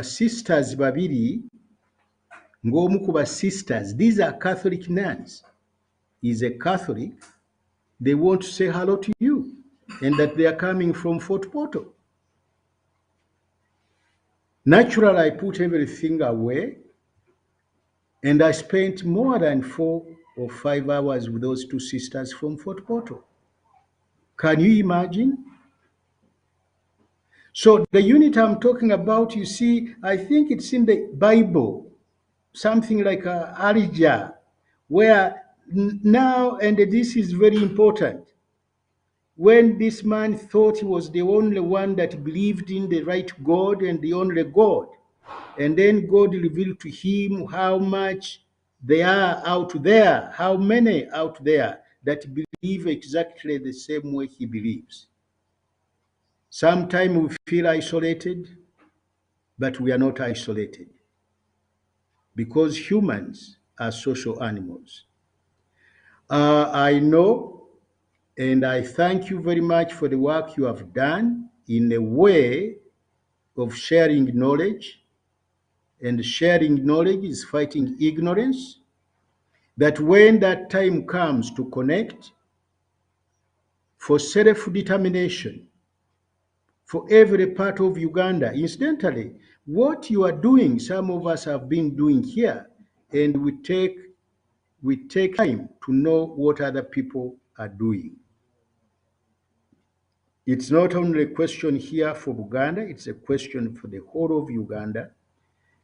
sisters babiri, ng'omu ku sisters, these are Catholic nuns, is a Catholic, they want to say hello to you and that they are coming from Fort Portal. Naturally, I put everything away and I spent more than 4 or 5 hours with those 2 sisters from Fort Portal. Can you imagine? So the unit I'm talking about, you see, I think it's in the Bible, something like Elijah, where now, and this is very important, when this man thought he was the only one that believed in the right God and the only God, and then God revealed to him how much there are out there, how many out there that believe exactly the same way he believes. Sometimes we feel isolated, but we are not isolated because humans are social animals. I know, and I thank you very much for the work you have done in a way of sharing knowledge, and sharing knowledge is fighting ignorance, that when that time comes to connect for self-determination, for every part of Uganda. Incidentally, what you are doing, some of us have been doing here, and we take time to know what other people are doing. It's not only a question here for Uganda, it's a question for the whole of Uganda.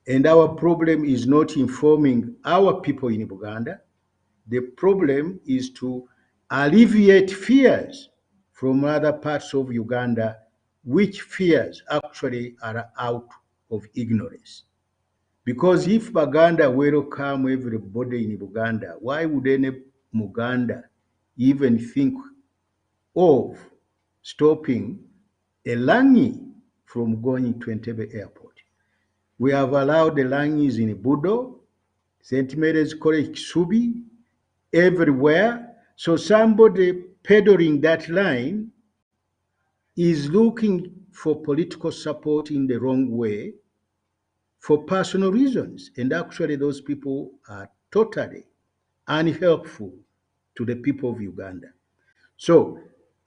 And our problem is not informing our people in Uganda. The problem is to alleviate fears from other parts of Uganda, which fears actually are out of ignorance. Because if Baganda welcome everybody in Uganda, why would any Muganda even think of stopping a Langi from going to Entebbe Airport? We have allowed the Langis in Budo, St. Mary's College, Kisubi, everywhere. So somebody peddling that line is looking for political support in the wrong way for personal reasons. And actually those people are totally unhelpful to the people of Uganda. So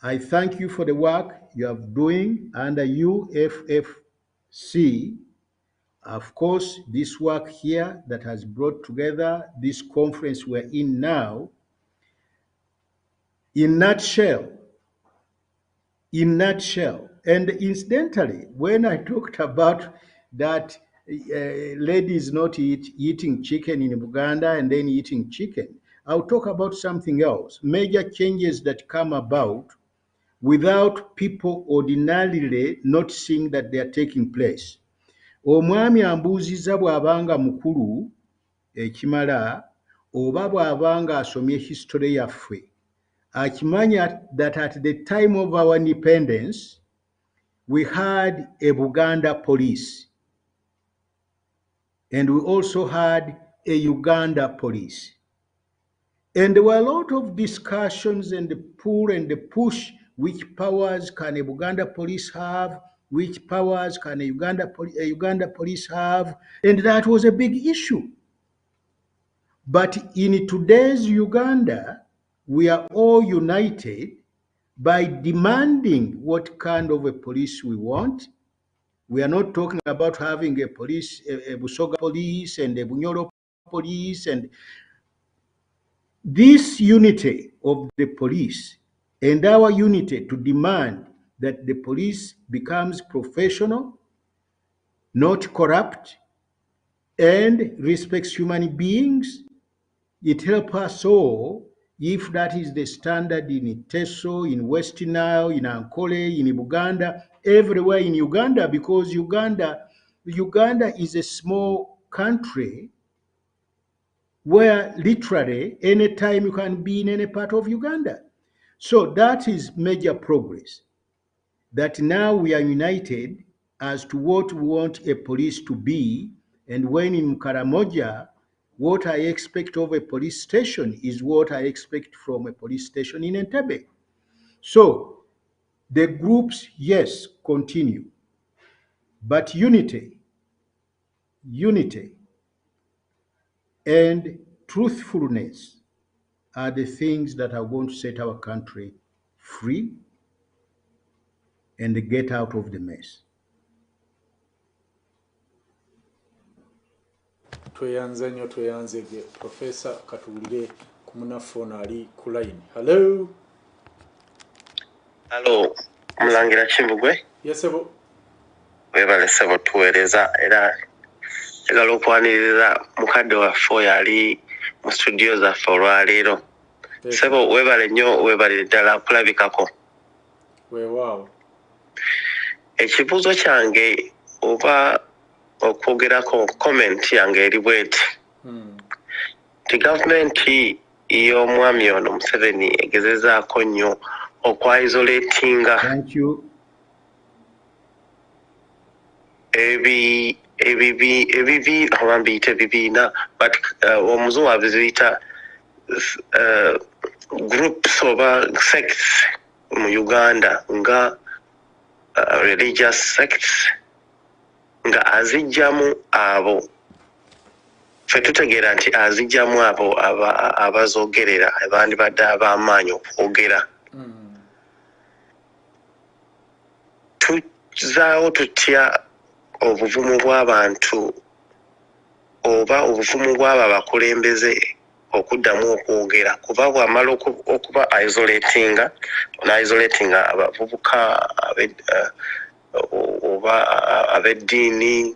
I thank you for the work you are doing under UFFC. Of course, this work here that has brought together this conference we're in now, in nutshell, and incidentally, when I talked about that ladies not eating chicken in Uganda and then eating chicken, I'll talk about something else. Major changes that come about without people ordinarily noticing that they are taking place. Omwami ambuuziza bw'abanga mukulu ekimala oba bw'abanga asomye history yaffe akimanya that at the time of our independence we had a Buganda police and we also had a Uganda police. And there were a lot of discussions and the pull and the push. Which powers can a Buganda police have? Which powers can a Uganda police have? And that was a big issue. But in today's Uganda, we are all united by demanding what kind of a police we want. We are not talking about having a police, a Busoga police and a Bunyoro police, and this unity of the police and our unity to demand that the police becomes professional, not corrupt, and respects human beings. It helps us all if that is the standard in Teso, in West Nile, in Ankole, in Buganda, everywhere in Uganda, because Uganda is a small country where literally anytime you can be in any part of Uganda. So that is major progress, that now we are united as to what we want a police to be. And when in Karamoja, what I expect of a police station is what I expect from a police station in Entebbe. So the groups, yes, continue, but unity and truthfulness are the things that are going to set our country free and get out of the mess. Tweyanze nnyo tweyanzege. Professor katuwulire ku munafone ali ku line. Hello. Hello. Mulangira Kimbugwe. Yes, sebo. Webale sebo tuweereza era egala okwaniriza mukadde waffe yali mu studio zaffe olwaleero. Sebo webale nnyo, webale ddala kulabikako. Weewaawo. Ekibuuzo kyange oba okwogerako comment yange eri bweti. Ti gavumenti y'omwami ono Museveni egezezaako nnyo okwa-isolatinga ebibi abambiyita ebibiina but omuzungu abiziyita groups oba sects mu Uganda nga religious sects nga azijjamu abo ffe tutegeera nti azijjamu abo abazoogerera abandibadde ab'amaanyi okwogera. Tuzaawo tutya obuvumu bw'abantu oba obuvumu bw'abo abakulembeze okuddamu okwogera kuba bw'amala okuba isolatinga abavubuka oba ab'eddiini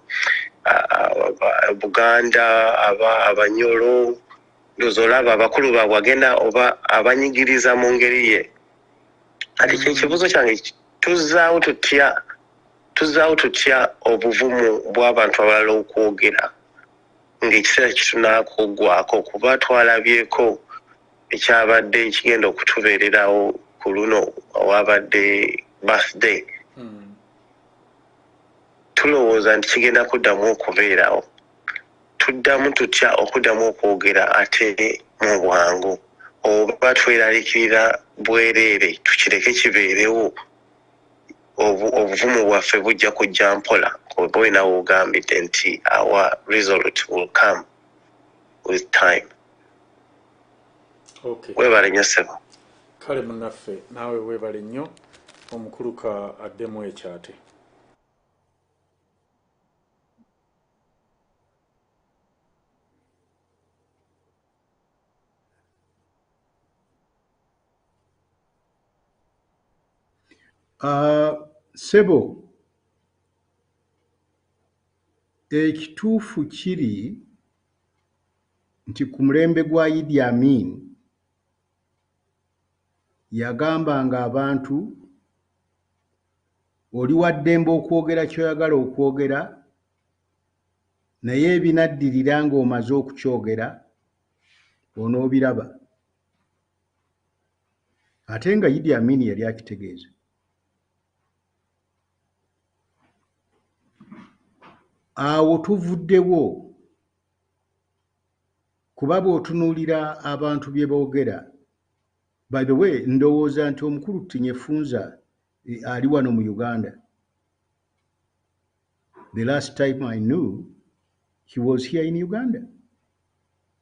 Buganda abanyolo ndowooza olaba abakulu baabwe agenda oba abanyigiriza mu ngeri ye. Kati kyekibuuzo kyange tuzaawo tutya obuvumu bw'abantu abalala okwogera ng'ekiseera kitunaakugwako kuba twalabyeko ekyabadde kigenda okutubeererawo ku luno owabadde birthday. Tulowooza nti kigenda kuddamu okubeerawo. Tuddamu tutya okuddamu okwogera ate mu bwangu oba tweraliikirira bwereere tukireke kibeerewo obuvumu bwaffe bujja kujja mpola oba olina woogambidde nti our result will come with time. Okay. Weebale nnyo ssebo. Kale munnaffe naawe weebale nnyo omukuluka addemu ekyate. Sebo, ekituufu kiri nti ku mulembe gwa Idi Amin yagambanga abantu oli wa ddembe okwogera ky'oyagala okwogera naye ebinaddirira ng'omaze okukyogera onoobiraba ate nga Idi Amin yali akitegeeza. Awo tuvuddewo kuba bw'otunuulira abantu bye boogera. By the way, ndowooza nti omukulu Tinyefunza ali wano mu Uganda. The last time I knew, he was here in Uganda.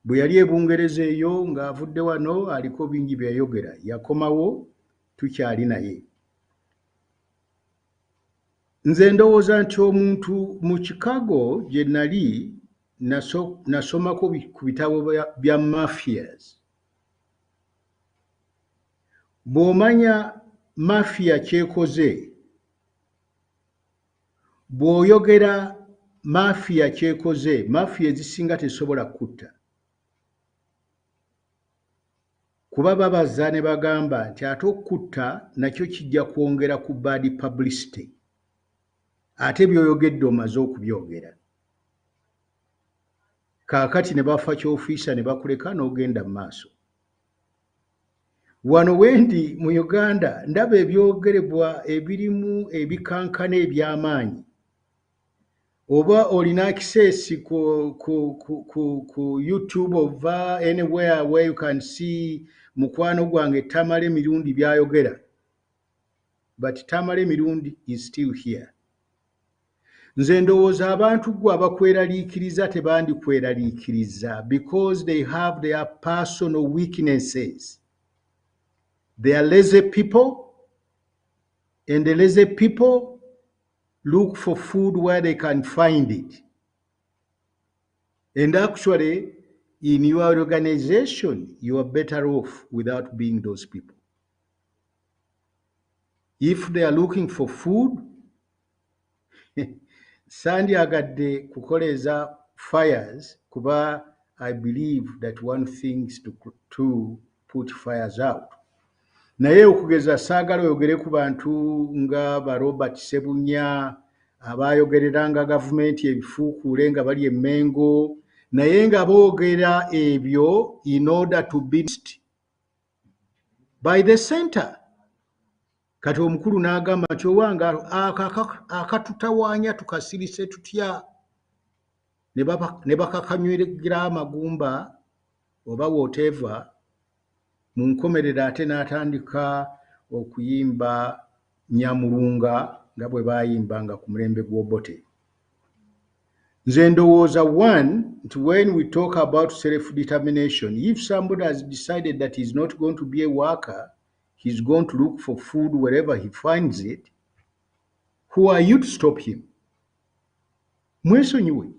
Bwe yali e Bungereza eyo ng'avudde wano aliko bingi byayogera. Yakomawo tukyali naye. Nze ndowooza nti omuntu mu Chicago gye nali nasomako ku bitabo bya mafias. Bw'omanya mafia kyekoze, bw'oyogera mafia kyekoze, mafia ezisinga tesobola kutta. Kuba babaza ne bagamba nti ate okutta nakyo kijja kwongera ku bad publicity. Ate by'oyogedde omaze okubyogera. Kaakati ne bafa ky'ofiisa ne bakuleka n'ogenda mu maaso. Wano wendi mu Uganda ndaba ebyogerebwa ebirimu ebikankana eby'amaanyi. Oba olina access ku YouTube ova anywhere where you can see mukwano gwange Tamale Mirundi byayogera. But Tamale Mirundi is still here. Nze ndowooza abantu gwe abakweraliikiriza tebandikweraliikiriza because they have their personal weaknesses. They are lazy people, and the lazy people look for food where they can find it. And actually, in your organization, you are better off without being those people. If they are looking for food, sandyagadde kukoleza fires, kuba I believe that one thing is to put fires out. Naye okugeza saagala oyogere ku bantu nga ba Robert Sebunya abayogereranga gavumenti ebifuukuule nga bali Emmengo, naye nga boogera ebyo in order to be by the center. Kati omukulu n'agamba nti owanga akatutawaanya tukasirise tutya, ne bakakanywera amagumba oba whatever. Mu nkomerera ate n'atandika okuyimba Nyamulunga nga bwe baayimbanga ku mulembe gw'Obote. Nze ndowooza when we talk about self-determination, if somebody has decided that he's not going to be a worker, he's going to look for food wherever he finds it, who are you to stop him? Mwesonyiwe.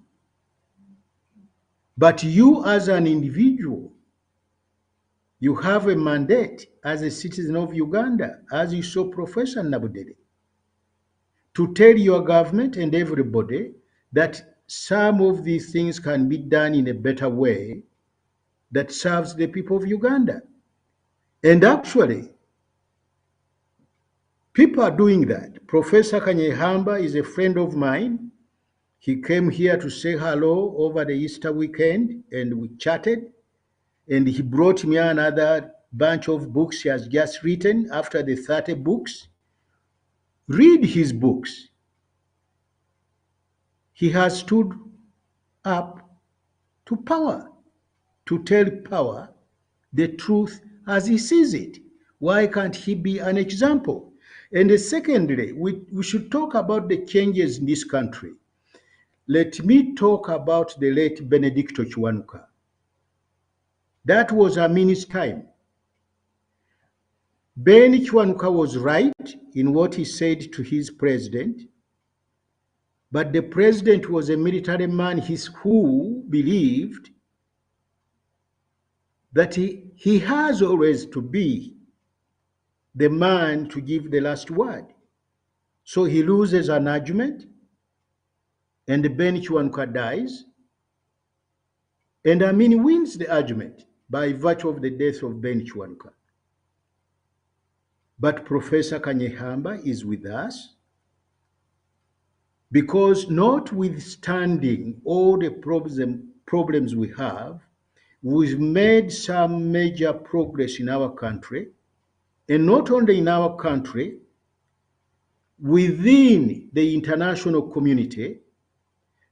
But you as an individual, you have a mandate as a citizen of Uganda, as you saw Professor Nabudede, to tell your government and everybody that some of these things can be done in a better way that serves the people of Uganda. And actually, people are doing that. Professor Kanyehamba is a friend of mine. He came here to say hello over the Easter weekend, and we chatted. And he brought me another bunch of books he has just written after the 30 books. Read his books. He has stood up to power, to tell power the truth as he sees it. Why can't he be an example? And secondly, we should talk about the changes in this country. Let me talk about the late Benedicto Kiwanuka. That was Amin's time. Ben Kiwanuka was right in what he said to his president, but the president was a military man who believed that he has always to be the man to give the last word. So he loses an argument, and Ben Kiwanuka dies, and Amin wins the argument by virtue of the death of Ben Kiwanuka. But Professor Kanyehamba is with us. Because notwithstanding all the problems we have, we've made some major progress in our country, and not only in our country, within the international community,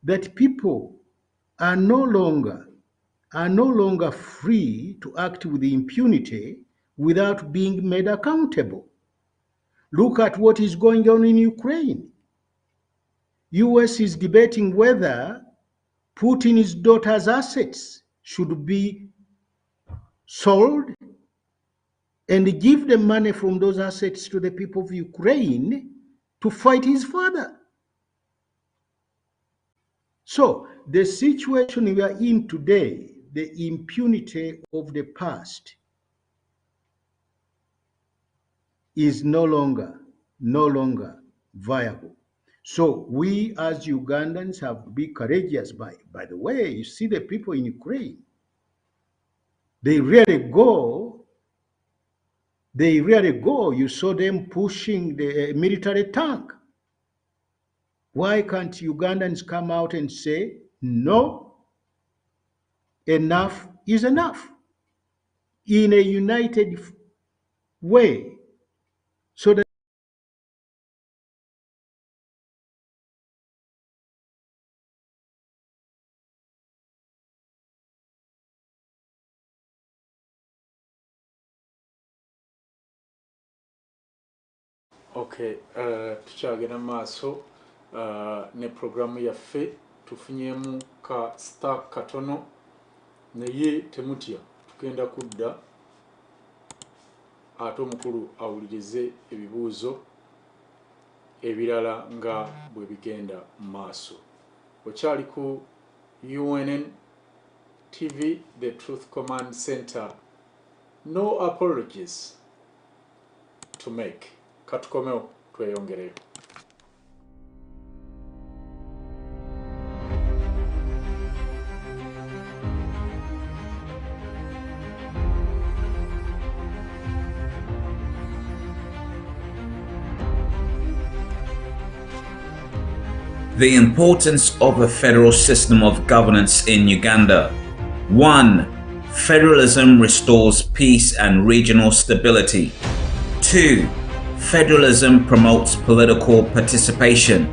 that people are no longer free to act with impunity without being made accountable. Look at what is going on in Ukraine. US is debating whether Putin's daughter's assets should be sold and give the money from those assets to the people of Ukraine to fight his father. So the situation we are in today, the impunity of the past, is no longer viable. So we as Ugandans have to be courageous. By the way, you see the people in Ukraine, they really go. You saw them pushing the military tank. Why can't Ugandans come out and say, no, enough is enough, in a united way, so that Okay, tukyagenda maaso ne programu yaffe tufunyemu ka star katono naye temutya tugenda kudda ate omukulu awulirize ebibuuzo ebirala nga bwe bigenda maaso. Okyali ku UNN TV, the Truth Command Center. No apologies to make. Katukomeo tweyongereyo. The importance of a federal system of governance in Uganda. 1. Federalism restores peace and regional stability. 2. Federalism promotes political participation.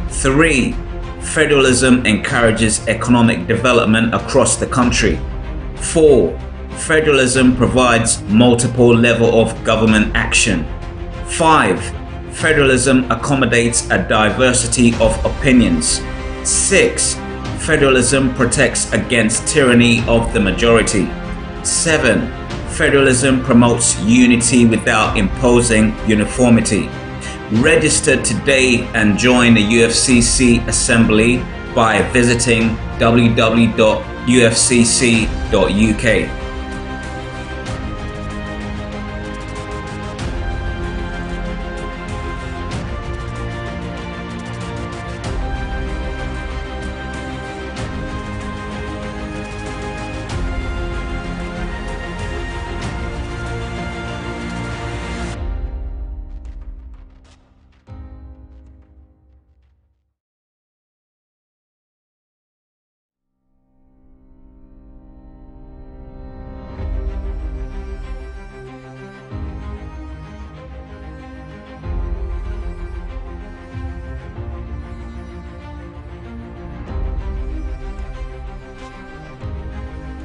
3. Federalism encourages economic development across the country. 4. Federalism provides multiple levels of government action. 5. Federalism accommodates a diversity of opinions. 6. Federalism protects against tyranny of the majority. 7. Federalism promotes unity without imposing uniformity. Register today and join the UFCC Assembly by visiting www.ufcc.uk.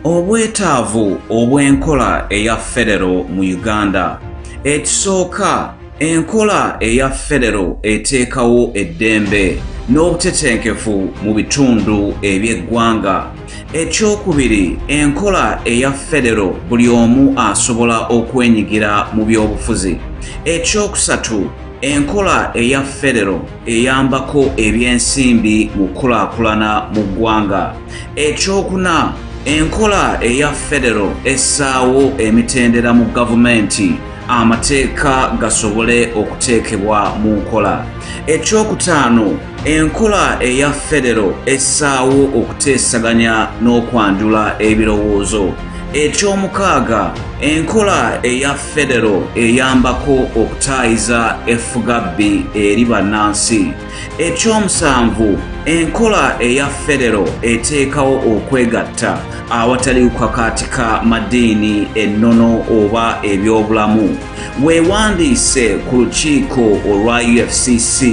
Obwetaavu obw'enkola eya federo mu Uganda. Ekisooka, enkola eya federo eteekawo eddembe n'obutetenkefu mu bitundu eby'eggwanga. Ekyokubiri, enkola eya federo buli omu asobola okwenyigira mu by'obufuzi. Ekyokusatu, enkola eya federo eyambako ebyensimbi mu kulaakulana mu ggwanga. Ekyokuna, enkola eya federo essaawo emitendera mu gavumenti amateeka gasobole okuteekebwa mu nkola. Ekyokutaano, enkola eya federo essaawo okuteesaganya n'okwanjula ebirowoozo. ekyomukaaga enkola eya federo eyambako okutaayiza effugabbi eri bannansi. Ekyomusanvu enkola eya federo eteekawo okwegatta awatali kukakaatika madiini ennono oba ebyobulamu. Weewandiise ku lukiiko olwa UFCC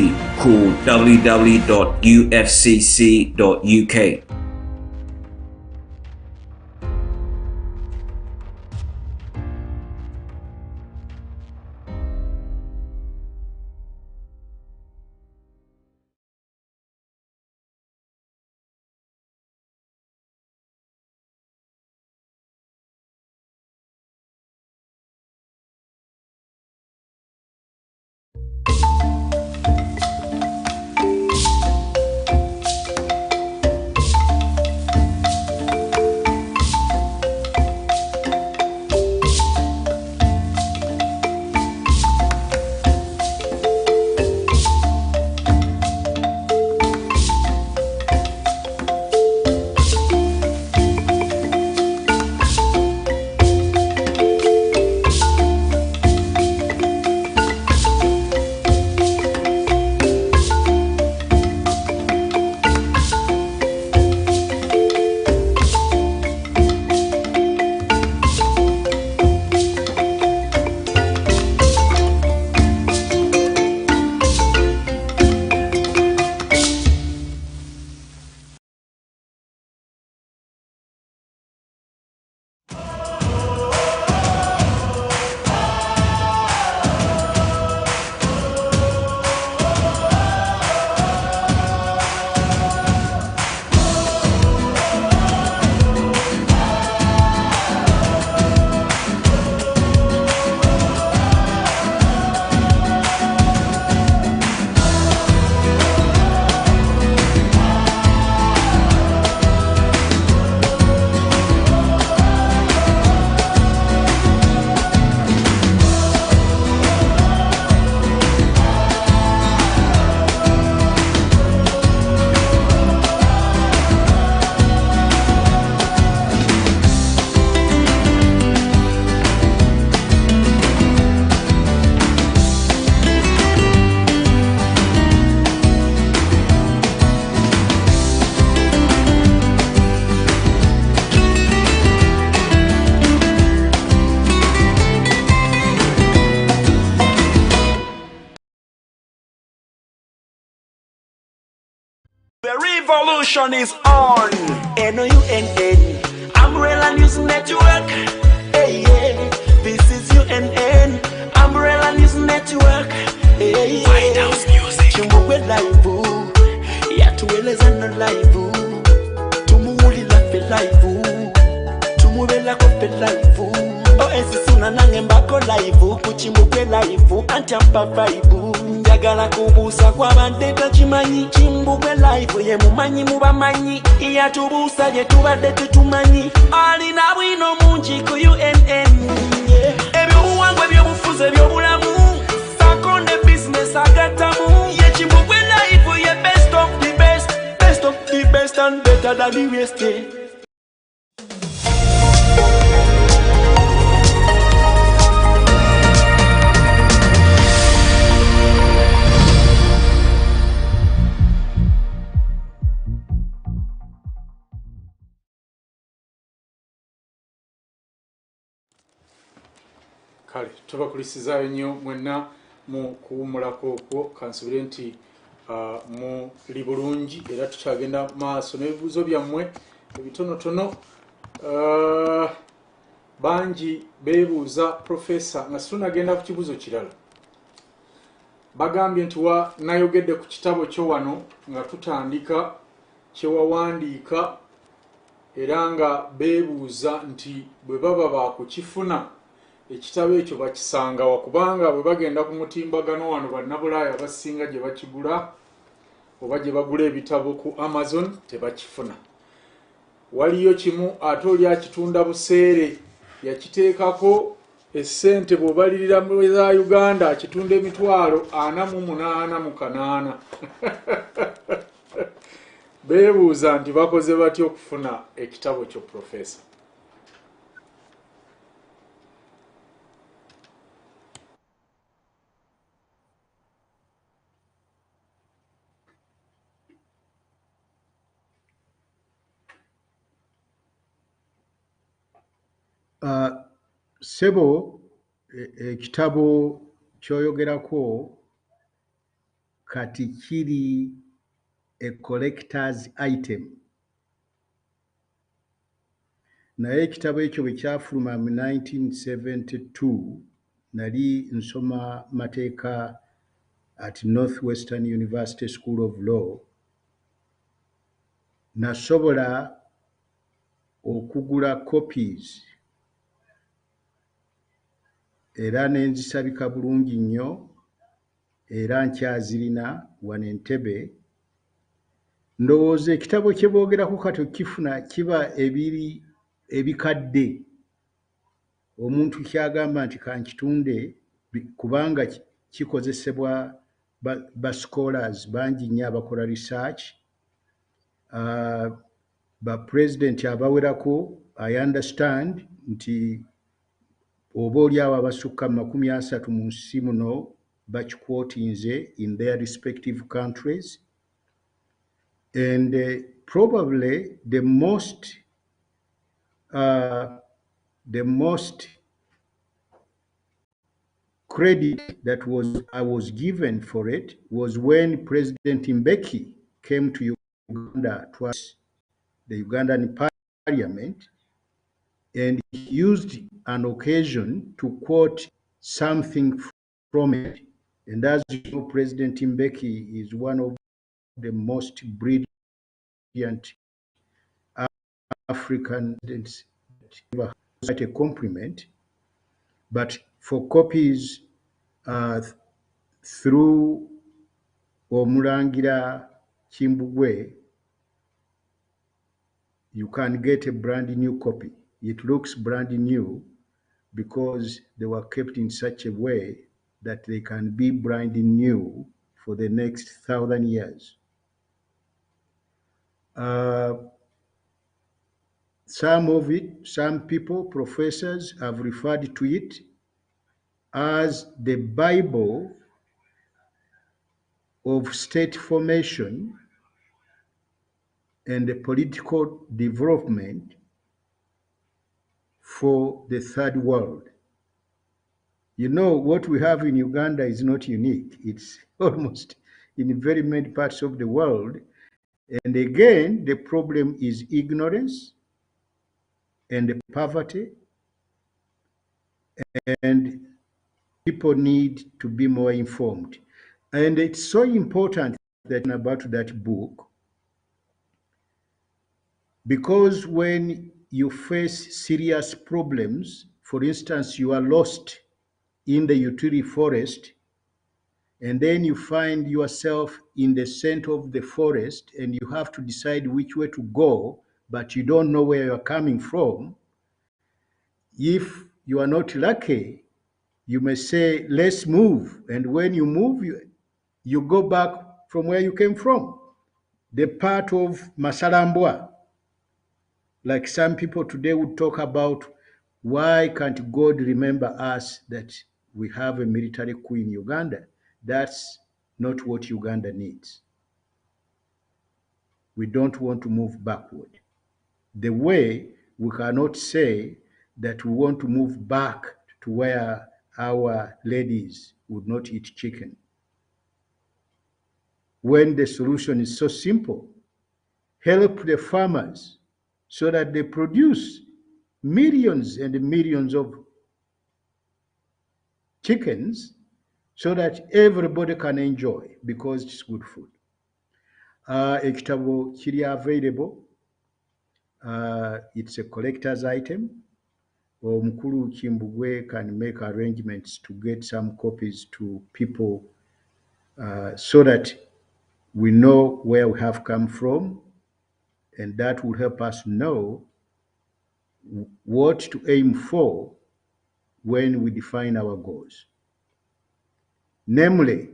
ku www.ufcc.uk. The revolution is on. NUNN, Umbrella News Network. Hey, yeah. This is UNN, Umbrella News Network. Hey, yeah. White House Music. Chimbuwe live, yatueleza no live. Tumuulila fe live, tumuwela ko fe live. Esi suna nange mbako live, kuchimbuwe live, antampa vibe. Njagala kubuusa kw'abadde takimanyi, Kimbugwe live ye mumanyi mu bamanyi, yatubuusa bye tubadde tetumanyi, alina bwino mungi ku UNN. Ebyobuwangwa ebyobufuzi ebyobulamu, sako ne business agattamu, ye Kimbugwe live ye best of the best, best of the best and better than the rest. Kale tubakulisizaayo nnyo mwenna mu kuwumulako okwo, kansubire nti muli bulungi era tukyagenda maaso n'ebibuuzo byammwe ebitonotono. Bangi beebuuza Profesa nga situnagenda ku kibuuzo kirala. Bagambye nti nayogedde ku kitabo kyo wano nga tutandika kye wawandiika, era nga beebuuza nti bwe baba baakukifuna ekitabo ekyo bakisanga wa, kubanga bwe bagenda ku mutimbagano wano bannabulaaya abasinga gye bakigula oba gye bagula ebitabo ku Amazon tebakifuna. Waliyo kimu ate oli akitunda buseere yakiteekako essente bw'obalirira mu za Uganda akitunda $48,800. Beebuuza nti bakoze batya okufuna ekitabo kyo Profesa? Sebo ekitabo kyoyogerako kati kiri a collector's item. Naye ekitabo ekyo bwe kyafuluma mu 1972 nali nsoma mateeka at Northwestern University School of Law, nasobola okugula copies era ne nzisabika bulungi nnyo era nkyazirina wano Entebbe. Ndowooza ekitabo kye boogerako kati okifuna kiba ebikadde. Omuntu kyagamba nti kankitunde kubanga kikozesebwa ba scholars bangi nnyo abakola research. Ba president abawerako I understand nti oba oliawo abasukka mu 30 mu nsi muno bakikwotinze in their respective countries. And probably the most credit that I was given for it was when President Mbeki came to Uganda twice, the Ugandan parliament, and he used an occasion to quote something from it. And as you know, President Mbeki is one of the most brilliant African that ever had a compliment. But for copies through Omulangira Kimbugwe, you can get a brand new copy. It looks brand new because they were kept in such a way that they can be brand new for the next 1,000 years. Some people, professors, have referred to it as the Bible of state formation and the political development for the third world. You know, what we have in Uganda is not unique. It's almost in very many parts of the world. And again, the problem is ignorance and poverty, and people need to be more informed. And it's so important that about that book, because when you face serious problems, for instance, you are lost in the Utiri forest, and then you find yourself in the center of the forest and you have to decide which way to go, but you don't know where you're coming from. If you are not lucky, you may say, let's move. And when you move, you go back from where you came from. The part of Masalambwa, like some people today would talk about, why can't God remember us that we have a military coup in Uganda? That's not what Uganda needs. We don't want to move backward. The way we cannot say that we want to move back to where our ladies would not eat chicken, when the solution is so simple. Help the farmers so that they produce millions and millions of chickens so that everybody can enjoy because it's good food. Ekitabo kiri available. It's a collector's item. Omukulu Kimbugwe can make arrangements to get some copies to people so that we know where we have come from, and that will help us know what to aim for when we define our goals. Namely,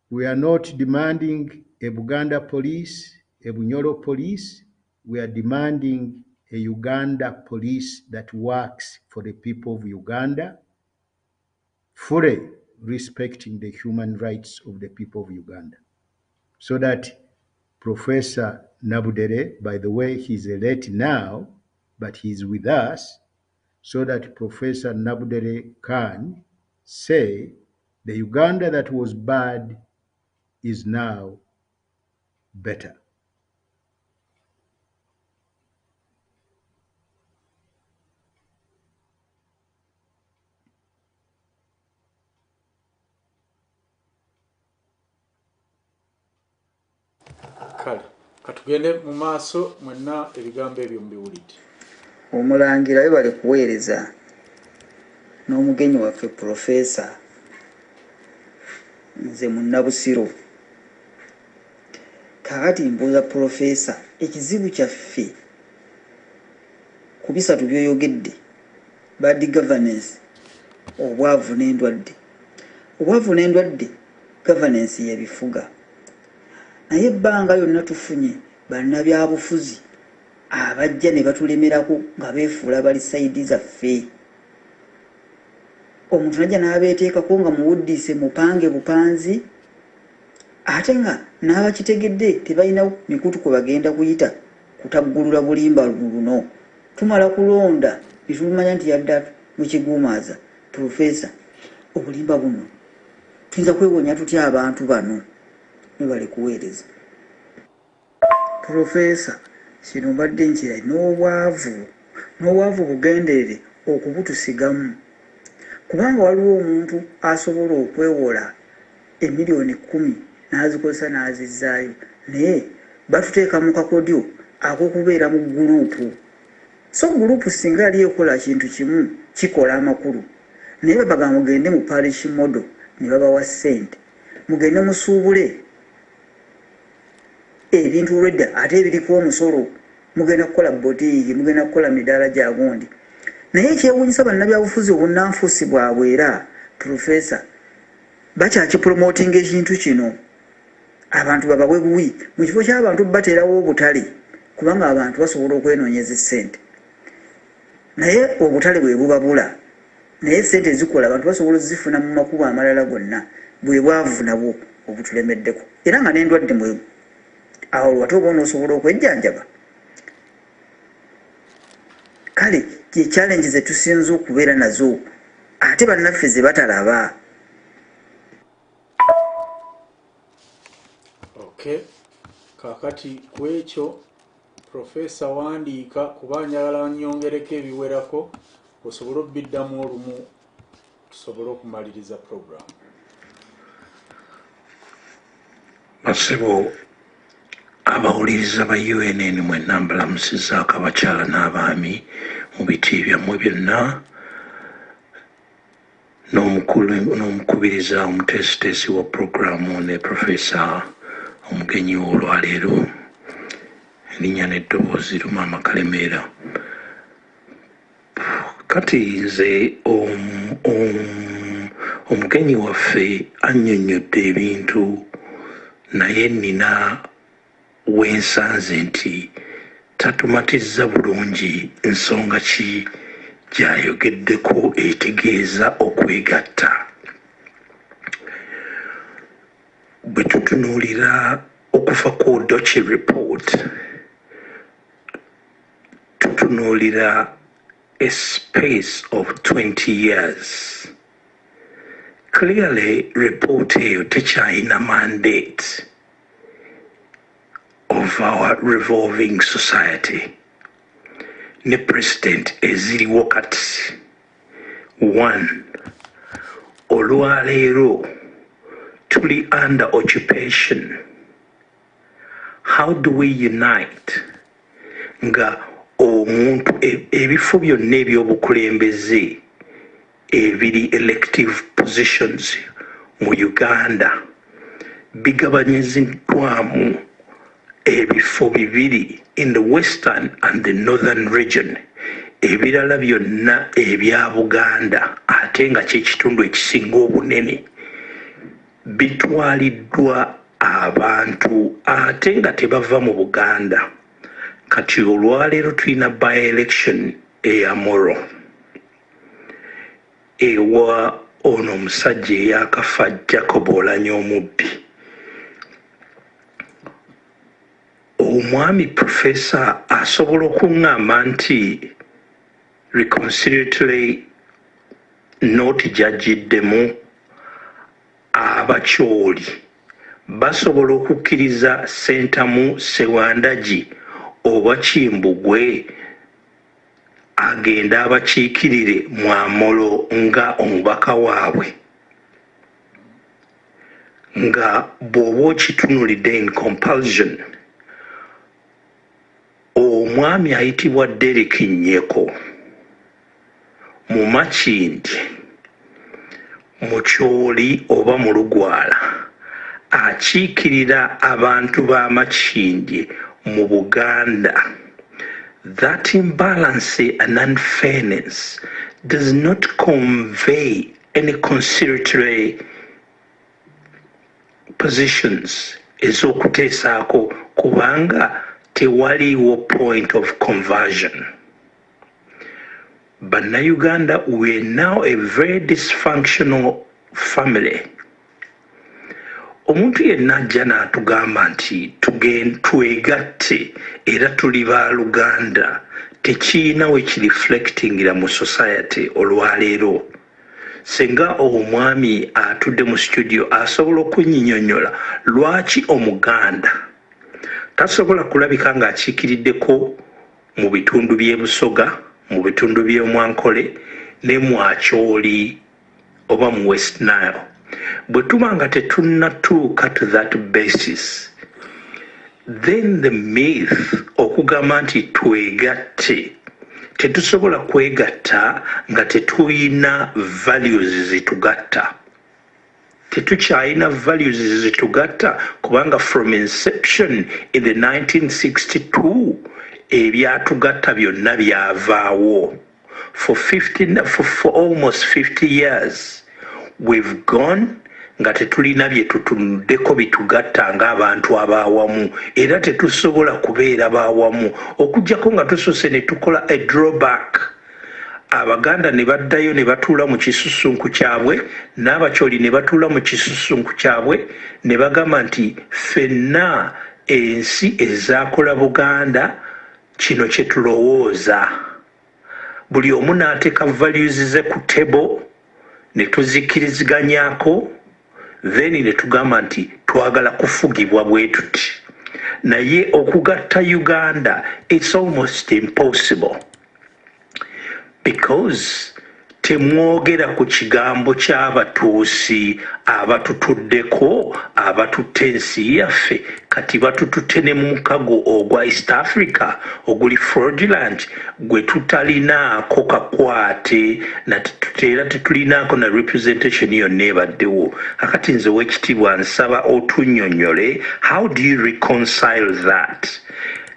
we are not demanding a Buganda police, a Bunyoro police. We are demanding a Uganda police that works for the people of Uganda, fully respecting the human rights of the people of Uganda. So that Professor Nabudere, by the way, he's late now, but he's with us so that Professor Nabudere can say the Uganda that was bad is now better. Kale katugende mu maaso mwenna ebigambo ebyo mbiwulidde. Omulangira bali kuweereza n'omugenyi waffe Professor nze Munnabusiro. Kakati mbuuza Professor, ekizibu kyaffe ku bisatu by'oyogedde, bad governance, obwavu n'endwadde. Obwavu n'endwadde governance yabifuga, naye ebbanga lyonna tufunye bannabyabufuzi abajja ne batulemerako nga beefuula bali sayidi zaffe. Omuntu najja n'abeeteekako nga muwuddise mupange bupanzi, ate nga n'abakitegedde tebalina mikutu kwe bagenda kuyita kutaggulula bulimba luno. Tumala kulonda ne tumanya nti yadda mu kiguumaaza. Professor, obulimba buno tuyinza kwewonya tutya abantu bano ne bali kuweereza. Professor, kino mbadde nkira n'obwavu bugenderere okubutusigamu, kubanga waliwo omuntu asobola okwewola emiliyoni 10 n'azikozesa n'azizzaayo, naye batuteeka mu kakodyo ak'okubeera mu guruupu. So guruupu singa yali ekola kintu kimu kikola amakulu, naye babaga mugende mu parish model ne babawa ssente, mugende musuubule ebintu olwedda ate ebiriko omusolo, mugenda kukola botiiki, mugenda kukola midaala gya gundi. Naye ekyewuunyisa bannabyabufuzi obunnanfuusi bwabwe era Professor bakyakipromotinga ekintu kino, abantu babawe buwi mu kifo ky'abantu bateerawo obutale, kubanga abantu basobola okwenoonyeza ssente, naye obutale bwe bubabula, naye ssente zikola abantu basobola zifuna mu makubo amalala gonna. Bwe bwavu nabwo obutulemeddeko, era nga n'endwadde mwe awo lwate oba onoosobola okwejjanjaba. Kale ye challenge ze tusinza okubeera nazo, ate bannaffe ze batalaba. Okay, kakati ku ekyo Professor wandiika kuba njagala nnyongereko ebiwerako osobole okubiddamu olumu tusobole okumaliriza program. Masebo abawuliriza ba UNN mwenna mbalamusizaako abakyala n'abaami mu biti byammwe byonna, n'omukubiriza omuteesiteesi wa programu ne Professor omugenyi olwaleero, erinnya n'eddoboozi Lumaama Kalemeera. Kati nze omugenyi waffe annyonnyodde ebintu, naye nina wensanze nti tatumatizza bulungi nsonga ki gy'ayogeddeko etegeeza okwegatta. Bwe tutunuulira okufa ku Obote report, tutunuulira a space of 20 years. Clearly, report eyo tekyalina mandate of our revolving society. Ne president eziriwo kati. 1. Olwaleero tuli under occupation. How do we unite? Nga omuntu ebifo byonna ebyobukulembeze ebiri elective positions mu Uganda bigabanyiziddwamu ebifo bibiri in the western and the northern region, ebirala byonna ebya Buganda ate nga kyekitundu ekisinga obunene bitwaliddwa abantu ate nga tebava mu Buganda. Kati olwaleero tulina by-election eya Moro ewa ono omusajja eyakafa Jacob Oulanya omubbi. omwami professor asobola okuŋŋamba nti reconciliatory note gy'aggiddemu abakyoli basobola okukkiriza Sentamu Sewandagi oba Kimbugwe agenda abakiikirire mu Amolo nga omubaka waabwe, nga bw'oba okitunulidde in compulsion. Omwami ayitibwa Derek Nyeko mu Makindi, mu Kyoli oba mu Lugwala akiikirira abantu ba Makindi mu Buganda. That imbalance and unfairness does not convey any conciliatory positions ez'okuteesaako kubanga tewaliwo point of conversion. Bannayuganda, we are now a very dysfunctional family. Omuntu yenna ajja n'atugamba nti twegatte era tuli ba Luganda tekiina we kireflectingira mu society olwaleero. Senga omwami atudde mu studio asobola okunyinyonnyola lwaki Omuganda tasobola kulabika ng'akiikiriddeko mu bitundu by'e Busoga, mu bitundu by'e Mwankole ne mu Akyoli oba mu West Nile. Bwe tuba nga tetunnatuuka to that basis, then the myth okugamba nti twegatte, tetusobola kwegatta nga tetuyina values zitugatta. Tetukyayina values zitugatta kubanga from inception in the 1962 ebyatugatta byonna byavaawo. For almost 50 years we've gone nga tetulina bye tutunuddeko bitugatta ng'abantu abaawamu era tetusobola kubeera baawamu okuggyako nga tusoose ne tukola a drawback. Abaganda ne baddayo ne batuula mu kisusunku kyabwe, n'Abakyoli ne batuula mu kisusunku kyabwe ne bagamba nti ffenna ensi ezaakola Buganda kino kye tulowooza. Buli omu n'ateeka values ze ku table ne tuzikkiriziganyako, then ne tugamba nti twagala kufugibwa bwe tuti. Naye okugatta Uganda, it's almost impossible because temwogera ku kigambo ky'abatuusi abatutuddeko abatutte ensi yaffe kati batututte ne mu mukago ogwa East Africa oguli fraudulent gwe tutalinaako kakwate na tutera tetulinaako na representation yonna ebaddewo. Akati nze w'ekitiibwa nsaba otunnyonnyole, how do you reconcile that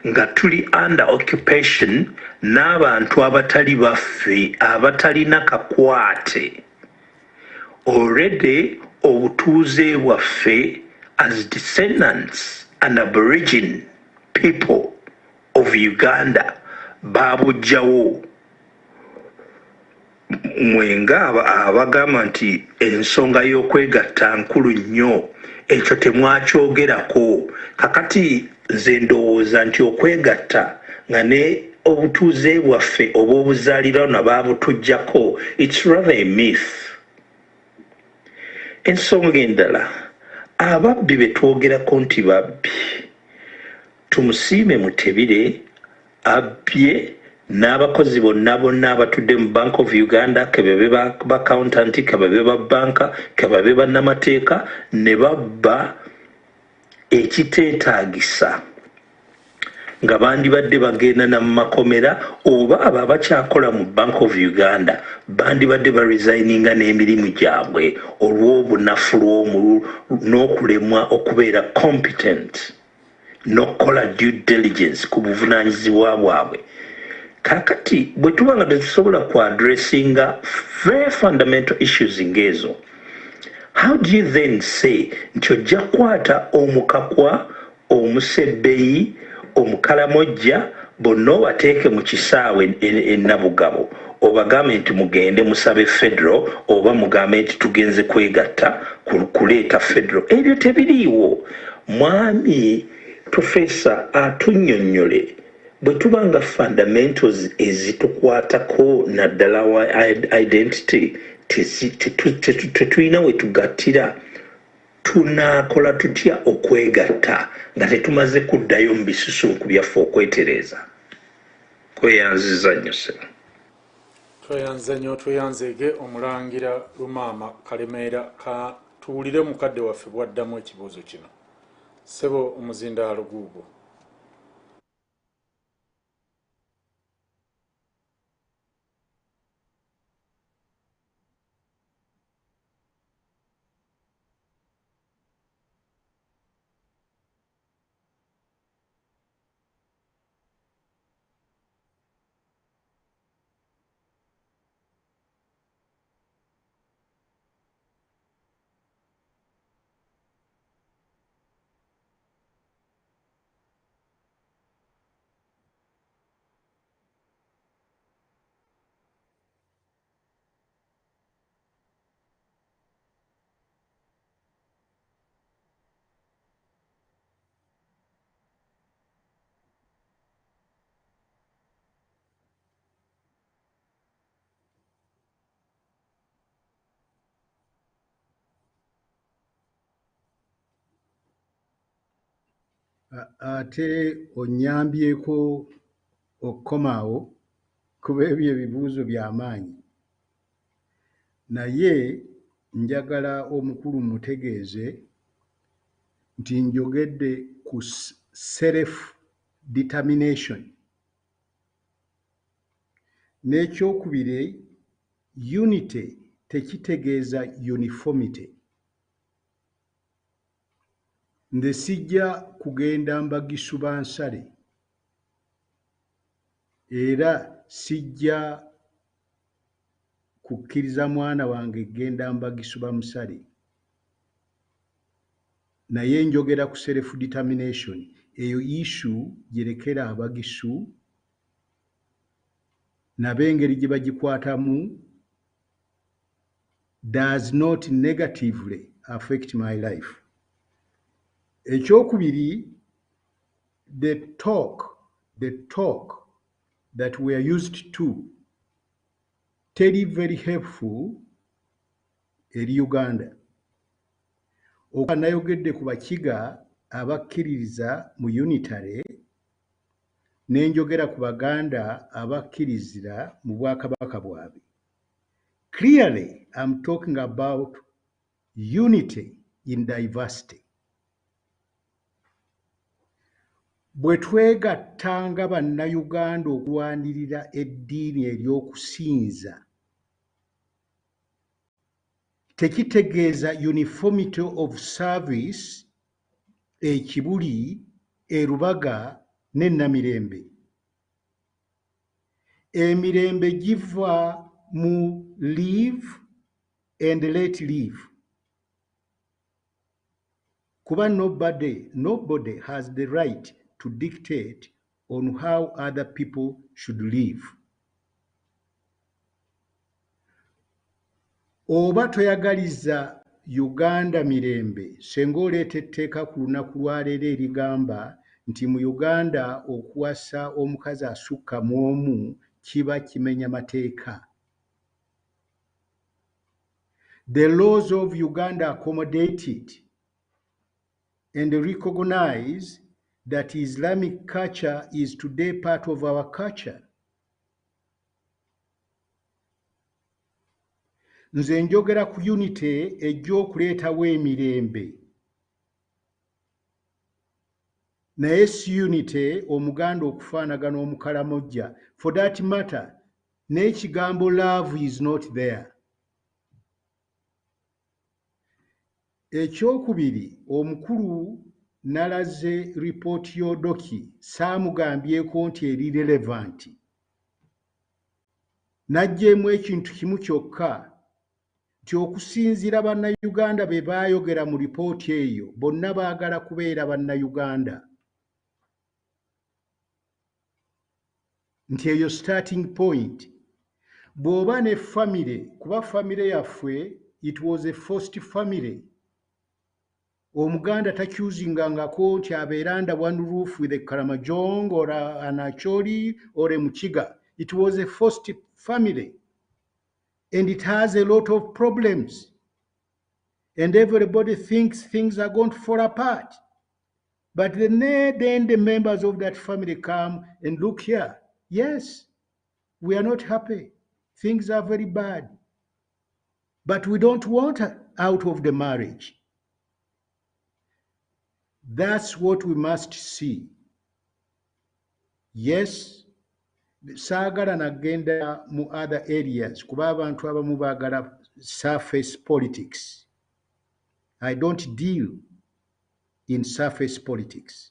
nga tuli under occupation n'abantu abatali baffe abatalina kakwate? Already obutuuze bwaffe as descendants and Aborigine people of Uganda babujjawo. Mwenga abagamba nti ensonga y'okwegatta nkulu nnyo, ekyo temwakyogerako. Kakati nze ndowooza nti okwegatta nga ne obutuuze bwaffe oba obuzaalirano baabutuggyako, it's rather a myth. Ensonga endala, ababbi be twogerako nti babbi, tumusiime Mutebire abbye n'abakozi bonna abatudde mu Bank of Uganda, kebabe ba accountant, kebabe ba banka, kebabe bannamateeka, ne babba ekiteetaagisa nga bandibadde bagenda na makomera oba abo abakyakola mu Bank of Uganda bandibadde baresigninga n'emirimu gyabwe olw'obunafu n'okulemwa okubeera competent n'okukola due diligence ku buvunaanyizibwa bwabwe. Kakati bwe tuba nga tetusobola ku addressinga very fundamental issues ng'ezo, how do you then say nti ojja kwata omukakwa, omusebbeyi, omukalamojja bonna obateeke mu kisaawe e Nabugabo obagambe nti mugende musabe federal oba mugambe nti tugenze kwegatta kuleeta federal? Ebyo tebiriiwo. Mwami Professor atunnyonnyole bwe tuba nga fundamentals ezitukwatako naddala wa identity tetulina we tugattira tunaakola tutya okwegatta nga tetumaze kuddayo mu bisusunku byaffe okwetereeza. Kweyanziza nnyo sebo. Tweyanze nnyo tweyanzege omulangira Lumaama Kalemeera ka tuwulire mukadde waffe bwaddamu ekibuuzo kino. Sebo omuzindaalo guugwo. Ate onnyambyeko okukomaawo kuba ebyo ebibuuzo by'amaanyi. Naye njagala omukulu mutegeeze nti njogedde ku self-determination. N'ekyokubiri, unity tekitegeeza uniformity. Nze sijja kugenda mbagisu bansale era sijja kukkiriza mwana wange genda mbagisu bamusale. Naye njogera ku self determination. Eyo issue girekera abagisu nabo engeri gye bagikwatamu does not negatively affect my life. Ekyokubiri, the talk that we are used to teri very helpful eri Uganda. Okuba nayogedde ku Bakiga abakkiririza mu unitary ne njogera ku Baganda abakkirizira mu Bwakabaka bwabwe. Clearly, I'm talking about unity in diversity. Bwe twegatta nga bannayuganda okulwanirira eddiini ery'okusinza, tekitegeeza uniformity of service ekibuli, erubaga ne Namirembe. Emirembe giva mu live and let live. Kuba nobody has the right to dictate on how other people should live. Oba toyagaliza Uganda mirembe, senga oleeta etteeka ku lunaku lwaleero erigamba nti mu Uganda okuwasa omukazi asukka mu omu kiba kimenya mateeka. The laws of Uganda accommodate it and recognize that Islamic culture is today part of our culture. Nze njogera ku unity ejja okuleetawo emirembe. Naye si unity Omuganda okufaanagana Omukalamojja. For that matter, n'ekigambo love is not there. Ekyokubiri, omukulu nalaze ripooti y'Odoki saamugambyeko nti eri relevant. N'aggyeemu ekintu kimu kyokka nti okusinziira bannayuganda be baayogera mu ripooti eyo bonna baagala kubeera bannayuganda. Nti eyo starting point. Bw'oba ne famire, kuba famire yaffe it was a forced family. Omuganda tachoosingangako nti abeera under one roof with a Karamojong or an Acholi or a Muchiga. It was a forced family. And it has a lot of problems. And everybody thinks things are going to fall apart. But then the members of that family come and look here. Yes, we are not happy. Things are very bad. But we don't want out of the marriage. That's what we must see. Yes, saagala nagenda mu other areas kuba abantu abamu baagala surface politics. I don't deal in surface politics.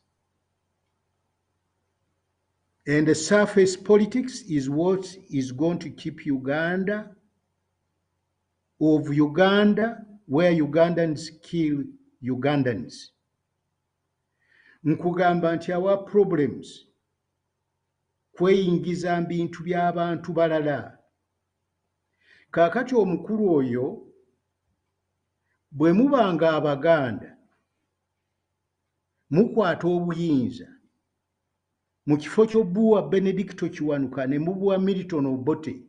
And the surface politics is what is going to keep Uganda where Ugandans kill Ugandans. Nkugamba nti our problems kweyingiza mu bintu by'abantu balala. Kaakati omukulu oyo bwe mubanga Abaganda mukwata obuyinza mu kifo ky'obbuwa Benedicto Kiwanuka ne mubuwa Milton Obote,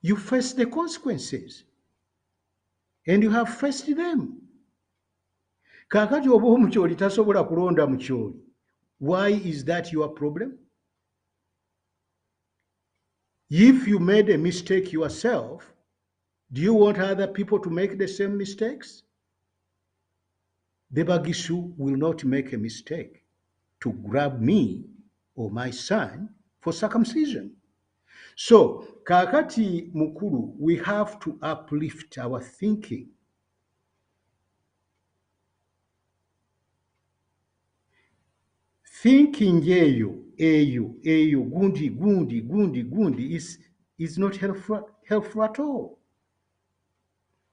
you face the consequences and you have faced them. Kaakati oba omukyoli tasobola kulonda mukyoli, why is that your problem? If you made a mistake yourself, do you want other people to make the same mistakes? The Bagishu will not make a mistake to grab me or my son for circumcision. So, Kakati Mukuru, we have to uplift our thinking. Thinking eyo, gundi is not helpful at all.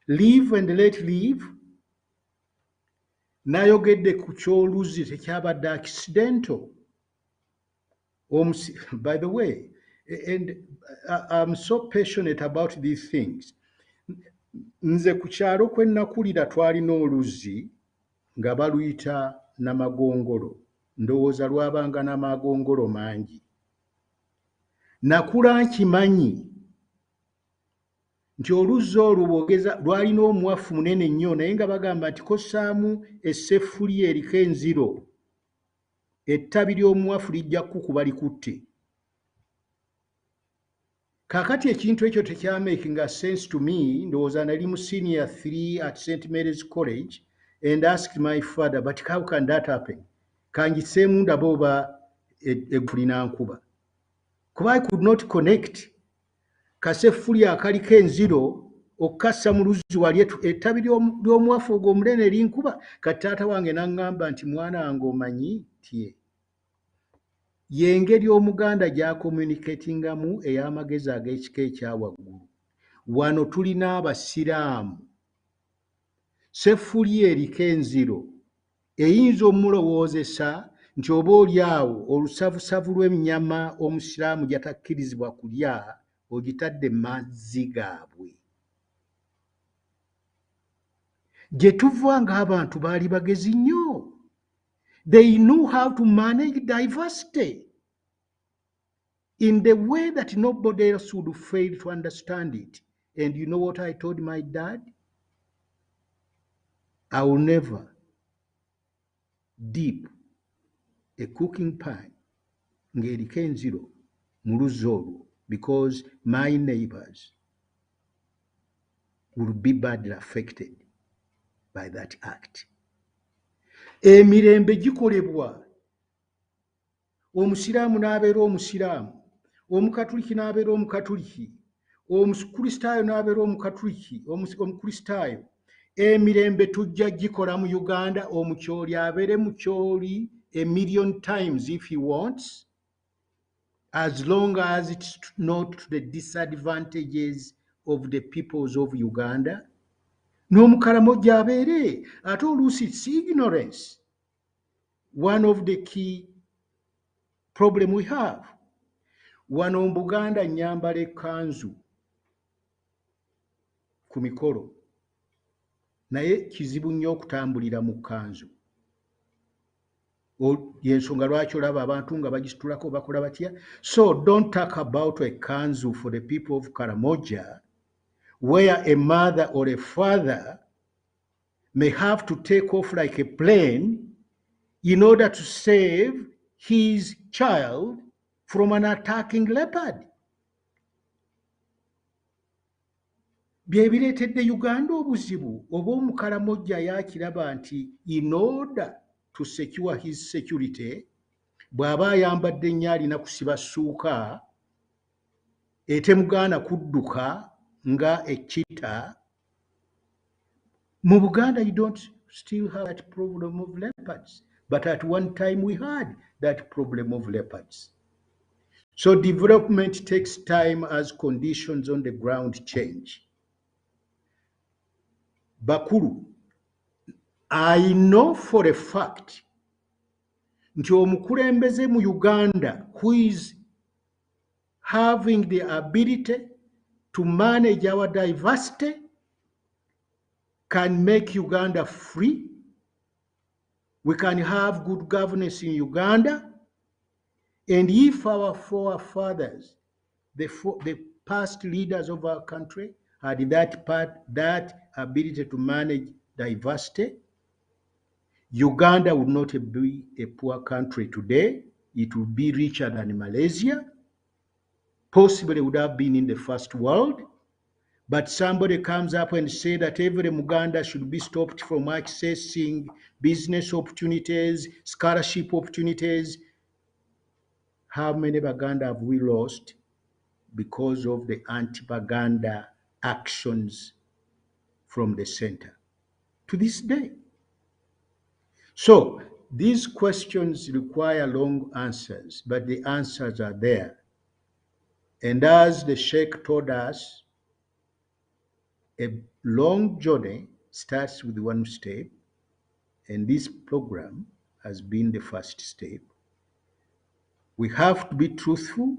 Live and let live. Nayogedde ku ky'oluzzi tekyabadde accidental. By the way, and I'm so passionate about these things. Nze ku kyalo kwe nakulira twalina oluzzi nga baluyita Namagongolo. Ndowooza lwabanga n'amagongolo mangi. Nakula nkimanyi nti oluzzi olwo bwogeza lwalina omuwafu munene nnyo naye nga bagamba nti kossaamu esseffuliya eriko enziro, ettabi ly'omuwafu lijja kukuba likutte. Kaakati ekintu ekyo tekyamakinga sense to me. Ndowooza nali mu senior 3 at St. Mary's College and asked my father, but how can that happen? Kangiseemu ndaba oba eggulina nkuba. Kuba I could not connect kaseffuliya akaliko enziro okukassa mu luzzi wali ettabi ly'omuwafu ogwo omunene linkuba. Kati taata wange n'aŋŋamba nti mwana wange omanyi tye. Y'engeri Omuganda gy'akommunikatingamu ey'amagezi ag'ekika ekya waggulu. Wano tulina Abasiraamu. Seffuliya eriko enziro eyinza omulowoozesa nti oba oli awo olusavusavu lw'ennyama Omusiraamu gyatakkirizibwa kulya ogitadde mazzi gaabwe. Gye tuva ng'abantu baali bagezi nnyo. They knew how to manage diversity in the way that nobody else would fail to understand it. And you know what I told my dad? I will never dip a cooking pan ng'eriko enziro mu luzzi olwo because my neighbors will be badly affected by that act. Emirembe gikolebwa. Omusiraamu n'abeera Omusiraamu, Omukatuliki n'abeera Omukatuliki, Omukristaayo n'abeera Omukristaayo. Emirembe tujja gikola mu Uganda. Omukyoli abeere mukyoli a million times if he wants, as long as it's not to the disadvantages of the peoples of Uganda. N'Omukaramojja abeere. Ate oluusi it's ignorance. One of the key problem we have. Wano mu Buganda nnyambala ekkanzu ku mikolo. naye kizibu nnyo okutambulira mu kkanzu. Yensonga lwaki olaba abantu nga bagisitulako bakola batya. So don't talk about a kanzu for the people of Karamoja, where a mother or a father may have to take off like a plane in order to save his child from an attacking leopard. Byebireetedde Uganda obuzibu oba Omukaramoja yakiraba nti in order to secure his security, bw'aba ayambadde nnyo alina kusiba ssuuka etemugaana kudduka nga ekkita. Mu Buganda you don't still have that problem of leopards, but at one time we had that problem of leopards. So development takes time as conditions on the ground change. Bakulu, I know for a fact nti omukulembeze mu Uganda who is having the ability to manage our diversity can make Uganda free. We can have good governance in Uganda. And if our forefathers, the past leaders of our country, had that ability to manage diversity, Uganda would not be a poor country today. It would be richer than Malaysia. Possibly would have been in the first world. But somebody comes up and say that every Muganda should be stopped from accessing business opportunities, scholarship opportunities. How many Baganda have we lost because of the anti-Baganda actions from the center to this day? So these questions require long answers, but the answers are there. And as the Sheikh told us, a long journey starts with one step, and this program has been the first step. We have to be truthful.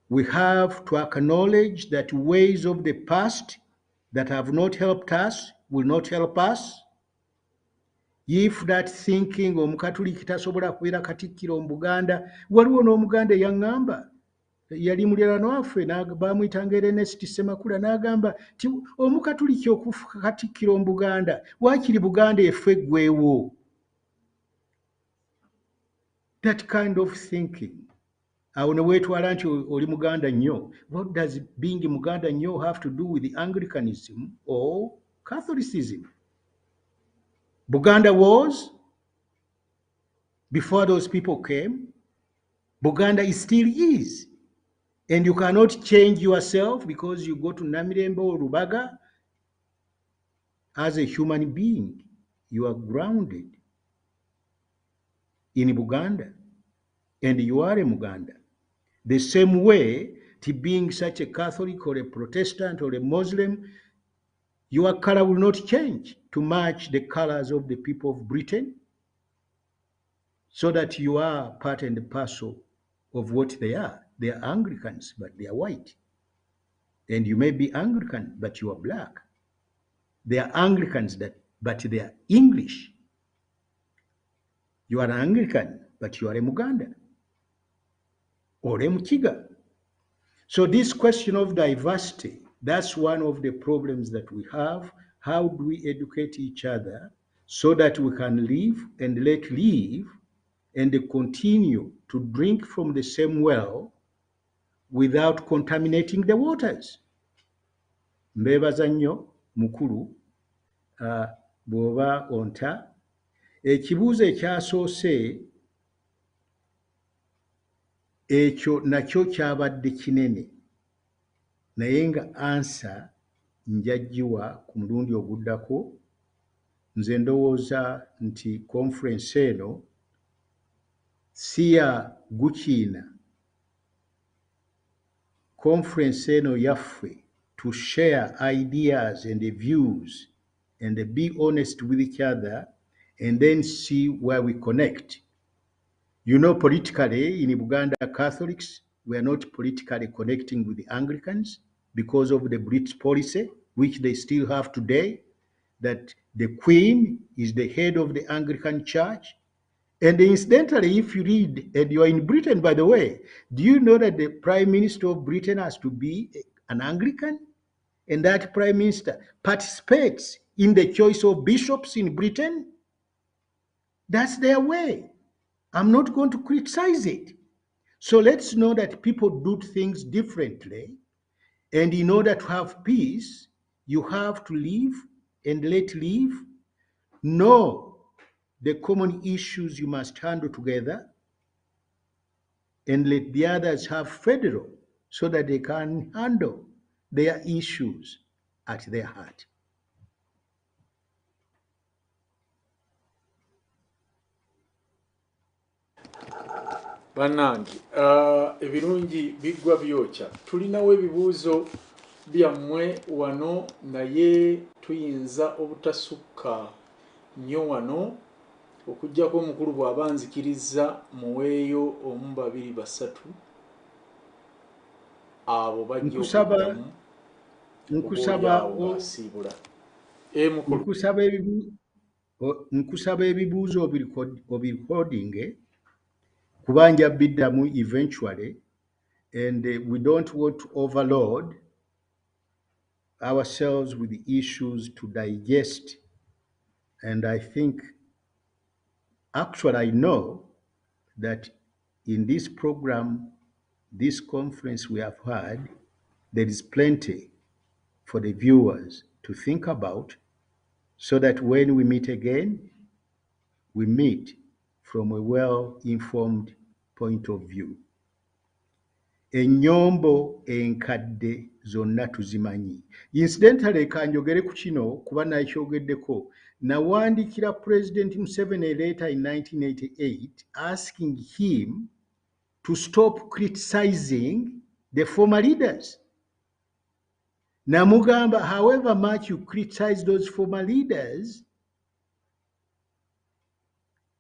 We have to acknowledge that ways of the past that have not helped us will not help us. If that thinking omukatuliki tasobola kubeera katikkiro mu Buganda, waliwo n'Omuganda eyaŋŋamba, yali muliraano waffe baamuyitanga Ernest Semakula n'agamba ti omukatuliki okufuuka katikkiro mu Buganda, waakiri Buganda efe eggweewo. That kind of thinking. Awo ne weetwala nti oli Muganda nnyo. What does being Muganda nnyo have to do with the Anglicanism or Catholicism? Buganda was, before those people came, Buganda still is. And you cannot change yourself because you go to Namirembe or Rubaga. As a human being, you are grounded in Buganda, and you are a Muganda. The same way, to being such a Catholic or a Protestant or a Muslim, your color will not change to match the colors of the people of Britain, so that you are part and parcel of what they are. They are Anglicans, but they are white. And you may be Anglican, but you are black. They are Anglicans, but they are English. You are an Anglican, but you are a Muganda or a Mukiga. So this question of diversity, that's one of the problems that we have. How do we educate each other so that we can live and let live and continue to drink from the same well without contaminating the waters? Mbebaza nnyo mukulu bw'oba onta. Ekibuuzo ekyasoose ekyo nakyo kyabadde kinene, naye nga ansa njaggiwa ku mulundi oguddako. Nze ndowooza nti conference eno si ya Gukiina. Conference eno yaffe to share ideas and views and be honest with each other and then see where we connect. You know, politically in Uganda, Catholics, we are not politically connecting with the Anglicans because of the British policy, which they still have today. that the Queen is the head of the Anglican Church. And incidentally, if you read, and you're in Britain, by the way, do you know that the Prime Minister of Britain has to be an Anglican? And that Prime Minister participates in the choice of bishops in Britain? That's their way. I'm not going to criticize it. So let's know that people do things differently. And in order to have peace, you have to live and let live. Know the common issues you must handle together, and let the others have federal so that they can handle their issues at their heart. Bannange, ebirungi biggwa byokya. Tulinawo ebibuuzo byammwe wano naye tuyinza obutasukka nnyo wano okuggyako omukulu bw'aba nzikiriza muweeyo omu babiri basatu abo bajja okuddamu ng'asiibula. Nkusaba ebibuuzo obirikodinge kubanja biddamu eventually, and we don't want to overload ourselves with the issues to digest. And I think, actually, I know that in this program, this conference we have had, there is plenty for the viewers to think about, so that when we meet again, we meet from a well-informed point of view. Ennyombo enkadde zonna tuzimanyi. Incidentally, kanjogere ku kino kuba nakyogeddeko. Nawandikira President Museveni a letter in 1988 asking him to stop criticizing the former leaders. Namugamba, however much you criticize those former leaders,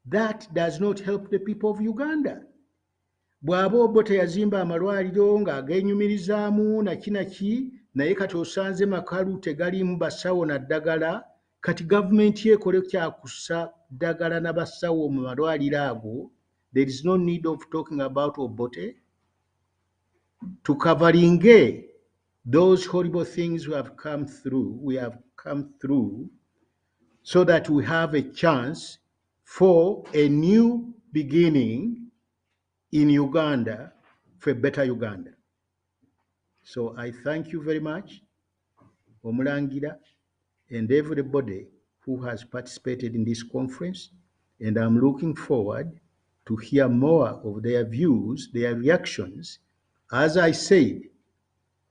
that does not help the people of Uganda. Bw'aba Obote yazimba amalwaliro ng'ageenyumirizaamu nakinaki, naye kati osanze makalu tegalimu basawo na ddagala, kati gavumenti ekole kyakussa ddagala n'abasawo mu malwaliro ago. There is no need of talking about Obote. Tucovering those horrible things we have come through, so that we have a chance for a new beginning in Uganda, for a better Uganda. So I thank you very much, Omulangira, and everybody who has participated in this conference, and I'm looking forward to hear more of their views, their reactions. As I said,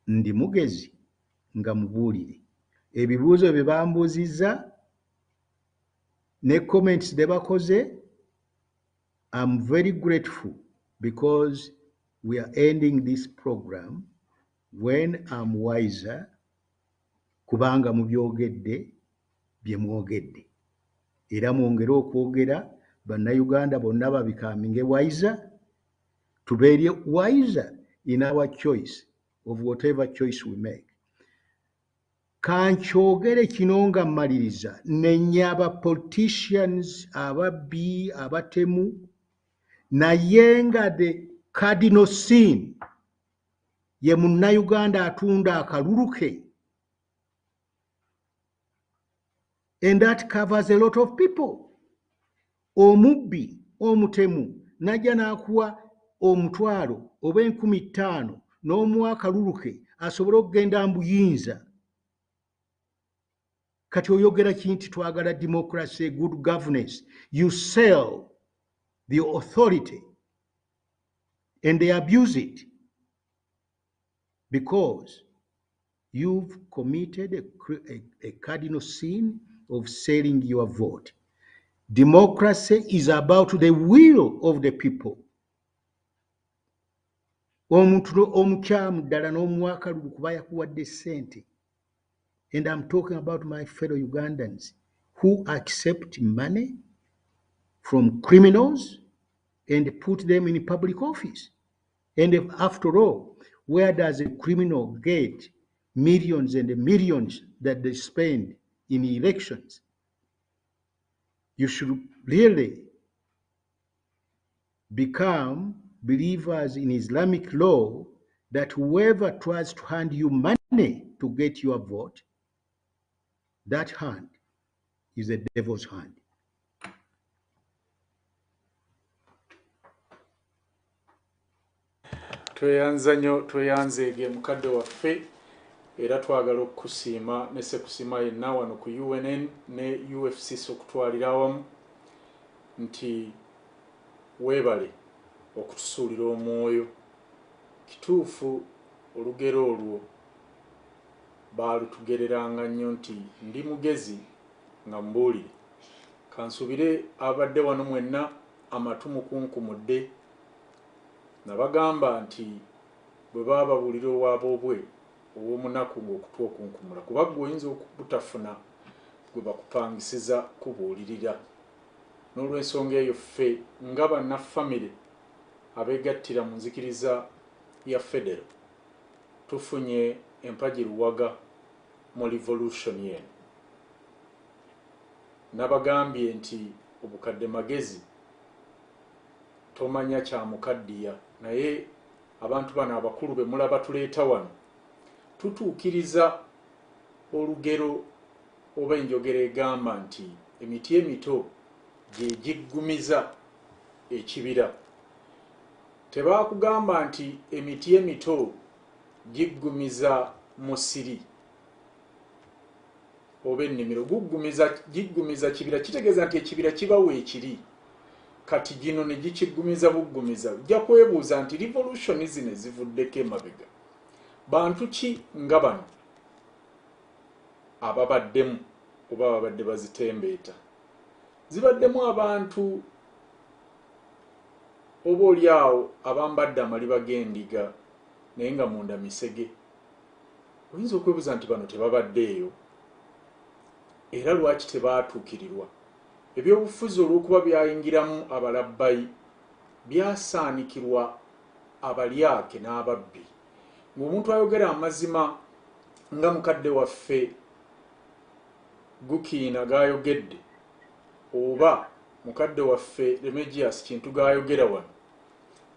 ndi mugezi nga mubuulire. Ebibuuzo bye bambuuzizza ne comments ze bakoze, I'm very grateful, because we are ending this program when I'm wiser, kubanga mubyogedde bye mwogedde. Era mwongere okwogera, bannayuganda bonna babikaminge wiser, tubeere wiser in our choice of whatever choice we make. Kankyogere kino nga mmaliriza, nenya aba politicians, ababbi, abatemu, naye nga the cardinal sin ye munnayuganda atunda akalulu ke. And that covers a lot of people. Omubbi, omutemu, najja n'akuwa omutwalo oba 50,000 n'omuwa akalulu ke asobole okugenda mbuyinza. Kati oyogera ki nti twagala democracy, good governance? You sell the authority and they abuse it because you've committed a cardinal sin of selling your vote. Democracy is about the will of the people. Omuntu omukyamu ddala n'omuwa akalulu kuba yakuwadde ssente. And I'm talking about my fellow Ugandans who accept money from criminals and put them in public office. And if, after all, where does a criminal get millions and millions that they spend in elections. You should really become believers in Islamic law that whoever tries to hand you money to get your vote, that hand is the devil's hand. tweyanzeege mukadde waffe era twagala okukusiima ne sekusiima yenna wano ku UNN ne UFCC okutwalira awamu nti weebale okutusuulira omwoyo. Kituufu olugero olwo baalutugereranga nnyo nti ndi mugezi nga mbuulire. Kansubire abadde wano mwenna amatu mukunkumudde nabagamba nti bwe baba babuulira owaabwe ow'omunaku ng'okutwa okunkumula kuba gwe oyinza okubutafuna gwe bakupangisiza kubuulirira. N'olw'ensonga eyo ffe nga bannafamire abeegattira mu nzikiriza ya federo tufunye empagiruwaga mu revolution yeno. Nabagambye nti obukadde magezi tomanya kyamukaddiya, naye abantu bano abakulu be mulaba tuleeta wano tutuukiriza olugero oba enjogera egamba nti emiti emito gye giggumiza ekibira. Tebaakugamba nti emiti emito giggumiza musiri oba ennimiro, giggumiza kibira. Kitegeeza nti ekibira kibawo ekiri, kati gino ne gikiggumiza buggumiza. Ojja kwebuuza nti revolution zino zivuddeko emabega bantu ki nga bano ababaddemu oba ababadde bazitembeeta? Zibaddemu abantu oba oliawo abambadde amaliba g'endiga naye nga munda misege. Oyinza okwebuuza nti bano tebabaddeeyo era lwaki tebaatuukirirwa? Ebyobufuzi olw'okuba byayingiramu abalabbayi byasaanikirwa abalyake n'ababbi. Ng'omuntu ayogera amazima nga mukadde waffe Gukiina gayogedde oba mukadde waffe Remedius Kintu gayogera wano,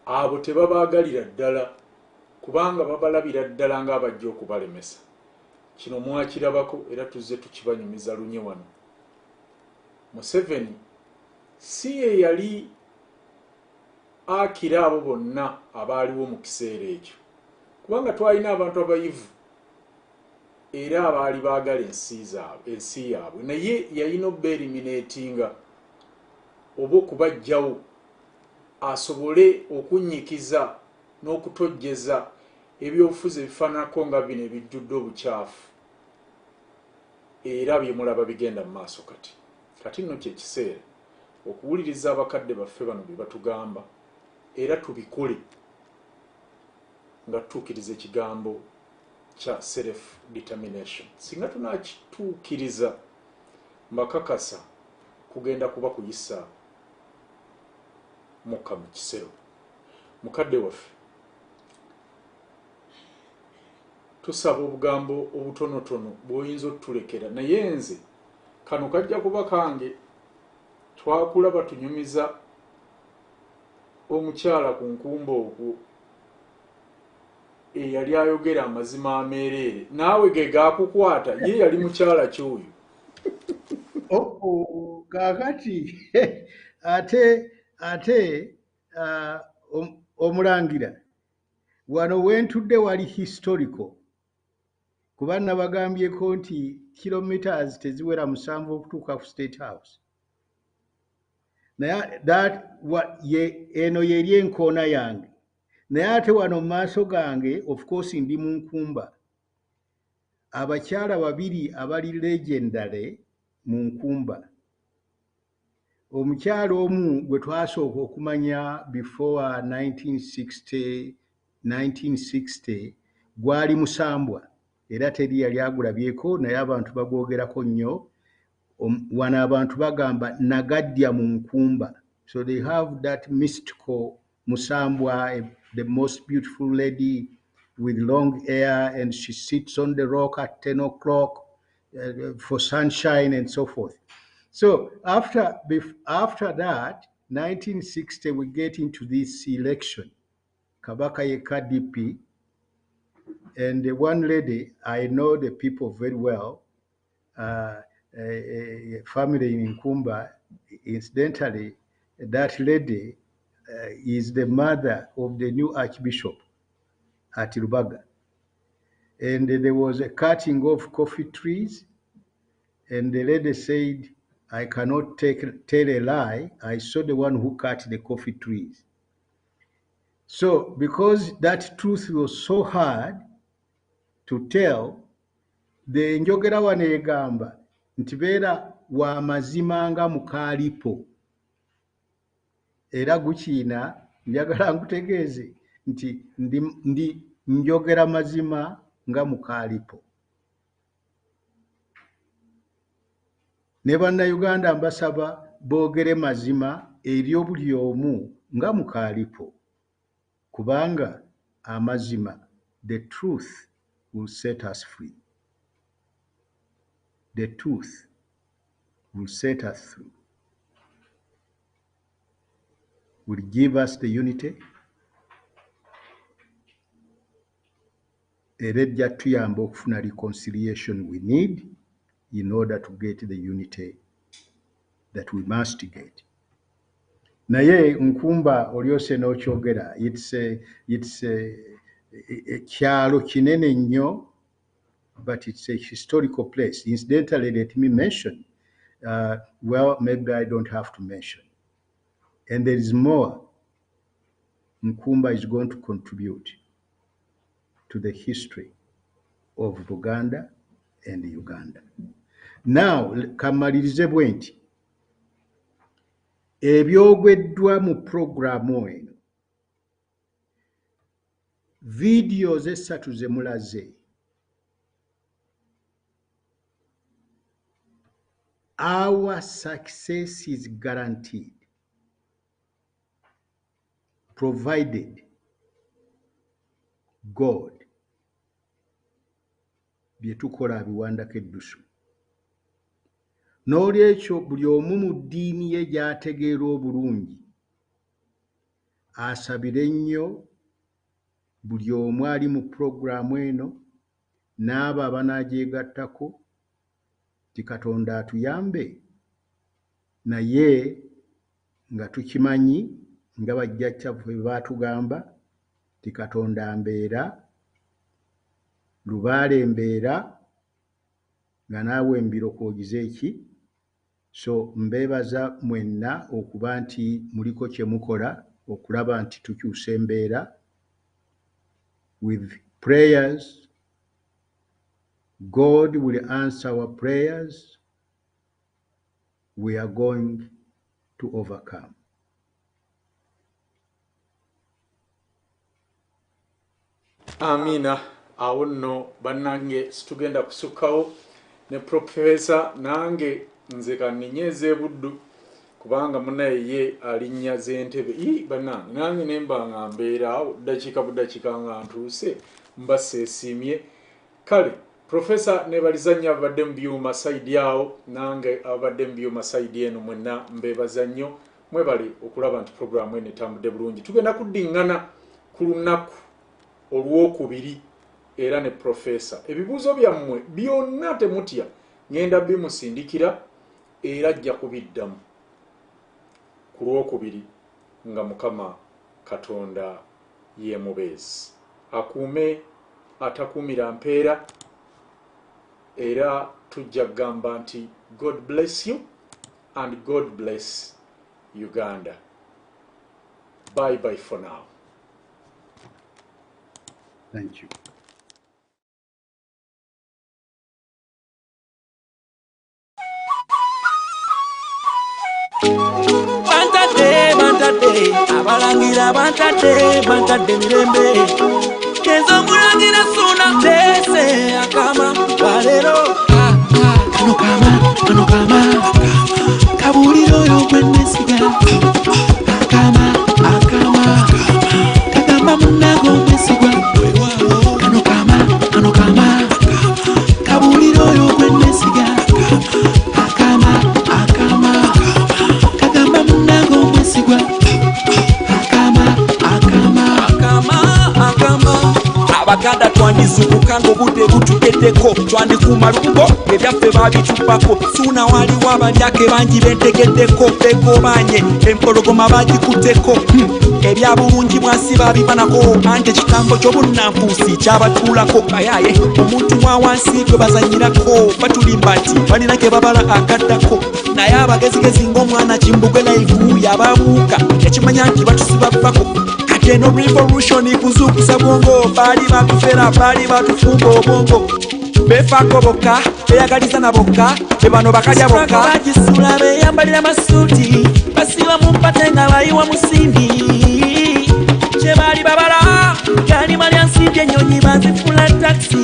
abo tebabaagalira ddala kubanga babalabira ddala ng'abajja okubalemesa. Kino mwakirabako era tuzze tukibanyumiza lunye wano. Museveni si ye yali akira abo bonna abaaliwo mu kiseera ekyo, kubanga twalina abantu abayivu era abaali baagala ensi yaabwe, naye yalina obbeerimineetinga oba okubajjawo asobole okunnyikiza n'okutojjeza ebyobufuzi ebifaananako nga bino ebijjudde obukyafu era bye mulaba bigenda mu maaso. Kati nno kyekiseera okuwuliriza abakadde baffe bano bye batugamba era tubikole nga tutuukiriza ekigambo kya self determination. Singa tunakituukiriza mbakakasa kugenda kuba kuyisa mukka mu kisero. Mukadde waffe tusaba obugambo obutonotono bw'oyinza otulekera, naye nze kano kajja kuba kange. Twakula batunyumiza omukyala ku nkumba okwo eyali ayogera amazima ameereere, naawe ge gaakukwata, ye yali mukyala ky'oyo. Kaakati ate omulangira wano wentudde wali historical kuba nabagambyeko nti kilometers teziwera 7 okutuuka ku State House. Naye eno yeri enkoona yange, naye ate wano mu maaso gange of course ndi mu nkumba. Abakyala babiri abali legendary mu nkumba. Omukyala omu gwe twasooka okumanya before 1960 gwali Musambwa era teri yali agulabyeko, naye abantu bagwogerako nnyo. Wano abantu bagamba Nagadya mu nkumba. So they have that mystical Musambwa, the most beautiful lady with long hair, and she sits on the rock at 10 o'clock for sunshine and so forth. So after that, 1960, we get into this election. Kabaka yeka DP, and the one lady, I know the people very well, a family in Nkumba. Incidentally, that lady is the mother of the new Archbishop at Rubaga. And there was a cutting of coffee trees, and the lady said, I cannot tell a lie. I saw the one who cut the coffee trees. So because that truth was so hard to tell, the njogera wano egamba nti beera wa mazima nga mukaalipo. Era gukiina njagala nkutegeeze nti ndi njogera mazima nga mukaalipo. Ne bannayuganda mbasaba boogere mazima eri buli omu nga mukaalipo, kubanga amazima, the truth will set us free. The truth will set us free, will give us the unity, era ejja tuyamba okufuna reconciliation we need in order to get the unity that we must get. Naye Nkumba olyose n'okyogera, it's a kyalo kinene nnyo, but it's a historical place. Incidentally, let me mention, well, maybe I don't have to mention, and there is more. Nkumba is going to contribute to the history of Buganda and Uganda. Now, kamalirize bwe nti ebyogeddwa mu programu eno, videos essatu ze mulaze, our success is guaranteed provided God bye tukola abiwandako eddusu. N'olwekyo buli omu mu ddiini ye gy'ategeera obulungi asabire nnyo buli omu ali mu puroguramu eno n'abo abanagyegattako ti Katonda atuyambe, naye nga tukimanyi nga bajjajjaffe bwe baatugamba ti Katonda mbeera, Lubaale mbeera, nga naawe embirokoogize eki. So mbeebaza mwenna okuba nti muliko kye mukola okulaba nti tukyusa embeera. With prayers, God will answer our prayers. We are going to overcome. Amina. Awo nno bannange situgenda kusukkawo ne profesa nange nze kanninyeeze buddu kubanga munaye ye alinnya z'entebe bannange nange ne mba nga mbeera awo ddakiika buddakiika nga ntuuse mba seesiimye. Kale profesa nebaliza nnyo abadde mu byuma sayidi awo, nange abadde mu byuma sayidi eno mwenna mbeebaza nnyo, mwebale okulaba nti puroguramu eno etambudde bulungi. Tugenda kuddiŋŋana ku lunaku olwokubiri era ne profesa. Ebibuuzo byammwe byonna temutya, ngenda bimusindikira era ajja kubiddamu ku lwokubiri nga Mukama Katonda ye mubeezi. Akuume atakuumira mpeera, era tujja kugamba nti God bless you and God bless Uganda. Bye bye for now. Thank you. Bantade, abalangira bantade mirembe. Kenzo mulangira suna tese akama walero. Kano kama kabuliro yo kwenesiga. Akama kagamba munago mwesigwa. Kano kama kabuliro yo kwenesiga. kango budde butugeddeko twandikuuma lubugo ebyaffe babitupako suuna waliwo abalyake bangi bentegeddeko begobanye empologoma bagikutteko ebyabulungi mwasi babibanako ante ekigambo ky'obunanfuusi kyabatuulako ayaye omuntu wa wansi gwe bazanyirako batulimba nti balina ke babala akaddako naye abagezigezi ng'omwana kimbuge laivu yababuuka ekimanya nti batusibavako kati eno revolution kuzuukusa bwongo baali batufera baali batufumba obwongo befaako bokka beyagaliza na bokka bebano bakalya bokka bagisula beyambalira masuuti basiba mu mpate nga bayiwa musimbi kye baali babala galima lya nsimbi ennyonyi bazifula taxi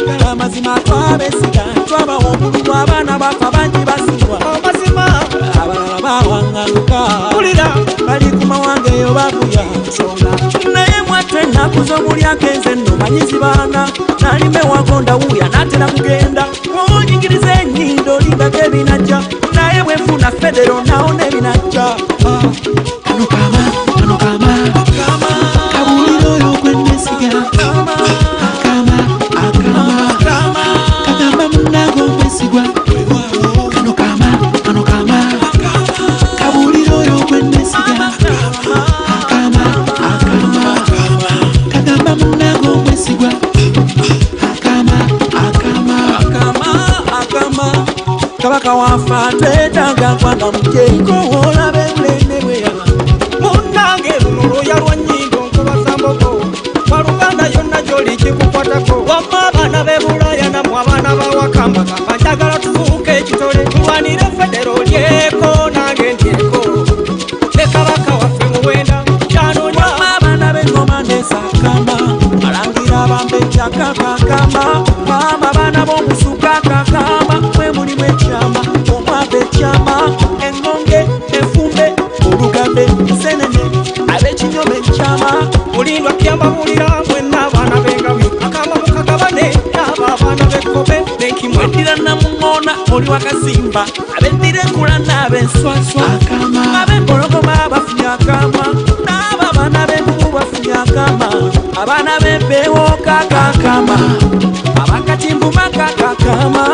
kala amazima twabesiga twabawa omululu abaana bafa bangi basibwa amazima abalala bawangaluka ulira bali ku mawange eyo bavuya nsonga naye mwattu ennaku z'omuli agenze nno manyizi baana nalime wagonda wuya natera kugenda onyingiriza ennyindo lindako ebinajja naye bwenfuna federo nawo n'ebinajja kano kama kabulira oyo gwennesiga kagamba munago okwesigwa kano kama kabulira oyo gwennesiga kagamba munago okwesigwa kabaka wafa twetaaga kwanga mujeiko olabe bulende bweyaba munange luno yalwa nnyindo nkobasamboko waluganda yonna gyoli kikukwatako wamma abaana b'ebulaya namwe abaana bawakambagamba njagala tufuuke ekitole tulwanire federo lyeko nange ndyeko ne kabaka waffe muwenda kyanonya wamma abaana b'engoma nesakamba alangira bambejja kakakamba mama abaana b'omusuka kakamba mwe mulimu ekyama omwava ekyama engonge enfumbe olugambe nsenene ab'ekinyoma ekyama mulindwa kyambabulira mwenna abaana b'engabi akamba mukagabane n'abo abaana b'ekkobe nenkimwendira namuŋŋoona oli wakazimba ab'eddira enkula n'ab'enswaswa ab'empologoma bafunye akama n'abo abaana b'embubu bafunye akama abaana b'empeewo kakakama abakatimbu kakakama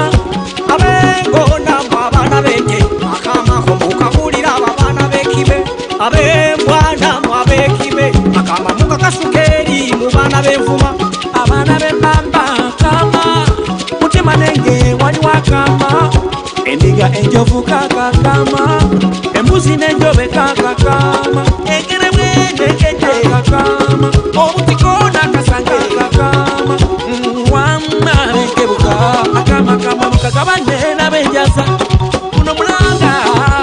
ab'engona mwe abaana b'ente akama komukabulira abo abaana b'ekibe ab'embwana mwe ab'ekibe akama mukakasuka eri mu baana b'envuma abaana b'embamba akama mutima nenge waliwo akama endiga enjovu kakakama embuzi n'enjobe kakakama engere bwendekeje kakama obutiko n'akasange kakama wamma bekebuka akama mukagabane n'abenjaza kuno mulanga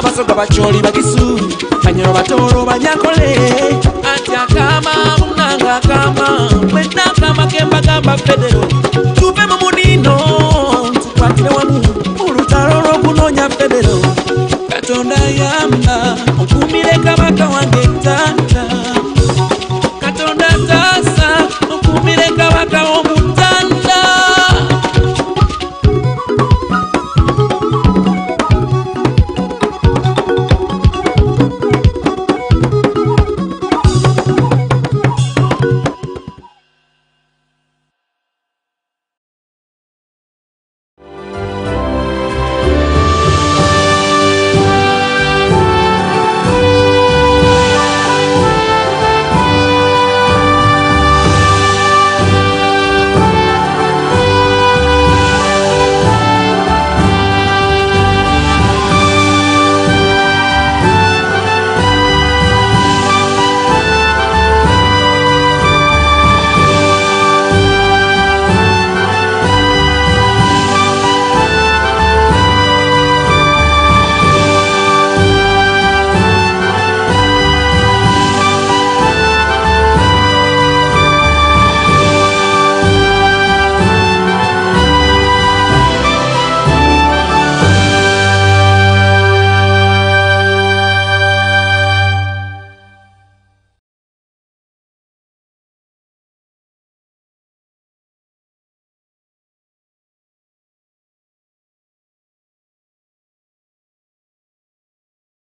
basoga bakyoli bagisu banyoro batoolo banyankole ati akama munanga akama mwenna akama kembagamba federo